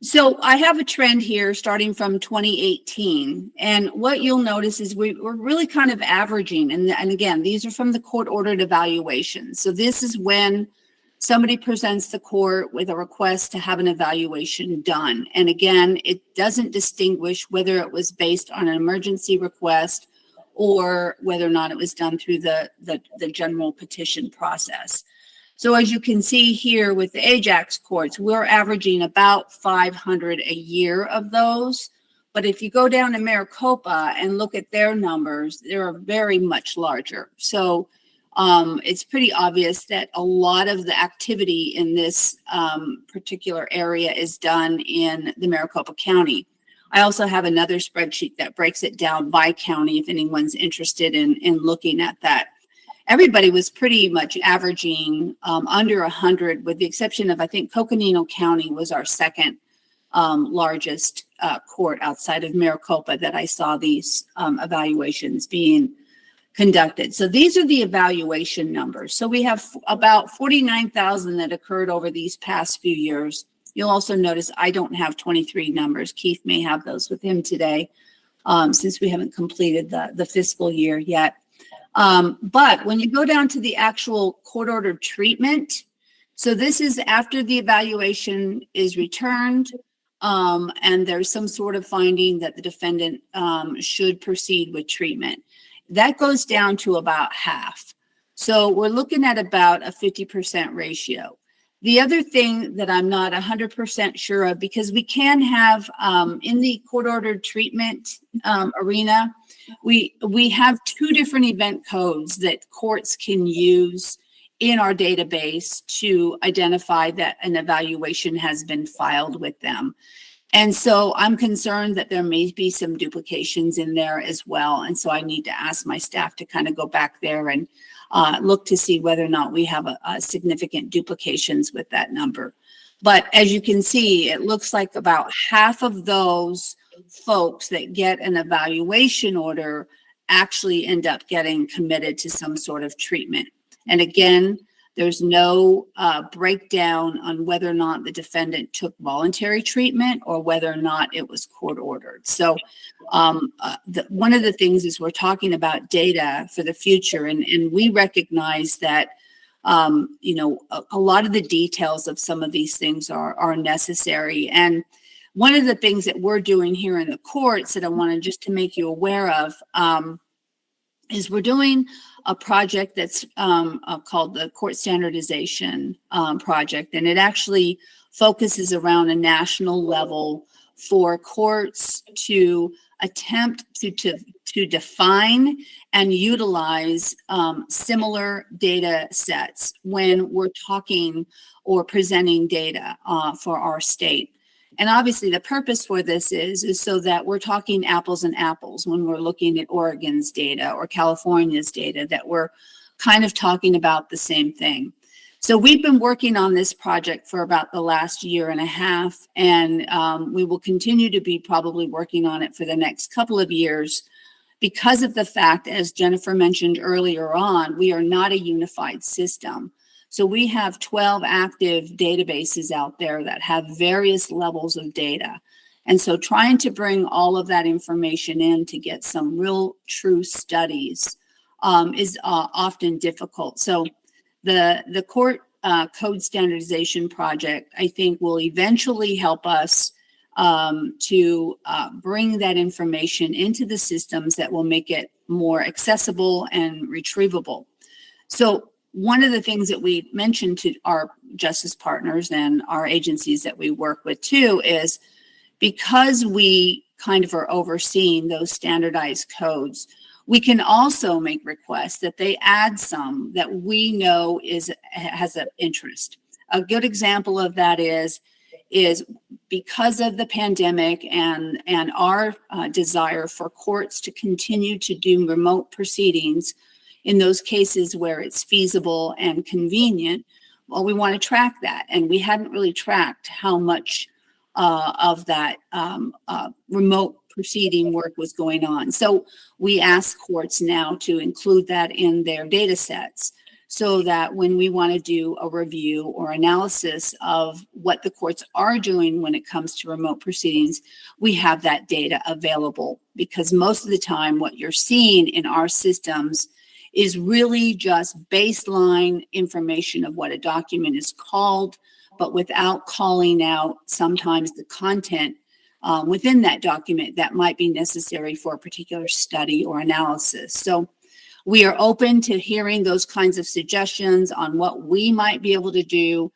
So I have a trend here starting from 2018. And what you'll notice is we're really kind of averaging. And again, these are from the court ordered evaluations. So this is when somebody presents the court with a request to have an evaluation done. And again, it doesn't distinguish whether it was based on an emergency request or whether or not it was done through the general petition process. So as you can see here with the AJAX courts, we're averaging about 500 a year of those. But if you go down to Maricopa and look at their numbers, they're very much larger. So it's pretty obvious that a lot of the activity in this particular area is done in the Maricopa County. I also have another spreadsheet that breaks it down by county if anyone's interested in looking at that. Everybody was pretty much averaging under 100, with the exception of, I think, Coconino County was our second largest court outside of Maricopa that I saw these evaluations being conducted. So these are the evaluation numbers. So we have about 49,000 that occurred over these past few years. You'll also notice I don't have 23 numbers. Keith may have those with him today since we haven't completed the fiscal year yet. But when you go down to the actual court-ordered treatment, so this is after the evaluation is returned and there's some sort of finding that the defendant should proceed with treatment. That goes down to about half. So we're looking at about a 50% ratio. The other thing that I'm not 100% sure of, because we can have in the court-ordered treatment arena, we have two different event codes that courts can use in our database to identify that an evaluation has been filed with them. And so I'm concerned that there may be some duplications in there as well. And so I need to ask my staff to kind of go back there and look to see whether or not we have a significant duplications with that number. But as you can see, it looks like about half of those folks that get an evaluation order actually end up getting committed to some sort of treatment. And again, there's no breakdown on whether or not the defendant took voluntary treatment or whether or not it was court ordered. So one of the things is we're talking about data for the future, and we recognize that you know, a lot of the details of some of these things are necessary. And one of the things that we're doing here in the courts that I wanted just to make you aware of is we're doing a project that's called the Court Standardization Project, and it actually focuses around a national level for courts to attempt to define and utilize similar data sets when we're talking or presenting data for our state. And obviously the purpose for this is so that we're talking apples and apples when we're looking at Oregon's data or California's data, that we're kind of talking about the same thing. So we've been working on this project for about the last year and a half, and we will continue to be probably working on it for the next couple of years because of the fact, as Jennifer mentioned earlier on, we are not a unified system. So we have 12 active databases out there that have various levels of data. And so trying to bring all of that information in to get some real true studies is often difficult. So the court code standardization project, I think, will eventually help us to bring that information into the systems that will make it more accessible and retrievable. So one of the things that we mentioned to our justice partners and our agencies that we work with too is because we kind of are overseeing those standardized codes, we can also make requests that they add some that we know has an interest. A good example of that is because of the pandemic and our desire for courts to continue to do remote proceedings in those cases where it's feasible and convenient, well, we want to track that. And we hadn't really tracked how much of that remote proceeding work was going on. So we ask courts now to include that in their data sets so that when we want to do a review or analysis of what the courts are doing when it comes to remote proceedings, we have that data available, because most of the time what you're seeing in our systems is really just baseline information of what a document is called, but without calling out sometimes the content within that document that might be necessary for a particular study or analysis. So we are open to hearing those kinds of suggestions on what we might be able to do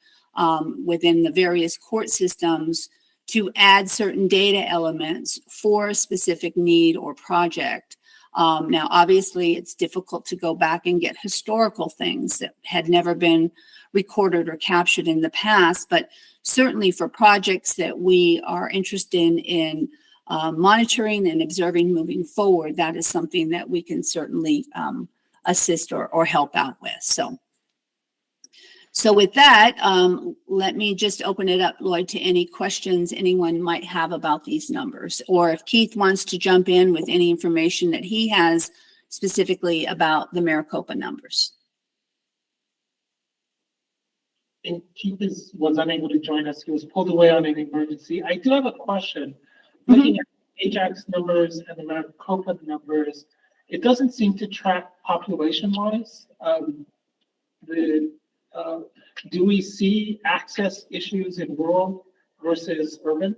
within the various court systems to add certain data elements for a specific need or project. Now, obviously, it's difficult to go back and get historical things that had never been recorded or captured in the past, but certainly for projects that we are interested in monitoring and observing moving forward, that is something that we can certainly assist or help out with. So with that, let me just open it up, Lloyd, to any questions anyone might have about these numbers, or if Keith wants to jump in with any information that he has specifically about the Maricopa numbers. And Keith was unable to join us. He was pulled away on an emergency. I do have a question. Looking at Ajax numbers and the Maricopa numbers, it doesn't seem to track population-wise. Do we see access issues in rural versus urban?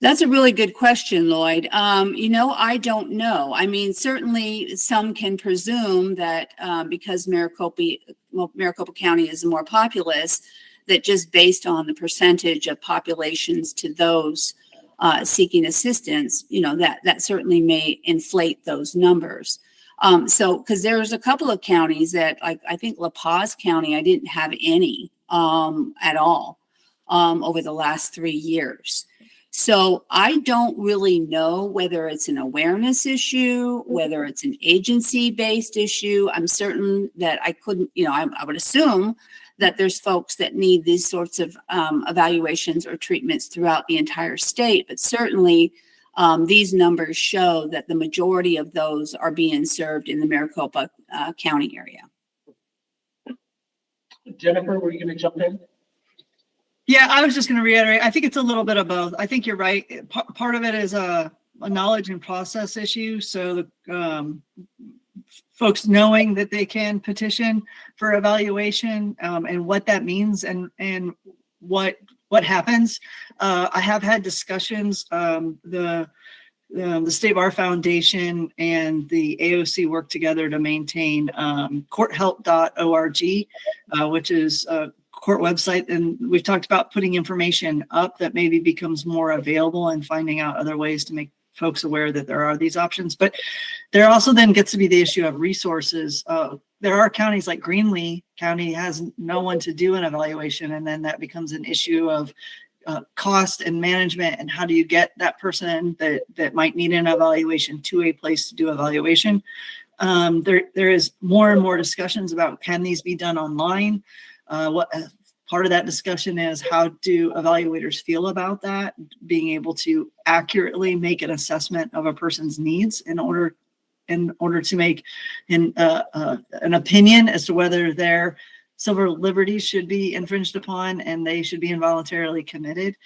That's a really good question, Lloyd. I don't know. I mean, certainly some can presume that because Maricopa County is more populous, that just based on the percentage of populations to those seeking assistance, that certainly may inflate those numbers. So, because there's a couple of counties that, like, I think La Paz County, I didn't have any at all over the last 3 years. So I don't really know whether it's an awareness issue, whether it's an agency-based issue. I'm certain that I couldn't, I would assume that there's folks that need these sorts of evaluations or treatments throughout the entire state, but certainly these numbers show that the majority of those are being served in the Maricopa County area. Jennifer, were you going to jump in? Yeah, I was just going to reiterate. I think it's a little bit of both. I think you're right. Part of it is a knowledge and process issue. So the folks knowing that they can petition for evaluation and what that means and what happens. I have had discussions. The State Bar Foundation and the AOC work together to maintain courthelp.org, which is a court website, and we've talked about putting information up that maybe becomes more available and finding out other ways to make folks aware that there are these options. But there also then gets to be the issue of resources. There are counties like Greenlee County has no one to do an evaluation, and then that becomes an issue of cost and management, and how do you get that person that might need an evaluation to a place to do evaluation. There is more and more discussions about, can these be done online? What part of that discussion is, how do evaluators feel about that, being able to accurately make an assessment of a person's needs in order to make an opinion as to whether their civil liberties should be infringed upon and they should be involuntarily committed.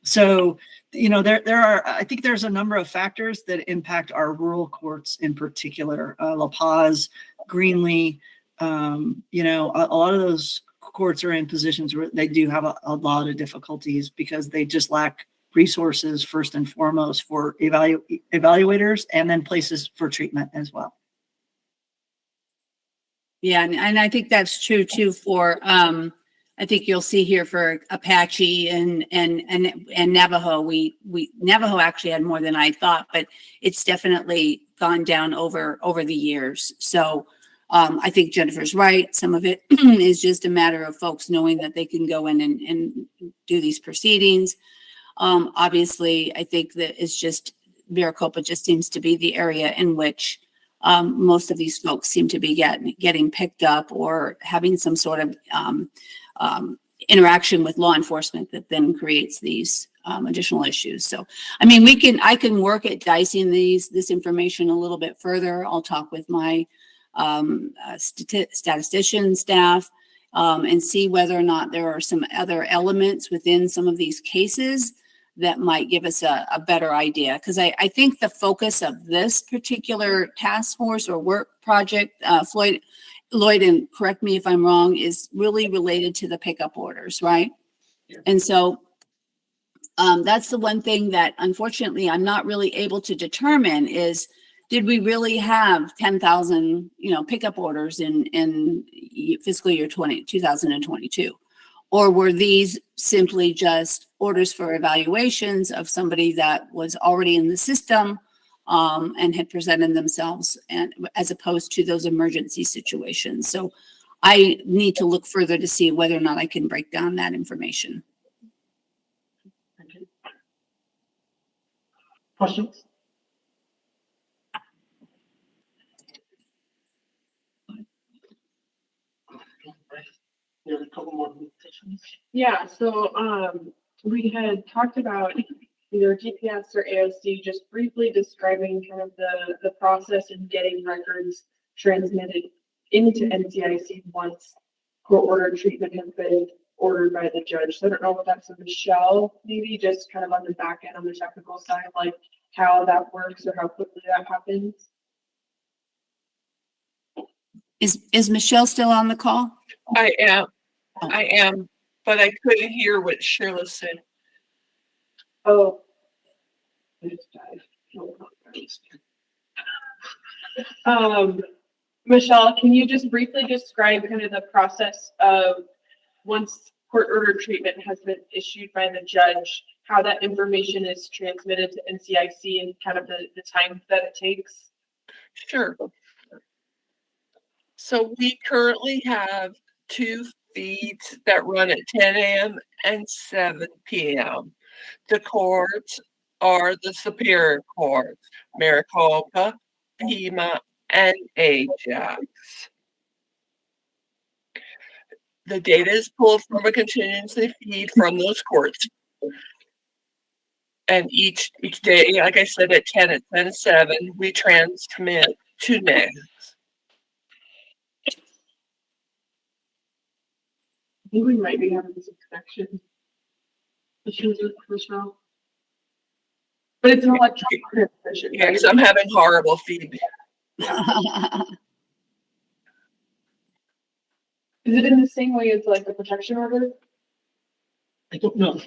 So, I think there's a number of factors that impact our rural courts in particular, La Paz, Greenlee. A lot of those courts are in positions where they do have a lot of difficulties because they just lack resources, first and foremost, for evaluators, and then places for treatment as well. Yeah, and I think that's true too for I think you'll see here for Apache and Navajo. We Navajo actually had more than I thought, but it's definitely gone down over the years. So I think Jennifer's right. Some of it is just a matter of folks knowing that they can go in and do these proceedings. Obviously, I think that it's just Maricopa just seems to be the area in which most of these folks seem to be getting picked up or having some sort of interaction with law enforcement that then creates these additional issues. So, I mean, I can work at dicing this information a little bit further. I'll talk with my statistician staff and see whether or not there are some other elements within some of these cases that might give us a better idea. Because I think the focus of this particular task force or work project, Lloyd, and correct me if I'm wrong, is really related to the pickup orders, right? Yeah. And so that's the one thing that unfortunately I'm not really able to determine is, did we really have 10,000, pickup orders in fiscal year 2022? Or were these simply just orders for evaluations of somebody that was already in the system and had presented themselves, and as opposed to those emergency situations? So I need to look further to see whether or not I can break down that information. Questions? There's a couple more petitions. Yeah, so we had talked about either GPS or AOC, just briefly describing kind of the process in getting records transmitted into NCIC once court order treatment has been ordered by the judge. So I don't know if that's with Michelle, maybe just kind of on the back end on the technical side, like how that works or how quickly that happens. Is Michelle still on the call? I am, but I couldn't hear what Sheila said. Oh. Michelle, can you just briefly describe kind of the process of once court order treatment has been issued by the judge, how that information is transmitted to NCIC and kind of the time that it takes? Sure. So we currently have 2 feeds that run at 10 a.m. and 7 p.m. The courts are the Superior Courts, Maricopa, Pima, and Ajax. The data is pulled from a contingency feed from those courts. And each day, like I said, at 10 and 7, we transmit to NICS. I think we might be having some connection issues with Michelle. But it's an electronic transmission. Yeah, because I'm having horrible feedback. Is it in the same way as like the protection order? I don't know.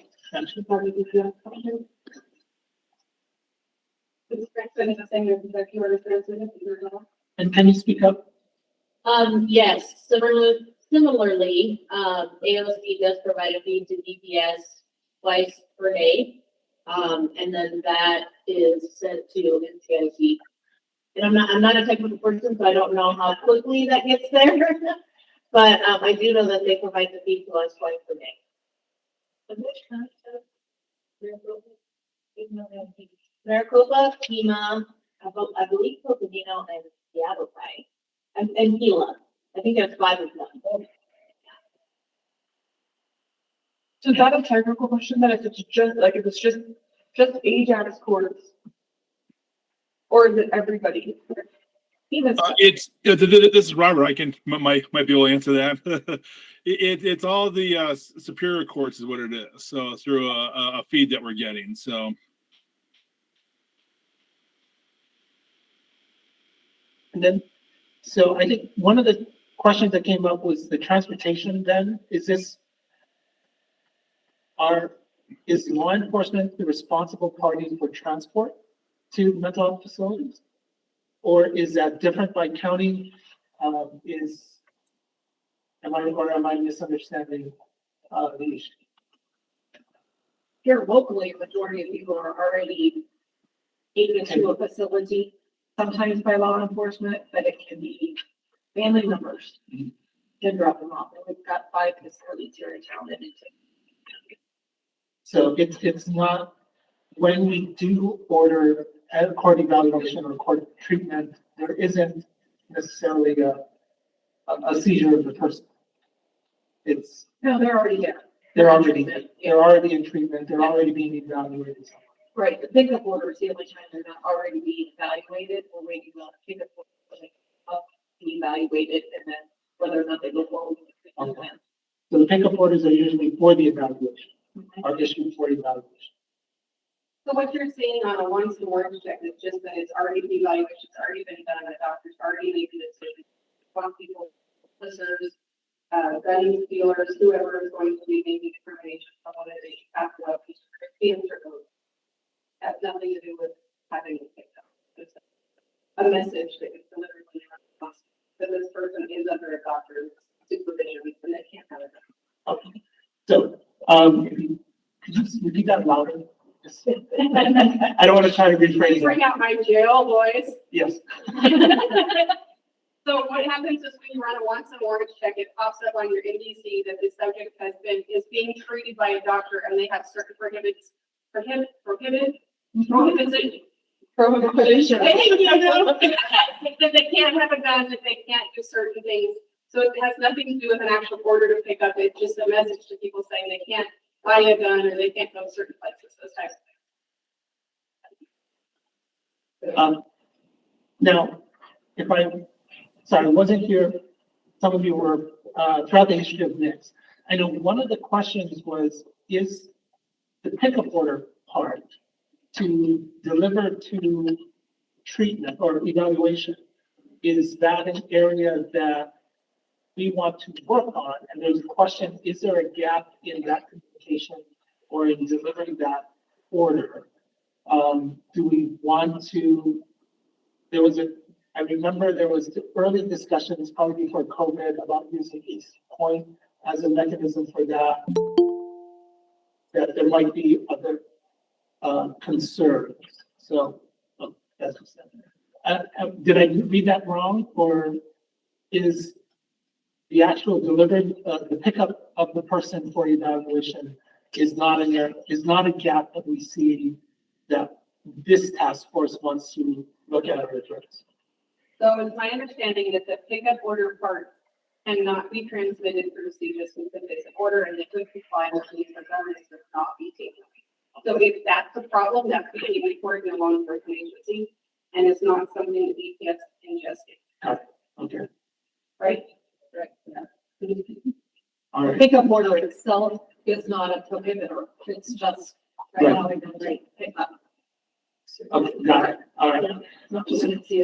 And can you speak up? Yes, similarly, AOC does provide a feed to DPS twice per day. And then that is sent to NCIC. And I'm not a technical person, so I don't know how quickly that gets there. But, I do know that they provide the feed to us twice per day. Of which kind of Maricopa, Pima, I believe Coconino and Yavapai, and Gila. I think there's 5 of them. So is that a technical question then if it's just, like, if it's just age out of courts? Or is it everybody? Even This is Robert. I can might be able to answer that. It's all the superior courts is what it is. So through a feed that we're getting. So. And then, so I think one of the questions that came up was the transportation then. Is law enforcement the responsible party for transport to mental health facilities? Or is that different by county? Am I misunderstanding the issue? Here locally, a majority of people are already taken to a facility, sometimes by law enforcement, but it can be family members can drop them off. And we've got 5 facilities here in town that need to. So it's not, when we do order a court evaluation or court treatment, there isn't necessarily a seizure of the person. No, they're already there. They're already in treatment, they're already being evaluated. Right, the pickup order is the only time they're not already being evaluated, or waiting on a pickup order to be evaluated, and then whether or not they go forward with the treatment plan. So the pickup orders are usually for the evaluation, are issued for evaluation. So what you're seeing on a once-to-once check is just that it's already, the evaluation's already been done, the doctor's already made the decision. Some people, listeners, guns dealers, whoever is going to be making determinations on whether they should have to answer those. Has nothing to do with having it picked up. It's a message that is delivered when you're not that this person is under a doctor's supervision and they can't have it. Okay. So, could you just repeat that louder? I don't want to try to rephrase it. Bring out my jail voice. Yes. So what happens is when you run a once and warrant check, it pops up on your NDC that the subject is being treated by a doctor and they have certain prohibitions. Thank you, know, that they can't have a gun, that they can't do certain things. So it has nothing to do with an actual order to pick up. It's just a message to people saying they can't buy a gun or they can't go to certain places, those types of things. Now, I wasn't here, some of you were throughout the history of NICS. I know one of the questions was, is the pickup order part to deliver to treatment or evaluation, is that an area that we want to work on? And there's a question, is there a gap in that communication or in delivering that order? Do we want to, I remember there was early discussions probably before COVID about using East Point as a mechanism for that there might be other concerns. So that's what I said. Did I read that wrong, or is the actual delivered the pickup of the person for evaluation is not a gap that we see that this task force wants to look at or address? So it's my understanding that the pickup order part cannot be transmitted through CJIS because it's an order and they could comply with these requirements that not be taken. So if that's the problem, that's being reported in a law enforcement agency, and it's not something that DPS ingested. Okay. Right? Right. Yeah. All right. Pickup order itself is not a prohibitor. It's just right now they pick up. Okay, got it. All right.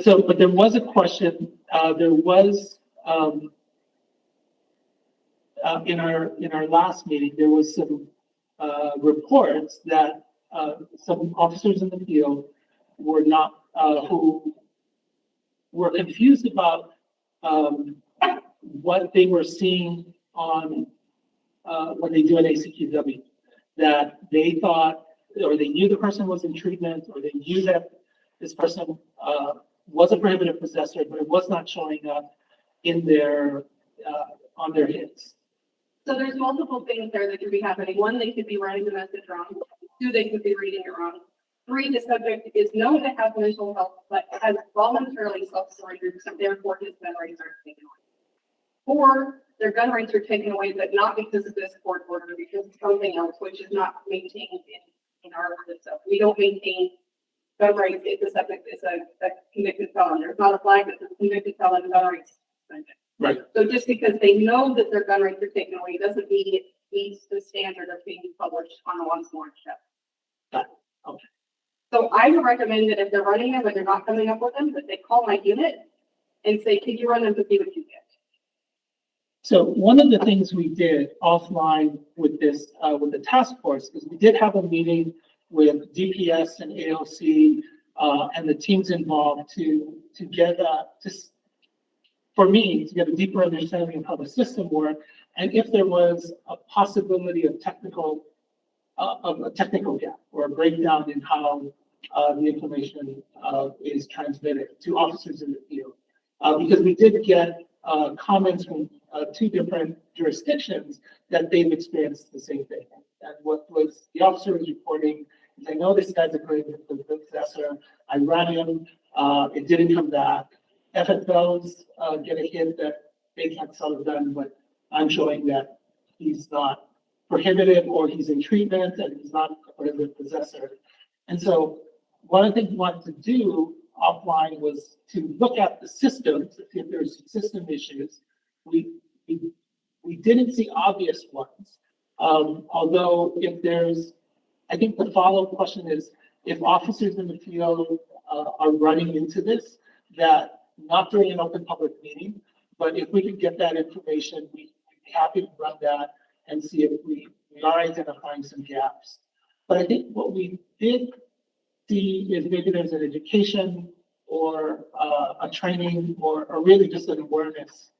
So, but there was a question, there was, in our last meeting, there was some, reports that, some officers in the field were not, who were confused about, what they were seeing on, when they do an ACQW, that they thought or they knew the person was in treatment, or they knew that this person was a prohibited possessor, but it was not showing up in their on their hits. So there's multiple things there that could be happening. One, they could be writing the message wrong. Two, they could be reading it wrong. Three, the subject is known to have mental health, but has voluntarily self-surrendered, so therefore his gun rights are taken away. Four, their gun rights are taken away, but not because of this court order, because of something else, which is not maintained in our system. We don't maintain gun rights if the subject is a convicted felon. There's not a flag that says convicted felon gun rights suspended. Right. So just because they know that their gun rights are taken away doesn't mean it meets the standard of being published on a once more show. Okay. So I would recommend that if they're running them, but they're not coming up with them, that they call my unit and say, "Can you run them to see what you get?" So one of the things we did offline with this, with the task force, is we did have a meeting with DPS and AOC and the teams involved to get for me to get a deeper understanding of how the system worked, and if there was a possibility of a technical gap or a breakdown in how the information is transmitted to officers in the field, because we did get comments from two different jurisdictions that they've experienced the same thing. And what was the officer was reporting is, I know this guy's a great possessor. I ran him. It didn't come back. FFLs get a hint that they can't sell a gun, but I'm showing that he's not prohibited or he's in treatment and he's not a prohibited possessor. And so one of the things we wanted to do offline was to look at the systems to see if there's system issues. We didn't see obvious ones. Although if there's, I think the follow-up question is, if officers in the field are running into this, that not during an open public meeting, but if we could get that information, we'd be happy to run that and see if we are identifying some gaps. But I think what we did see is maybe there's an education or a training or really just an awareness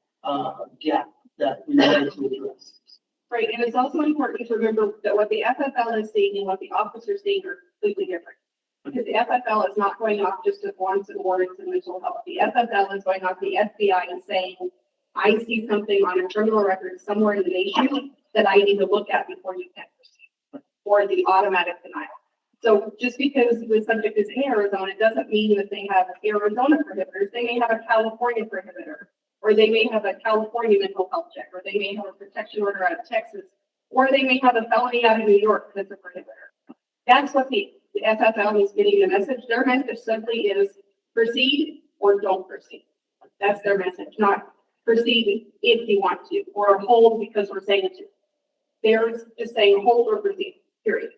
gap that we wanted to address. Right, and it's also important to remember that what the FFL is seeing and what the officer's seeing are completely different. Because the FFL is not going off just as wants and warrants and mental health. The FFL is going off the FBI and saying, I see something on a criminal record somewhere in the nation that I need to look at before you can proceed, or the automatic denial. So just because the subject is in Arizona, it doesn't mean that they have Arizona prohibitors. They may have a California prohibitor, or they may have a California mental health check, or they may have a protection order out of Texas, or they may have a felony out of New York that's a prohibitor. That's what the FFL is getting the message. Their message simply is proceed or don't proceed. That's their message, not proceed if you want to, or hold because we're saying to. They're just saying hold or proceed, period.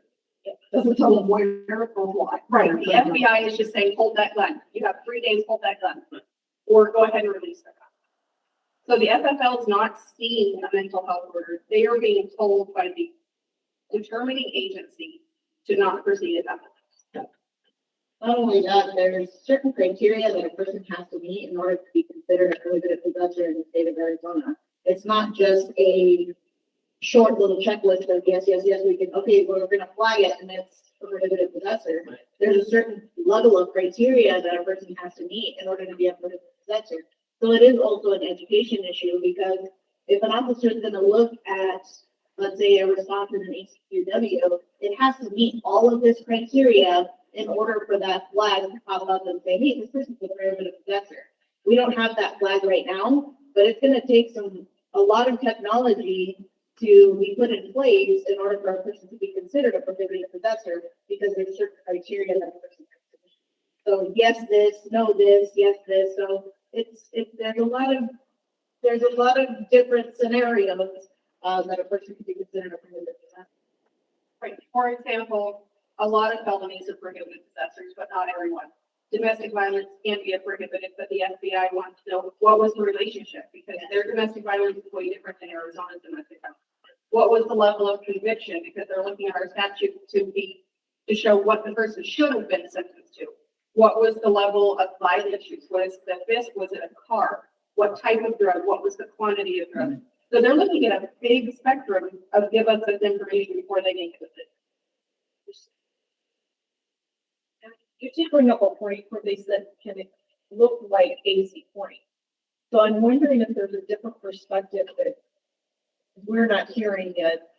Doesn't tell them where or why. Right, the FBI is just saying hold that gun. You have 3 days, hold that gun. Or go ahead and release the gun. So the FFL is not seeing a mental health order. They are being told by the determining agency to not proceed at that point. Not only that, there's certain criteria that a person has to meet in order to be considered a prohibited possessor in the state of Arizona. It's not just a short little checklist of yes, we can, okay, well, we're going to flag it and it's a prohibited possessor. There's a certain level of criteria that a person has to meet in order to be a prohibited possessor. So it is also an education issue, because if an officer is going to look at, let's say, a response in an ACQW, it has to meet all of this criteria in order for that flag to pop up and say, hey, this person's a prohibited possessor. We don't have that flag right now, but it's going to take a lot of technology to be put in place in order for a person to be considered a prohibited possessor, because there's certain criteria that a person has to meet. So yes, this, no, this, yes, this. So there's a lot of different scenarios that a person could be considered a prohibited possessor. Right. For example, a lot of felonies are prohibited possessors, but not everyone. Domestic violence can be a prohibited, but the FBI wants to know what was the relationship, because their domestic violence is way different than Arizona's domestic violence. What was the level of conviction? Because they're looking at our statute to show what the person should have been sentenced to. What was the level of violent issues? Was the fist? Was it a car? What type of drug? What was the quantity of drug? So they're looking at a big spectrum of give us this information before they make a decision. did bring up a point where they said, can it look like AZ Point? So I'm wondering if there's a different perspective that we're not hearing yet,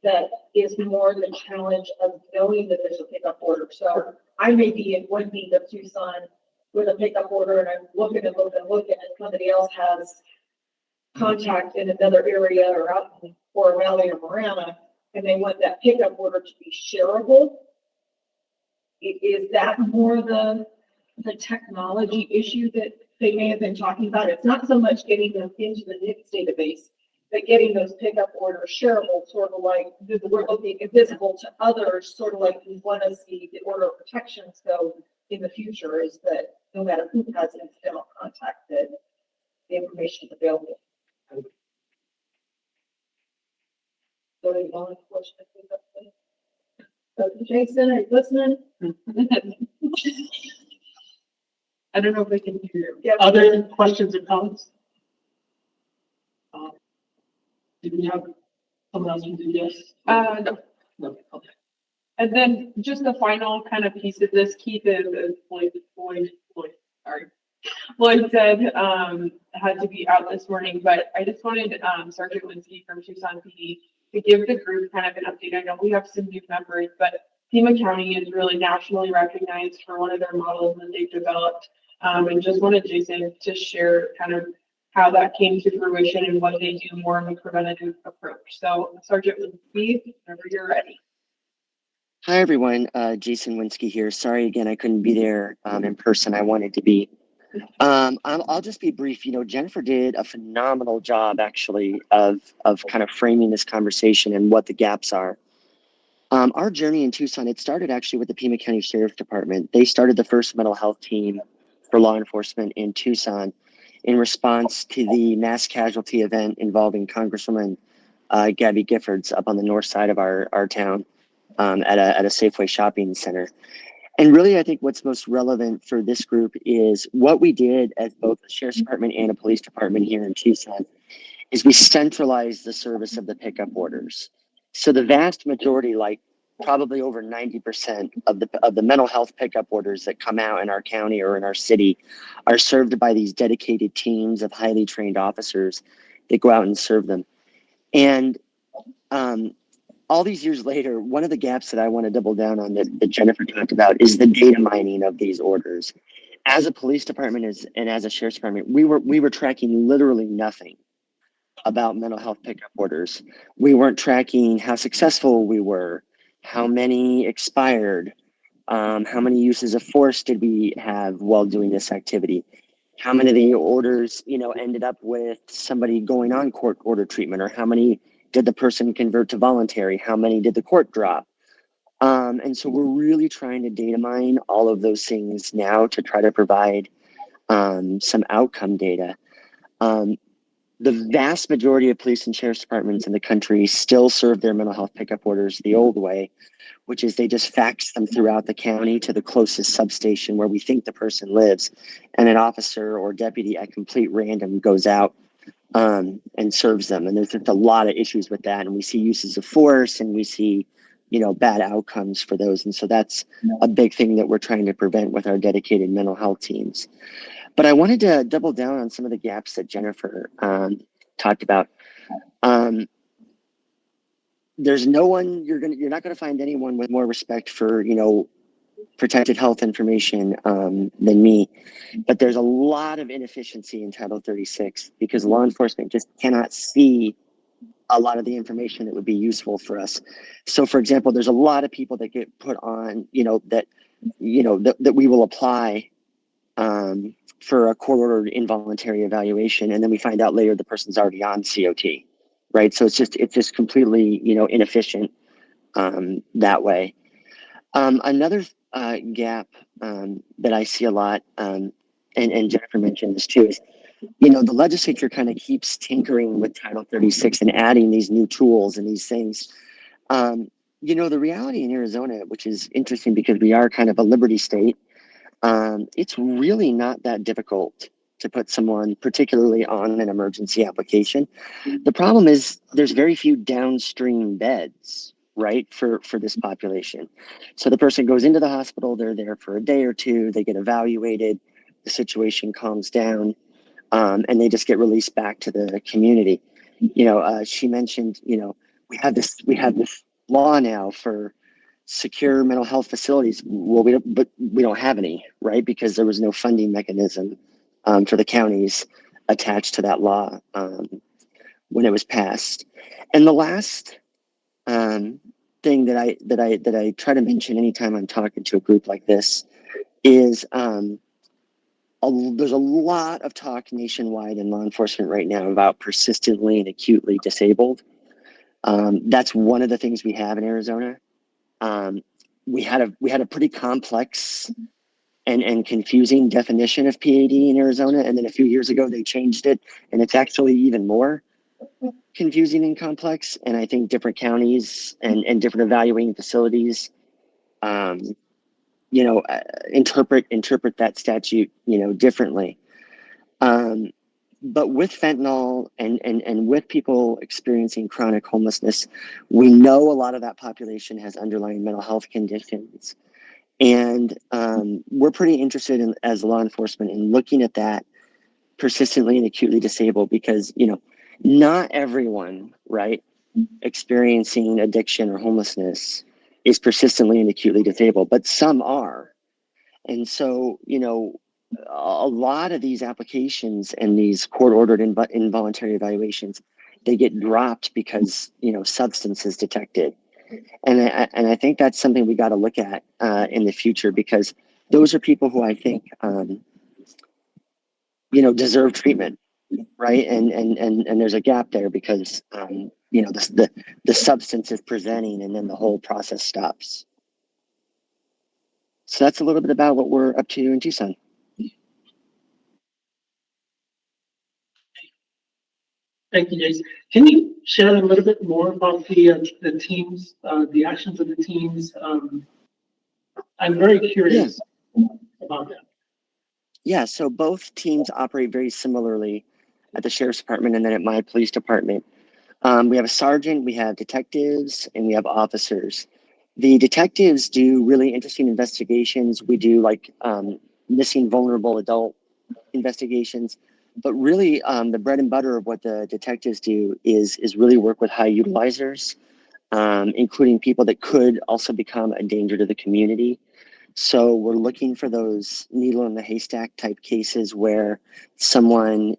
that is more the challenge of knowing that there's a pickup order. So I may be in one beat of Tucson with a pickup order and I'm looking and looking and looking, and somebody else has contact in another area or out or Raleigh or Marana, and they want that pickup order to be shareable. Is that more the technology issue that they may have been talking about? It's not so much getting them into the NICS database, but getting those pickup orders shareable, sort of like we're looking invisible to others, sort of like we want to see the order of protections go in the future, is that no matter who has an incidental contact, that the information is available. So they law enforcement pickup thing. So Jason, are you listening? I don't know if they can hear. Other questions or comments? Did we have someone else who did yes? No. No, okay. And then just the final kind of piece of this, Keith, is Lloyd said, had to be out this morning, but I just wanted, Sergeant Winsky from Tucson PD to give the group kind of an update. I know we have some new members, but Pima County is really nationally recognized for one of their models that they've developed. And just wanted Jason to share kind of how that came to fruition and what they do more of a preventative approach. So Sergeant Winsky, whenever you're ready. Hi, everyone. Jason Winsky here. Sorry again, I couldn't be there in person. I wanted to be. I'll just be brief. You know, Jennifer did a phenomenal job, actually, of kind of framing this conversation and what the gaps are. Our journey in Tucson, it started actually with the Pima County Sheriff's Department. They started the first mental health team for law enforcement in Tucson in response to the mass casualty event involving Congresswoman Gabby Giffords up on the north side of our town at a Safeway shopping center. And really, I think what's most relevant for this group is what we did as both a sheriff's department and a police department here in Tucson is we centralized the service of the pickup orders. So the vast majority, like probably over 90% of the mental health pickup orders that come out in our county or in our city are served by these dedicated teams of highly trained officers that go out and serve them. And all these years later, one of the gaps that I want to double down on that Jennifer talked about is the data mining of these orders. As a police department and as a sheriff's department, we were tracking literally nothing about mental health pickup orders. We weren't tracking how successful we were, how many expired, how many uses of force did we have while doing this activity, how many of the orders, ended up with somebody going on court order treatment, or how many did the person convert to voluntary, how many did the court drop. And so we're really trying to data mine all of those things now to try to provide some outcome data. The vast majority of police and sheriff's departments in the country still serve their mental health pickup orders the old way, which is they just fax them throughout the county to the closest substation where we think the person lives, and an officer or deputy at complete random goes out and serves them. And there's just a lot of issues with that, and we see uses of force, and we see bad outcomes for those. And so that's a big thing that we're trying to prevent with our dedicated mental health teams. But I wanted to double down on some of the gaps that Jennifer talked about. There's no one, you're not gonna find anyone with more respect for protected health information than me. But there's a lot of inefficiency in Title 36 because law enforcement just cannot see a lot of the information that would be useful for us. So, for example, there's a lot of people that get put on, that we will apply for a court-ordered involuntary evaluation, and then we find out later the person's already on COT, right? So it's just completely inefficient that way. Another gap that I see a lot, and Jennifer mentioned this too, is the legislature kind of keeps tinkering with Title 36 and adding these new tools and these things. The reality in Arizona, which is interesting because we are kind of a liberty state, it's really not that difficult to put someone particularly on an emergency application. The problem is there's very few downstream beds, right, for this population. So the person goes into the hospital, they're there for a day or two, they get evaluated, the situation calms down, and they just get released back to the community. She mentioned, we have this law now for secure mental health facilities. Well, we don't have any, right? Because there was no funding mechanism for the counties attached to that law when it was passed. And the last thing that I try to mention anytime I'm talking to a group like this is there's a lot of talk nationwide in law enforcement right now about persistently and acutely disabled. That's one of the things we have in Arizona. We had a pretty complex and confusing definition of PAD in Arizona, and then a few years ago they changed it, and it's actually even more confusing and complex. And I think different counties and different evaluating facilities, interpret that statute, differently. But with fentanyl and with people experiencing chronic homelessness, we know a lot of that population has underlying mental health conditions. And we're pretty interested in, as law enforcement, in looking at that persistently and acutely disabled, because, not everyone, right, experiencing addiction or homelessness is persistently and acutely disabled, but some are. And so, a lot of these applications and these court-ordered involuntary evaluations, they get dropped because, substance is detected. And I think that's something we got to look at in the future, because those are people who I think, deserve treatment, right? And there's a gap there because, the substance is presenting and then the whole process stops. So that's a little bit about what we're up to in Tucson. Thank you, Jason. Can you share a little bit more about the teams, the actions of the teams? I'm very curious about that. Yeah, so both teams operate very similarly at the sheriff's department and then at my police department. We have a sergeant, we have detectives, and we have officers. The detectives do really interesting investigations. We do missing vulnerable adult investigations, but really the bread and butter of what the detectives do is really work with high utilizers, including people that could also become a danger to the community. So we're looking for those needle in the haystack type cases where someone,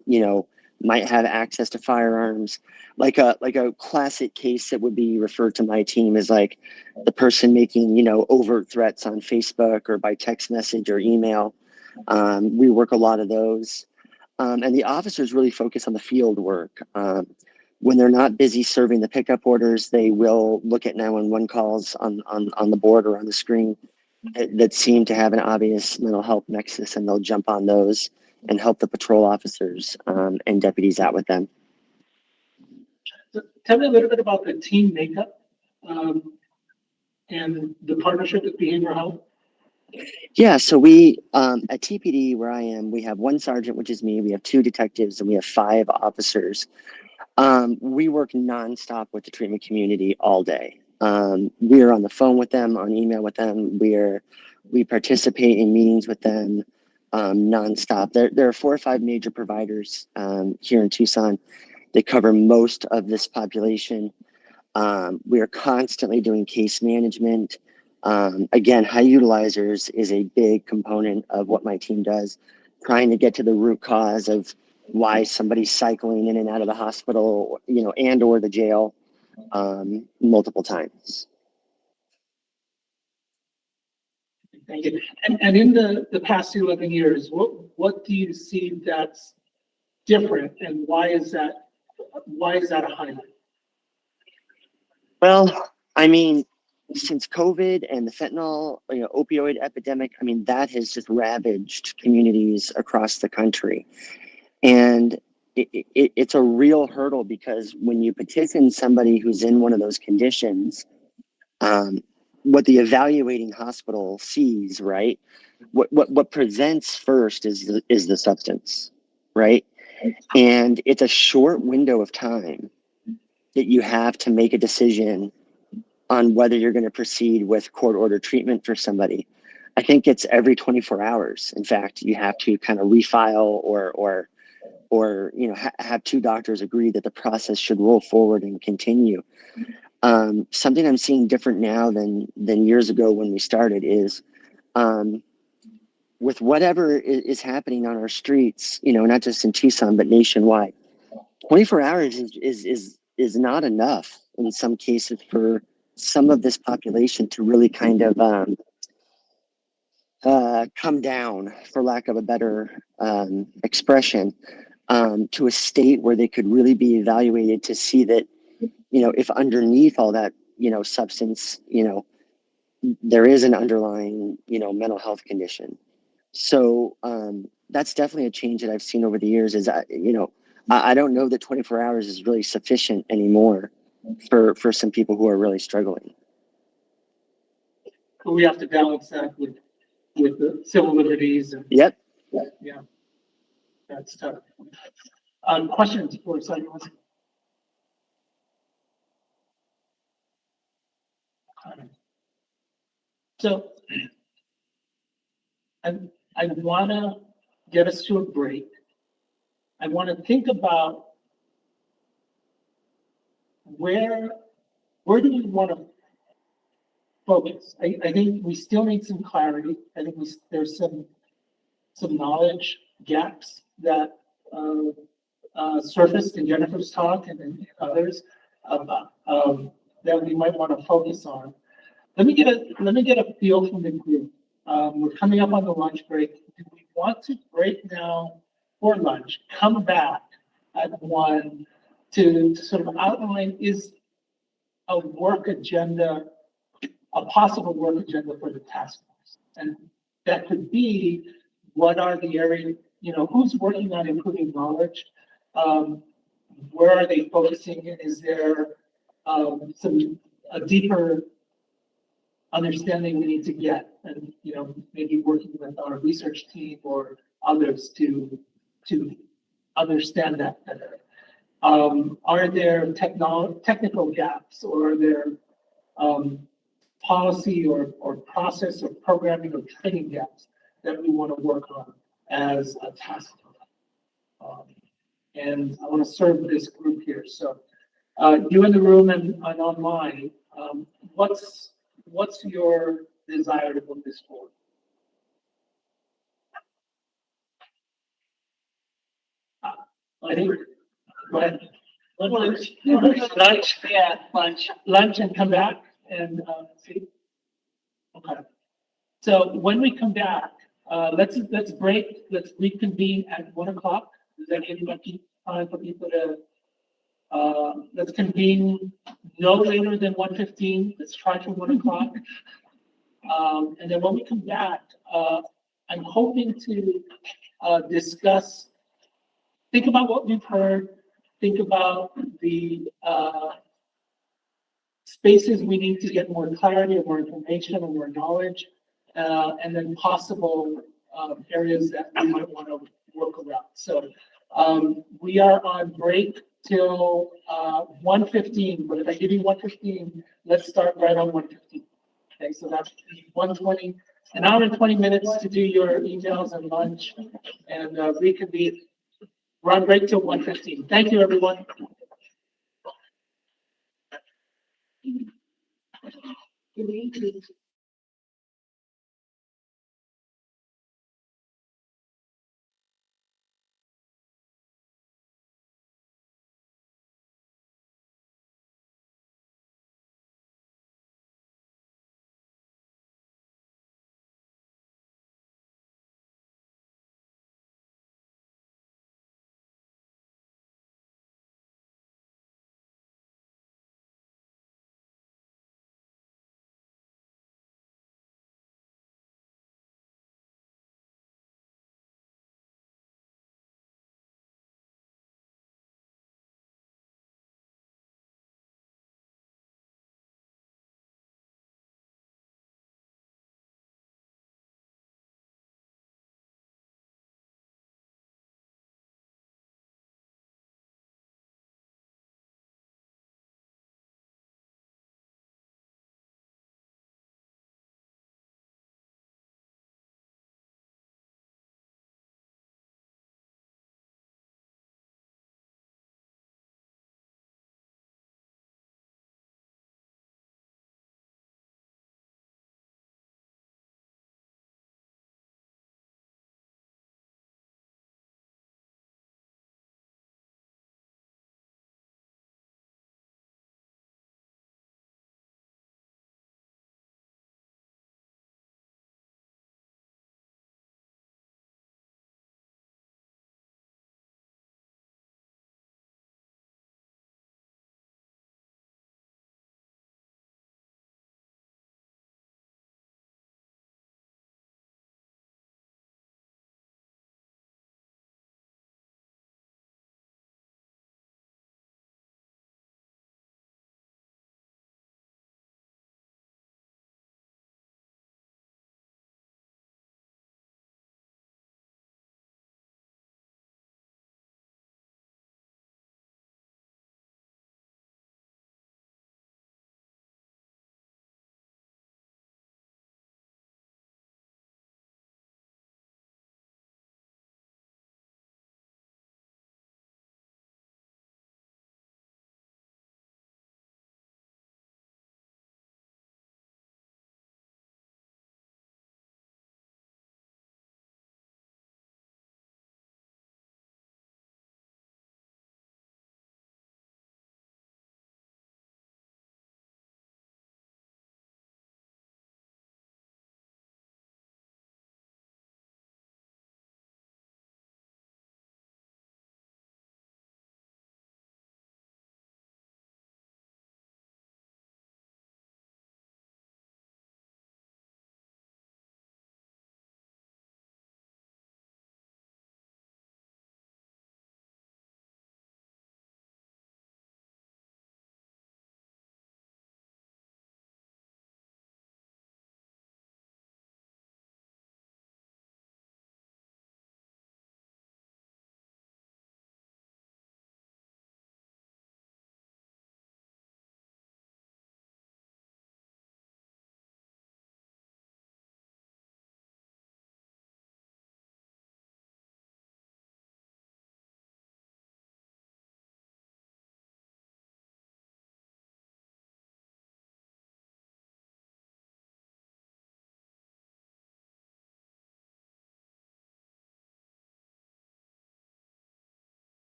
might have access to firearms. Like a classic case that would be referred to my team is like the person making, overt threats on Facebook or by text message or email. We work a lot of those. And the officers really focus on the field work. When they're not busy serving the pickup orders, they will look at 911 calls on the board or on the screen that seem to have an obvious mental health nexus, and they'll jump on those and help the patrol officers and deputies out with them. So tell me a little bit about the team makeup and the partnership with behavioral health. Yeah, so we at TPD, where I am, we have one sergeant, which is me. We have 2 detectives, and we have 5 officers. We work nonstop with the treatment community all day. We are on the phone with them, on email with them. We participate in meetings with them nonstop. There are 4 or 5 major providers here in Tucson. They cover most of this population. We are constantly doing case management. Again, high utilizers is a big component of what my team does, trying to get to the root cause of why somebody's cycling in and out of the hospital, and or the jail multiple times. Thank you. And in the past 11 years, what do you see that's different, and why is that a highlight? Well, I mean, since COVID and the fentanyl, opioid epidemic, I mean, that has just ravaged communities across the country. And it's a real hurdle, because when you petition somebody who's in one of those conditions, what the evaluating hospital sees, right? What presents first is the substance, right? And it's a short window of time that you have to make a decision on whether you're going to proceed with court order treatment for somebody. I think it's every 24 hours. In fact, you have to kind of refile or have two doctors agree that the process should roll forward and continue. Something I'm seeing different now than years ago when we started is with whatever is happening on our streets, not just in Tucson but nationwide. 24 hours is not enough in some cases for some of this population to really kind of come down, for lack of a better expression, to a state where they could really be evaluated to see that, if underneath all that, substance, there is an underlying, mental health condition. So that's definitely a change that I've seen over the years is, I don't know that 24 hours is really sufficient anymore for some people who are really struggling. We have to balance that with the civil liberties and. Yep. Yeah. That's tough. Questions for someone? So I want to get us to a break. I want to think about where do we want to focus? I think we still need some clarity. I think there's some knowledge gaps that surfaced in Jennifer's talk and others about, that we might want to focus on. Let me get a feel from the group. We're coming up on the lunch break. Do we want to break now for lunch, come back at 1 to sort of outline is a work agenda, a possible work agenda for the task force? And that could be, what are the areas, who's working on improving knowledge? Where are they focusing? Is there a deeper understanding we need to get, and maybe working with our research team or others to understand that better? Are there technical gaps, or are there policy or process or programming or training gaps that we want to work on as a task force? And I want to serve this group here. So you in the room and online, what's your desire to move this forward? I think, go ahead. Lunch. Yeah, lunch and come back and see. Okay. So when we come back, let's break. Let's reconvene at 1 o'clock. Does that give enough time for people to? Let's convene no later than 1:15. Let's try for 1 o'clock. And then when we come back, I'm hoping to discuss. Think about what we've heard. Think about the spaces we need to get more clarity or more information or more knowledge, and then possible areas that we might want to work around. So we are on break till 1:15, but if I give you 1:15, let's start right on 1:15. Okay, so that's 1:20, an hour and 20 minutes to do your emails and lunch, and reconvene. We're on break till 1:15. Thank you, everyone.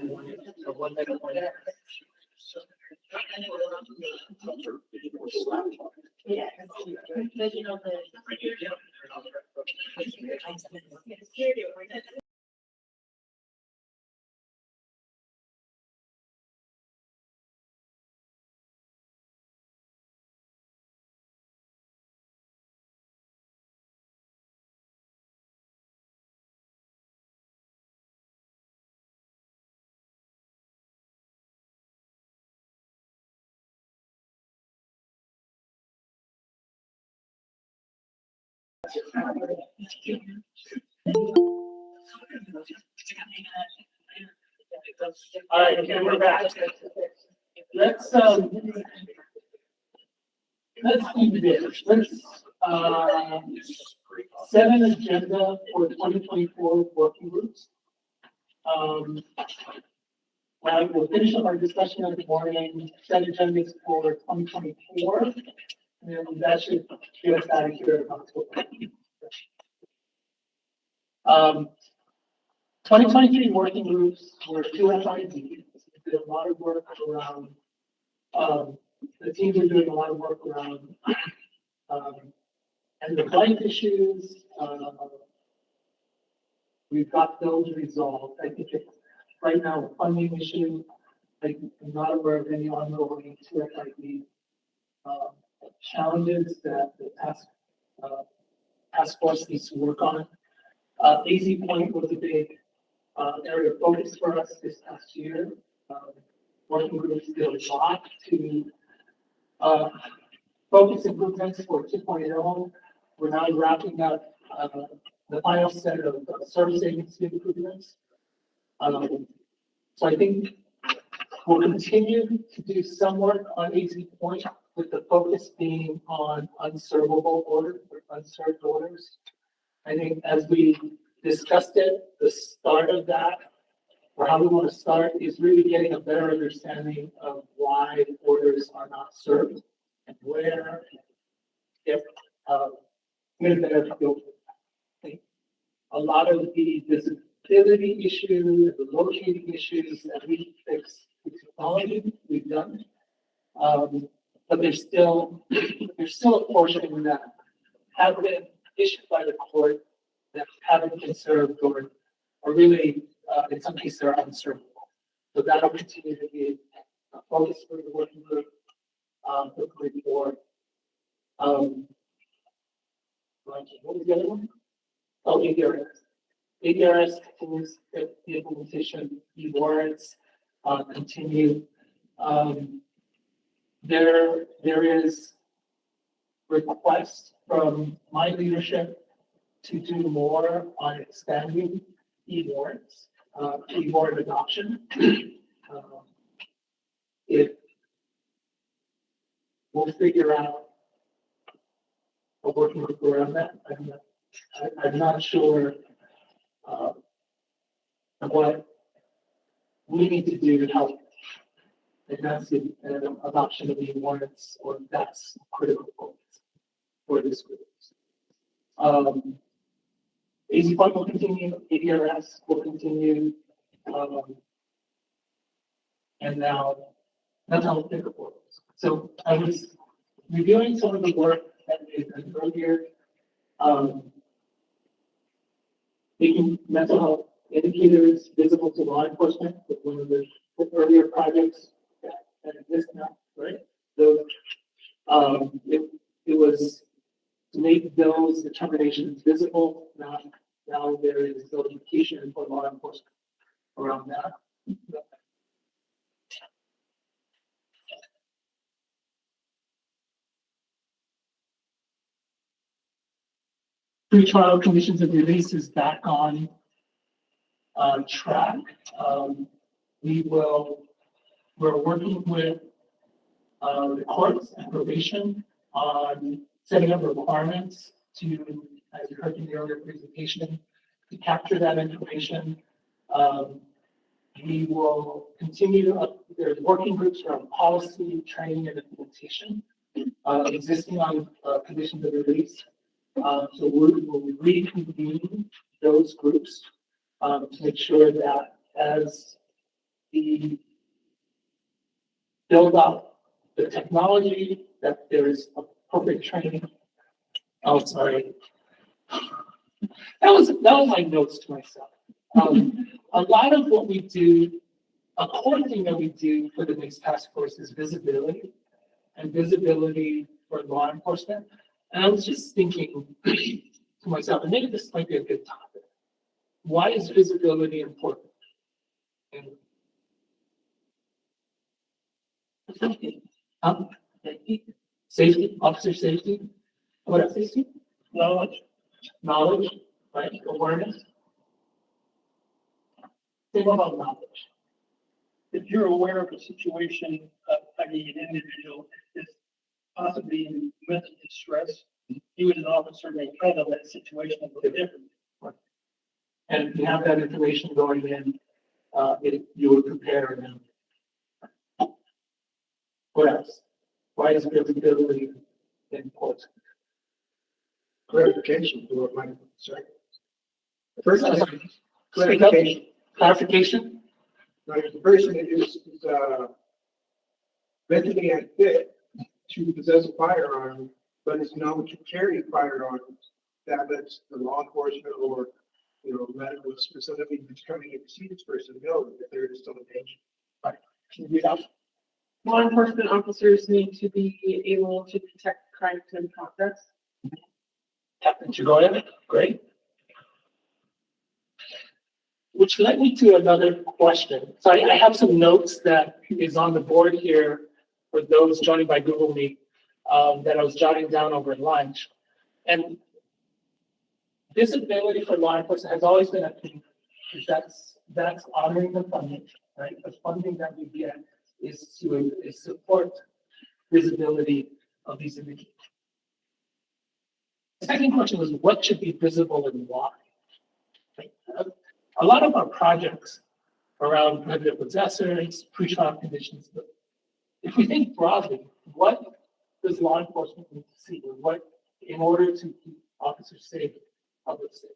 one mega point. Yeah. But you know, All right, okay, we're back. Let's do this. Set an agenda for 2024 working groups. We'll finish up our discussion of the morning, set agendas for 2024, and then that should get us out of here in October. 2023 working groups were two FIDs. We did a lot of work around, the teams are doing a lot of work around and the life issues. We've got those resolved. I think it's right now a funding issue. I'm not aware of any ongoing TFID challenges that the task force needs to work on. AZ Point was a big area of focus for us this past year. Working groups did a lot to focus improvements for 2.0. We're now wrapping up the final set of service agency improvements. So I think we'll continue to do some work on AZ Point with the focus being on unservable orders or unserved orders. I think as we discussed it, the start of that, or how we want to start, is really getting a better understanding of why orders are not served and where, if, get a better feel. A lot of the visibility issues, the locating issues that we fix with technology, we've done. But there's still a portion that have been issued by the court that haven't been served or really, in some cases, are unservable. So that'll continue to be a focus for the working group, hopefully for, what was the other one? Oh, ADRS. ADRS continues the implementation, e-warrants continue. There is requests from my leadership to do more on expanding e-warrants, e-warrant adoption. If we'll figure out a working group around that, I'm not sure what we need to do to help advance the adoption of e-warrants, or that's critical focus for this group. AZ Fund will continue, ADRS will continue, and now that's how we think of it. So I was reviewing some of the work that we've done earlier, making mental health indicators visible to law enforcement with one of the earlier projects that exist now, right? So it was to make those determinations visible. Now there is notification for law enforcement around that. Pre-trial conditions of release is back on track. We're working with the courts and probation on setting up requirements to, as you heard in the earlier presentation, to capture that information. We will continue, there's working groups around policy, training, and implementation, existing on conditions of release. So we'll reconvene those groups to make sure that as we build up the technology, that there is appropriate training. Oh, sorry. That was my notes to myself. A lot of what we do, a core thing that we do for the NICS task force is visibility, and visibility for law enforcement. And I was just thinking to myself, and maybe this might be a good topic. Why is visibility important? And safety, safety, officer safety. What else? Safety? Knowledge, right? Awareness. Think about knowledge. If you're aware of a situation, an individual is possibly in mental distress, you as an officer may handle that situation a little differently. And if you have that information going in, you would prepare them. What else? Why is visibility important? Clarification for what might say. First, Clarification. Clarification. Like the person is mentally unfit to possess a firearm, but is known to carry firearms, that lets the law enforcement or medical specifically coming in to see this person know that there is still a danger. Right. Can you read out? Law enforcement officers need to be able to detect crimes in progress. Captain Chigoya, great. Which led me to another question. So I have some notes that is on the board here for those joining by Google Meet that I was jotting down over lunch. And visibility for law enforcement has always been a thing. That's honoring the funding, right? The funding that we get is to support visibility of these indicators. The second question was, what should be visible and why? Right? A lot of our projects around prohibited possessors, pre-trial conditions, but if we think broadly, what does law enforcement need to see, or what in order to keep officers safe, public safe?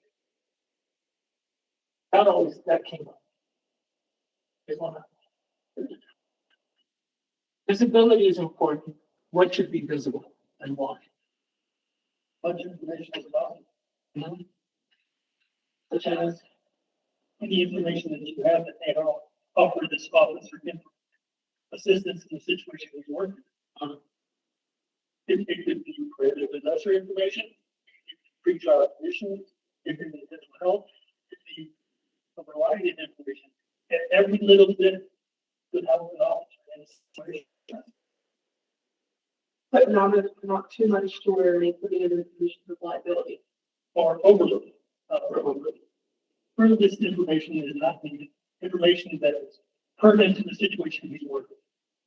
Not always that came up. Visibility is important. What should be visible and why? Much information is about Mm-hmm. Such as any information that you have that they don't offer this officer assistance in the situation he's working. It could be prohibited possessor information, pre-trial conditions, it could be mental health, it could be a variety of information. And every little bit could help an officer in a situation. But not too much to where they put it in a position of liability. Or overload. Further, this information is not the information that is pertinent to the situation he's working.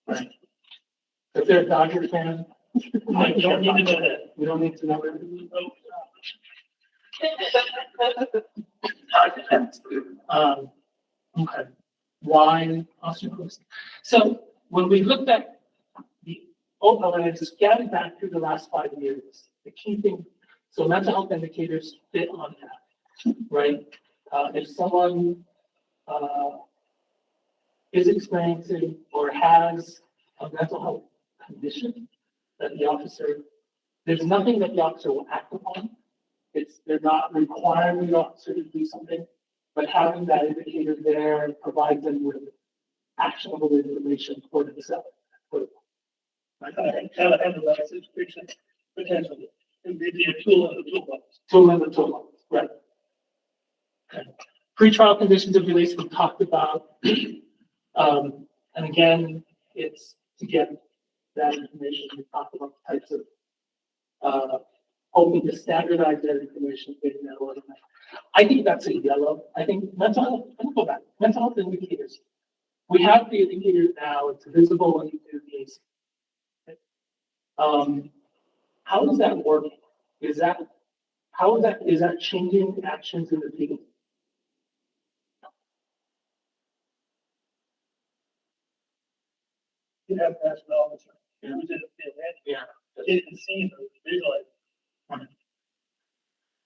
right. If they're a Dodger fan, I don't need to know that. we don't need to know everything. Okay. Why Austin Post? So when we looked at when I just scanned back through the last 5 years, the key thing, so mental health indicators fit on that, right? If someone is experiencing or has a mental health condition that the officer, there's nothing that the officer will act upon. They're not requiring the officer to do something, but having that indicator there provides them with actionable information for the seller. How to handle that situation potentially. It may be a tool in the toolbox. Tool in the toolbox, right. Okay. Pre-trial conditions of release we talked about. And again, it's to get that information. We talked about the types of hoping to standardize that information in that order. I think that's a yellow. I think mental health, let me go back. Mental health indicators. We have the indicator now, it's visible when you do these. How is that working? Is that changing actions in the field? You have to ask the officer who's in the field. Yeah. They can see the visualize.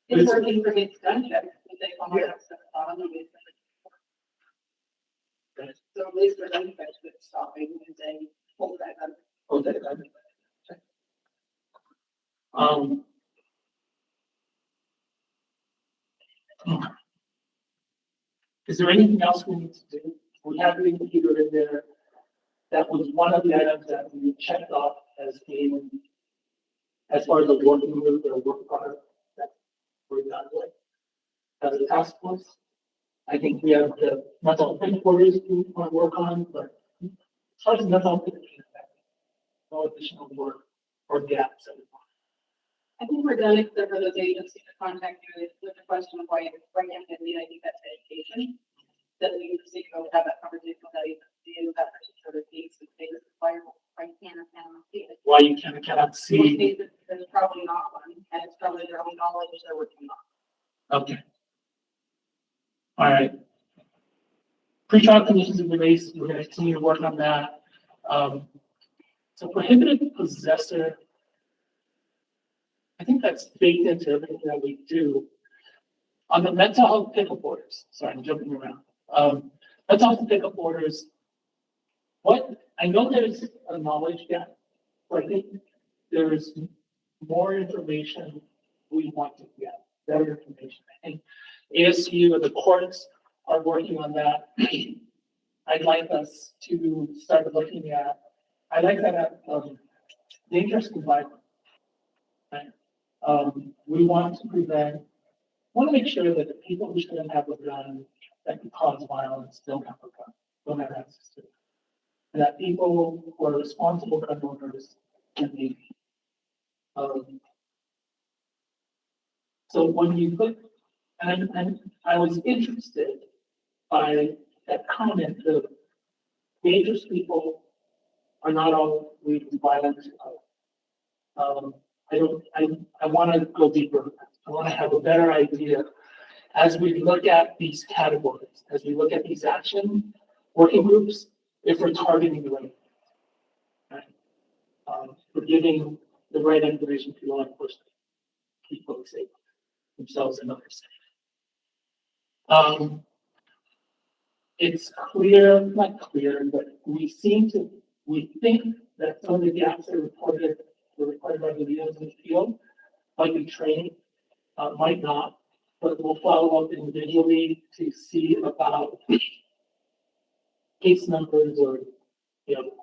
It's working for its gun check. They come on, So at least they're benefits with stopping and saying, hold that up. Oh, that, um. Is there anything else we need to do? We have the computer in there. That was one of the items that we checked off as being, as far as the working group or work product that we're done with. As a task force, I think we have the mental health headquarters we want to work on, but as far as mental health, no additional work or gaps. I think we're done except for those agencies to contact you with the question of why you have the ID that's education. That we just need to go have that conversation with that agency and that particular case and things require why you cannot see it. Why you cannot see. There's probably not one, and it's probably their own knowledge they're working on. Okay. All right. Pre-trial conditions of release, we're going to continue to work on that. So prohibited possessor, I think that's baked into everything that we do. On the mental health pickup orders, sorry, I'm jumping around. Mental health pickup orders, what, I know there's a knowledge gap, but I think there's more information we want to get, better information. I think ASU and the courts are working on that. I'd like us to start looking at, I like that dangerous confinement. Right? We want to prevent, want to make sure that the people who shouldn't have a gun that could cause violence don't have a gun, don't have access to it. And that people who are responsible gun owners can be. So when you look, and I was interested by that comment of dangerous people are not always violent. I want to go deeper. I want to have a better idea as we look at these categories, as we look at these action working groups, if we're targeting the right, right? We're giving the right information to law enforcement, keep folks safe, themselves and others. It's clear, not clear, but we think that some of the gaps that were required by the leaders in the field might be training, might not, but we'll follow up individually to see about case numbers or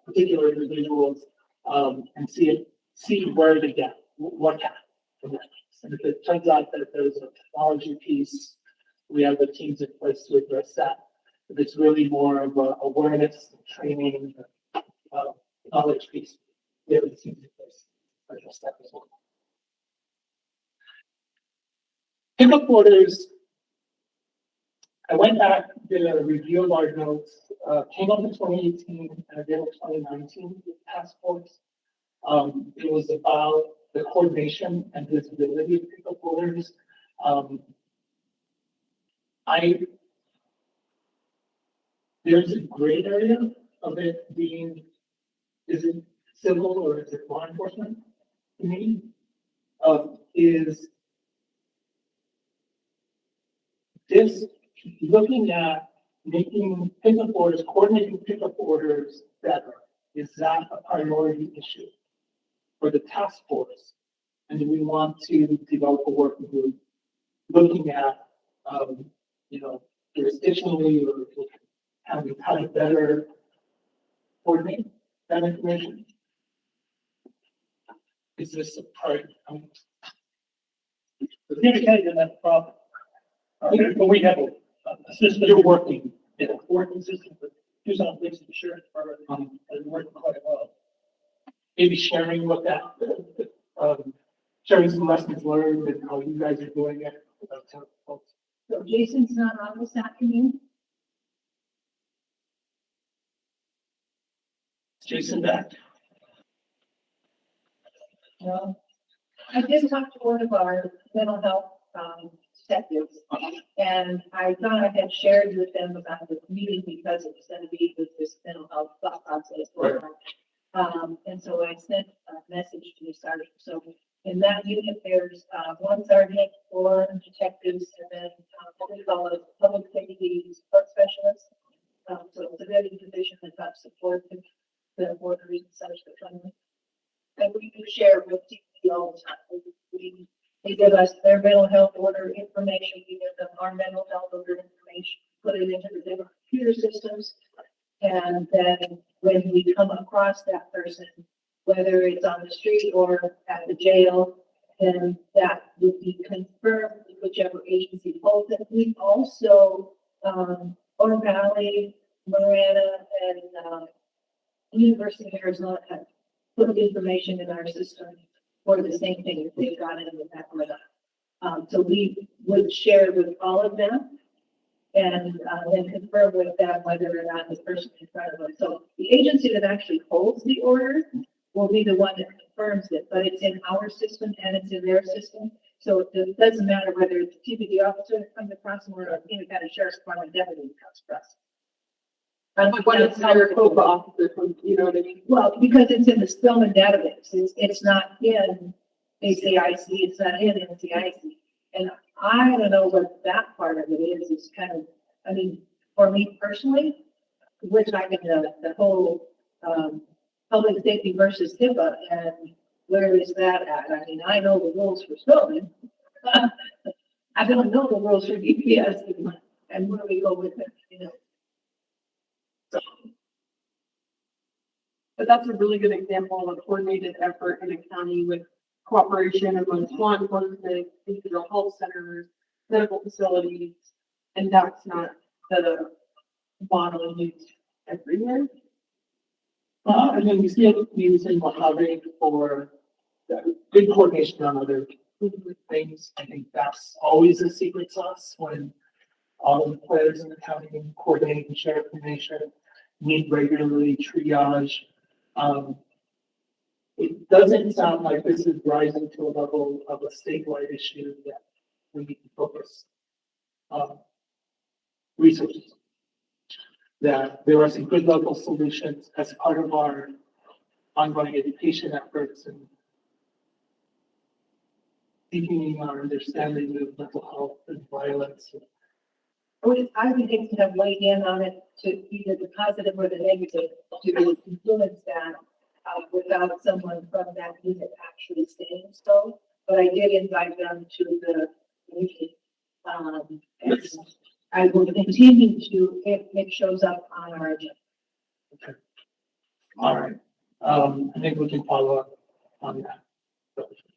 particular individuals, and see where they get what happened. And if it turns out that there's a technology piece, we have the teams in place to address that. If it's really more of a awareness, training, knowledge piece, we have the teams in place to address that as well. Pickup orders. I went back, did a review of our notes, came up in 2018 and I did in 2019 with task force. It was about the coordination and visibility of pickup orders. There's a gray area of it being, is it civil or is it law enforcement? To me, is this looking at making pickup orders, coordinating pickup orders better, is that a priority issue for the task force? And do we want to develop a working group looking at, jurisdictionally or how to better coordinate that information? Is this a priority? The Union County doesn't have a problem. But we have a system. You're working. Yeah, working system, but Tucson Police and Sheriff's Department is working quite well. Maybe sharing what that, sharing some lessons learned and how you guys are doing it. So Jason's not on this afternoon? Jason back. No. I just talked to one of our mental health detectives, and I thought I had shared with them about this meeting because it was going to be with this mental health thought process. Right. And so I sent a message to the sergeant. So in that unit, there's one sergeant, 4 detectives, and then what we call a public safety support specialist. So it's a very forth to the borders and such that friendly. And we do share with DP all the time. They give us their mental health order information, we give them our mental health order information, put it into the different computer systems. And then when we come across that person, whether it's on the street or at the jail, then that would be confirmed with whichever agency holds it. We also, Oro Valley, Marana, and University of Arizona have put information in our system for the same thing if they've got it in the back of it. So we would share with all of them and then confirm with them whether or not the person in front of us. So the agency that actually holds the order will be the one that confirms it, but it's in our system and it's in their system. So it doesn't matter whether it's a TPD officer that comes across them or a Pima County Sheriff's Department deputy that comes across. But when it's our COPA officer, you know what I mean? Well, because it's in the Spillman database, it's not in ACIC, it's not in NCIC. And I don't know what that part of it is. It's kind of, I mean, for me personally, we're talking the whole public safety versus HIPAA, and where is that at? I mean, I know the rules for Spillman. I don't know the rules for DPS and where we go with it, you know. But that's a really good example of a coordinated effort in a county with cooperation amongst law enforcement, individual health centers, medical facilities, and that's not the model used everywhere. And then we see it used in Mojave for good coordination on other things. I think that's always a secret sauce when all the players in the county coordinate and share information, meet regularly, triage. It doesn't sound like this is rising to a level of a statewide issue that we need to focus resources. That there are some good local solutions as part of our ongoing education efforts and deepening our understanding of mental health and violence. I would hate to have weighed in on it to either the positive or the negative to influence that without someone from that unit actually saying so. But I did invite them to the meeting. And I will continue to if it shows up on our agenda. Okay. All right. I think we can follow up on that.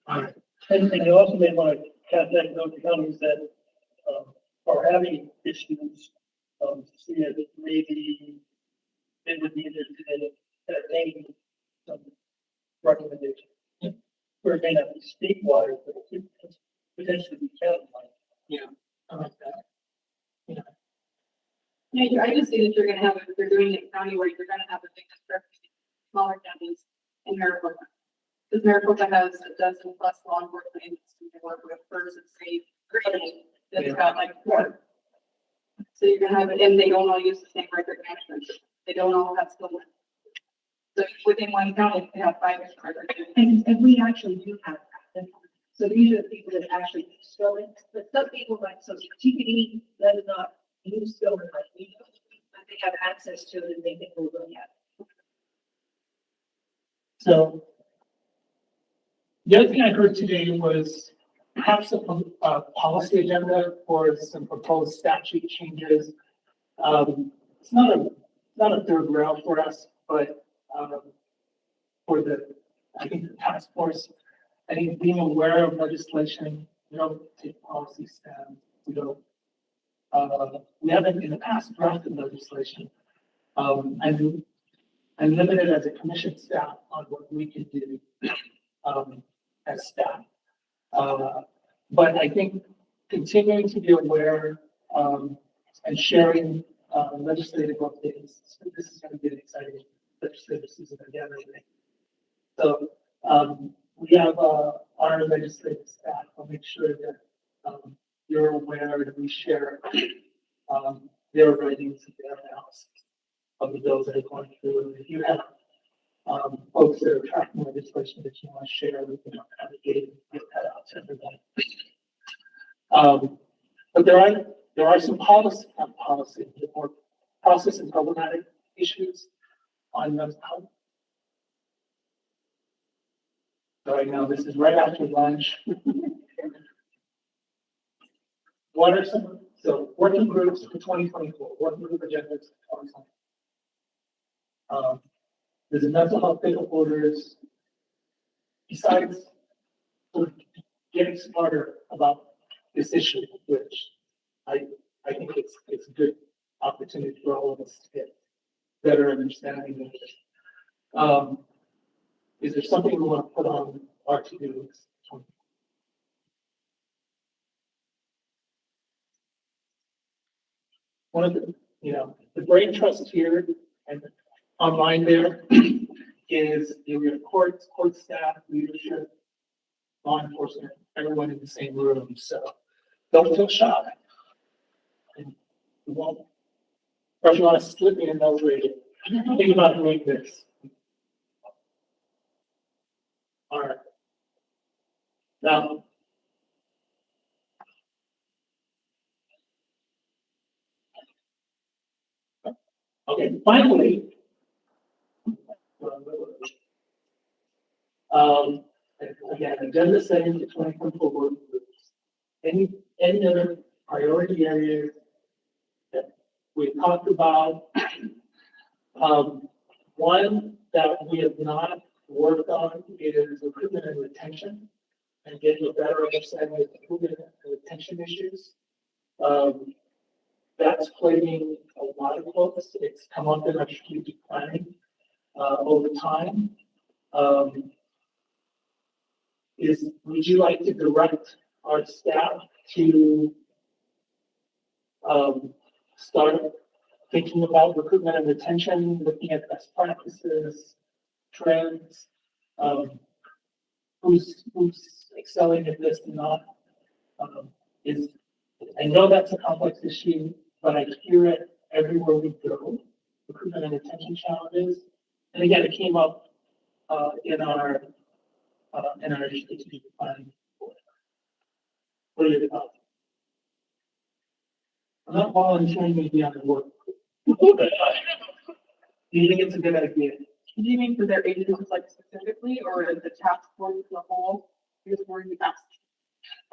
All right. And you also may want to contact those counties that are having issues, to see if maybe they would need to entertain some recommendation. Where it may not be statewide, but it could potentially be countywide. Yeah, I like that. Yeah. Yeah, I just see that you're gonna have, if you're doing it countywide, you're gonna have a big discrepancy between smaller counties in Maricopa. Because Maricopa has a dozen plus law enforcement agencies to work with first and safe grading. That's got like 4. So you're gonna have it, and they don't all use the same record management. They don't all have skill. So within one county, they have 5 different records. And we actually do have that. So these are the people that actually use Spillman. But some people like, so TPD does not use Spillman like we do, but they have access to it and they think we're going at. So the other thing I heard today was perhaps a policy agenda for some proposed statute changes. It's not a third rail for us, but for I think the task force, I think being aware of legislation, we don't take policy stands. We haven't in the past drafted legislation. And limited as a commission staff on what we can do as staff. But I think continuing to be aware and sharing legislative updates. This is going to be an exciting legislative season again, I think. So we have our legislative staff. I'll make sure that you're aware that we share their writings and their analysis of the bills that are going through. And if you have folks that are tracking legislation that you want to share, we can advocate and get that out to everybody. But there are some more process and problematic issues on them out. So right now, this is right after lunch. What are some, so working groups for 2024, working group agendas for 2024. There's a mental health disorders. Besides sort of getting smarter about this issue, which I think it's a good opportunity for all of us to get better understanding of this. Is there something we want to put on our to-do list? One of the, the brain trust here and online there is your courts, court staff, leadership, law enforcement, everyone in the same room. So don't feel shy. And you won't, or if you want to slip me a nose rating, think about doing this. All right. Now, okay, finally, again, agenda setting to 2024 work groups. Any other priority areas that we talked about? One that we have not worked on is recruitment and retention, and getting a better understanding of recruitment and retention issues. That's plaguing a lot of folks. It's come up in our strategic planning over time. Would you like to direct our staff to start thinking about recruitment and retention, looking at best practices, trends, who's excelling at this and not? I know that's a complex issue, but I hear it everywhere we go. Recruitment and retention challenges, and again, it came up in our strategic planning. What are your thoughts? I'm not volunteering to be on the work. Do you think it's a good idea? Do you mean for their agencies like specifically, or the task force as a whole? Because more in the past.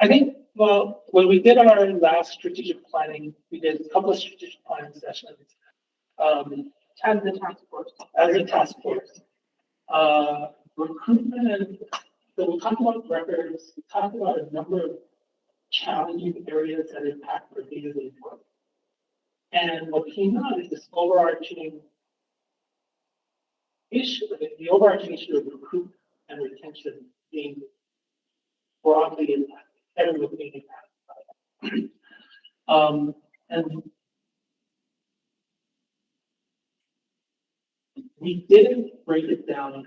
I think, well, when we did our last strategic planning, we did a couple of strategic planning sessions. As the task force. As a task force. Recruitment, and so we talked about records, we talked about a number of challenging areas that impact our daily work. And what came out is this overarching issue, the overarching issue of recruitment and retention being broadly impacted, everyone being impacted by that. And we didn't break it down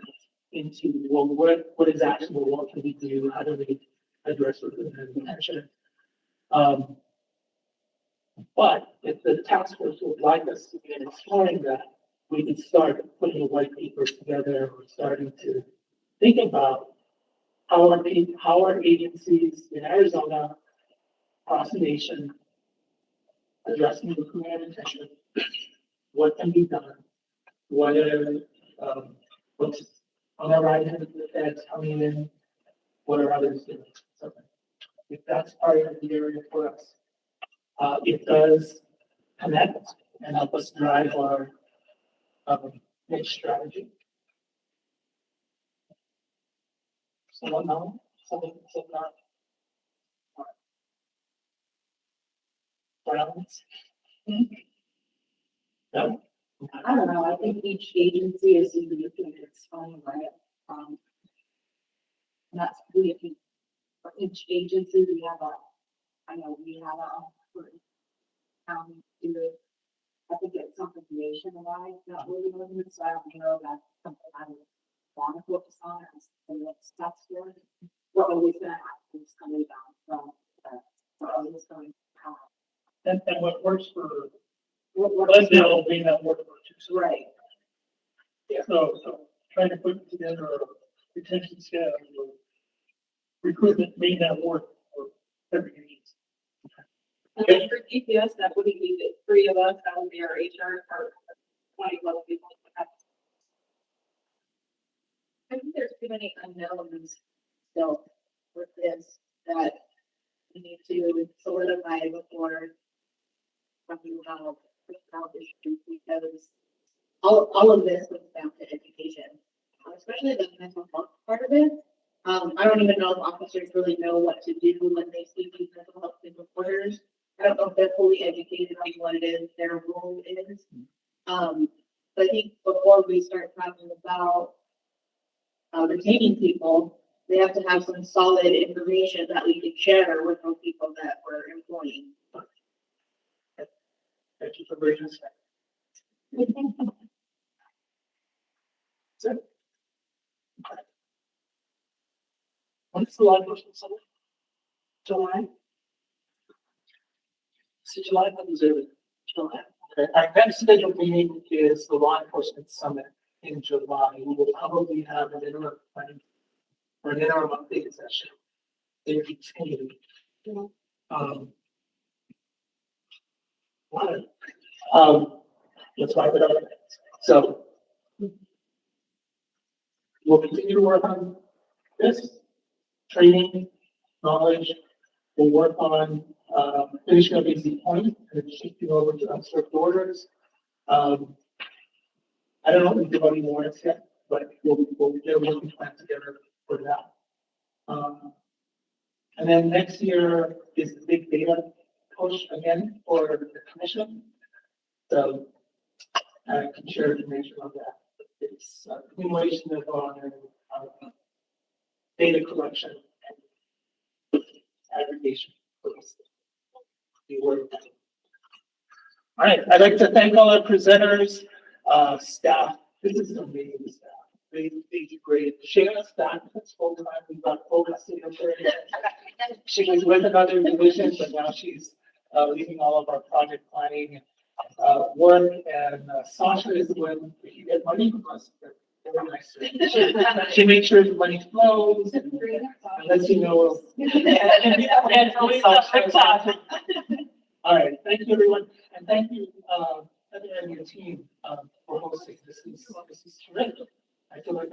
into, well, what is actionable, what can we do, how do we address recruitment and retention? But if the task force would like us to begin exploring that, we can start putting a white paper together. We're starting to think about how our agencies in Arizona, across the nation, addressing recruitment and retention, what can be done, what are, what's on the right hand of the feds coming in, what are others doing? So if that's part of the area for us, it does connect and help us drive our niche strategy. Someone know? Someone not? Balance? No? I don't know, I think each agency is unique in its own way. And that's really, I think, for each agency, we have I know we have our own do it. I think it's something nationwide that we're doing, so I don't know that's something I would want to focus on as the next steps for it. We're always gonna have things coming down from, we're always going to have. And what works for What Glendale may not work for you. right. Yeah. So trying to put together a retention schedule, recruitment may not work for every agency. And then for DPS, that wouldn't be the three of us, that would be our HR, our 20 plus people. think there's too many unknowns still with this that we need to solidify before talking about issues, because all of this comes down to education, especially the mental health part of it. I don't even know if officers really know what to do when they see these mental health reporters. I don't know if they're fully educated on what it is their role is. But I think before we start talking about retaining people, they have to have some solid information that we can share with those people that we're employing. Thank you for bringing us back. So, when's the law enforcement summit? July? So July, what is it? July. Okay, our next scheduled meeting is the law enforcement summit in July. We will probably have an interim planning or an interim update session. In between. Let's wrap it up. So we'll continue to work on this training, knowledge. We'll work on finishing up Easy Point and shifting over to unserved orders. I don't know if we do any more yet, but we'll get a working plan together for that. And then next year is the big data push again for the commission. So I can share information on that. It's accumulation of data collection and aggregation. All right, I'd like to thank all our presenters, staff. This is amazing staff. They do great. Shayna's back full time. We've got focus in her. She was with another division, but now she's leading all of our project planning work. And Sasha is the one who get money from us. Very nice. She makes sure the money flows and lets you know. All right, thank you everyone, and thank you, Heather and your team, for hosting. This is terrific. I feel like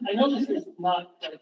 I know this is not like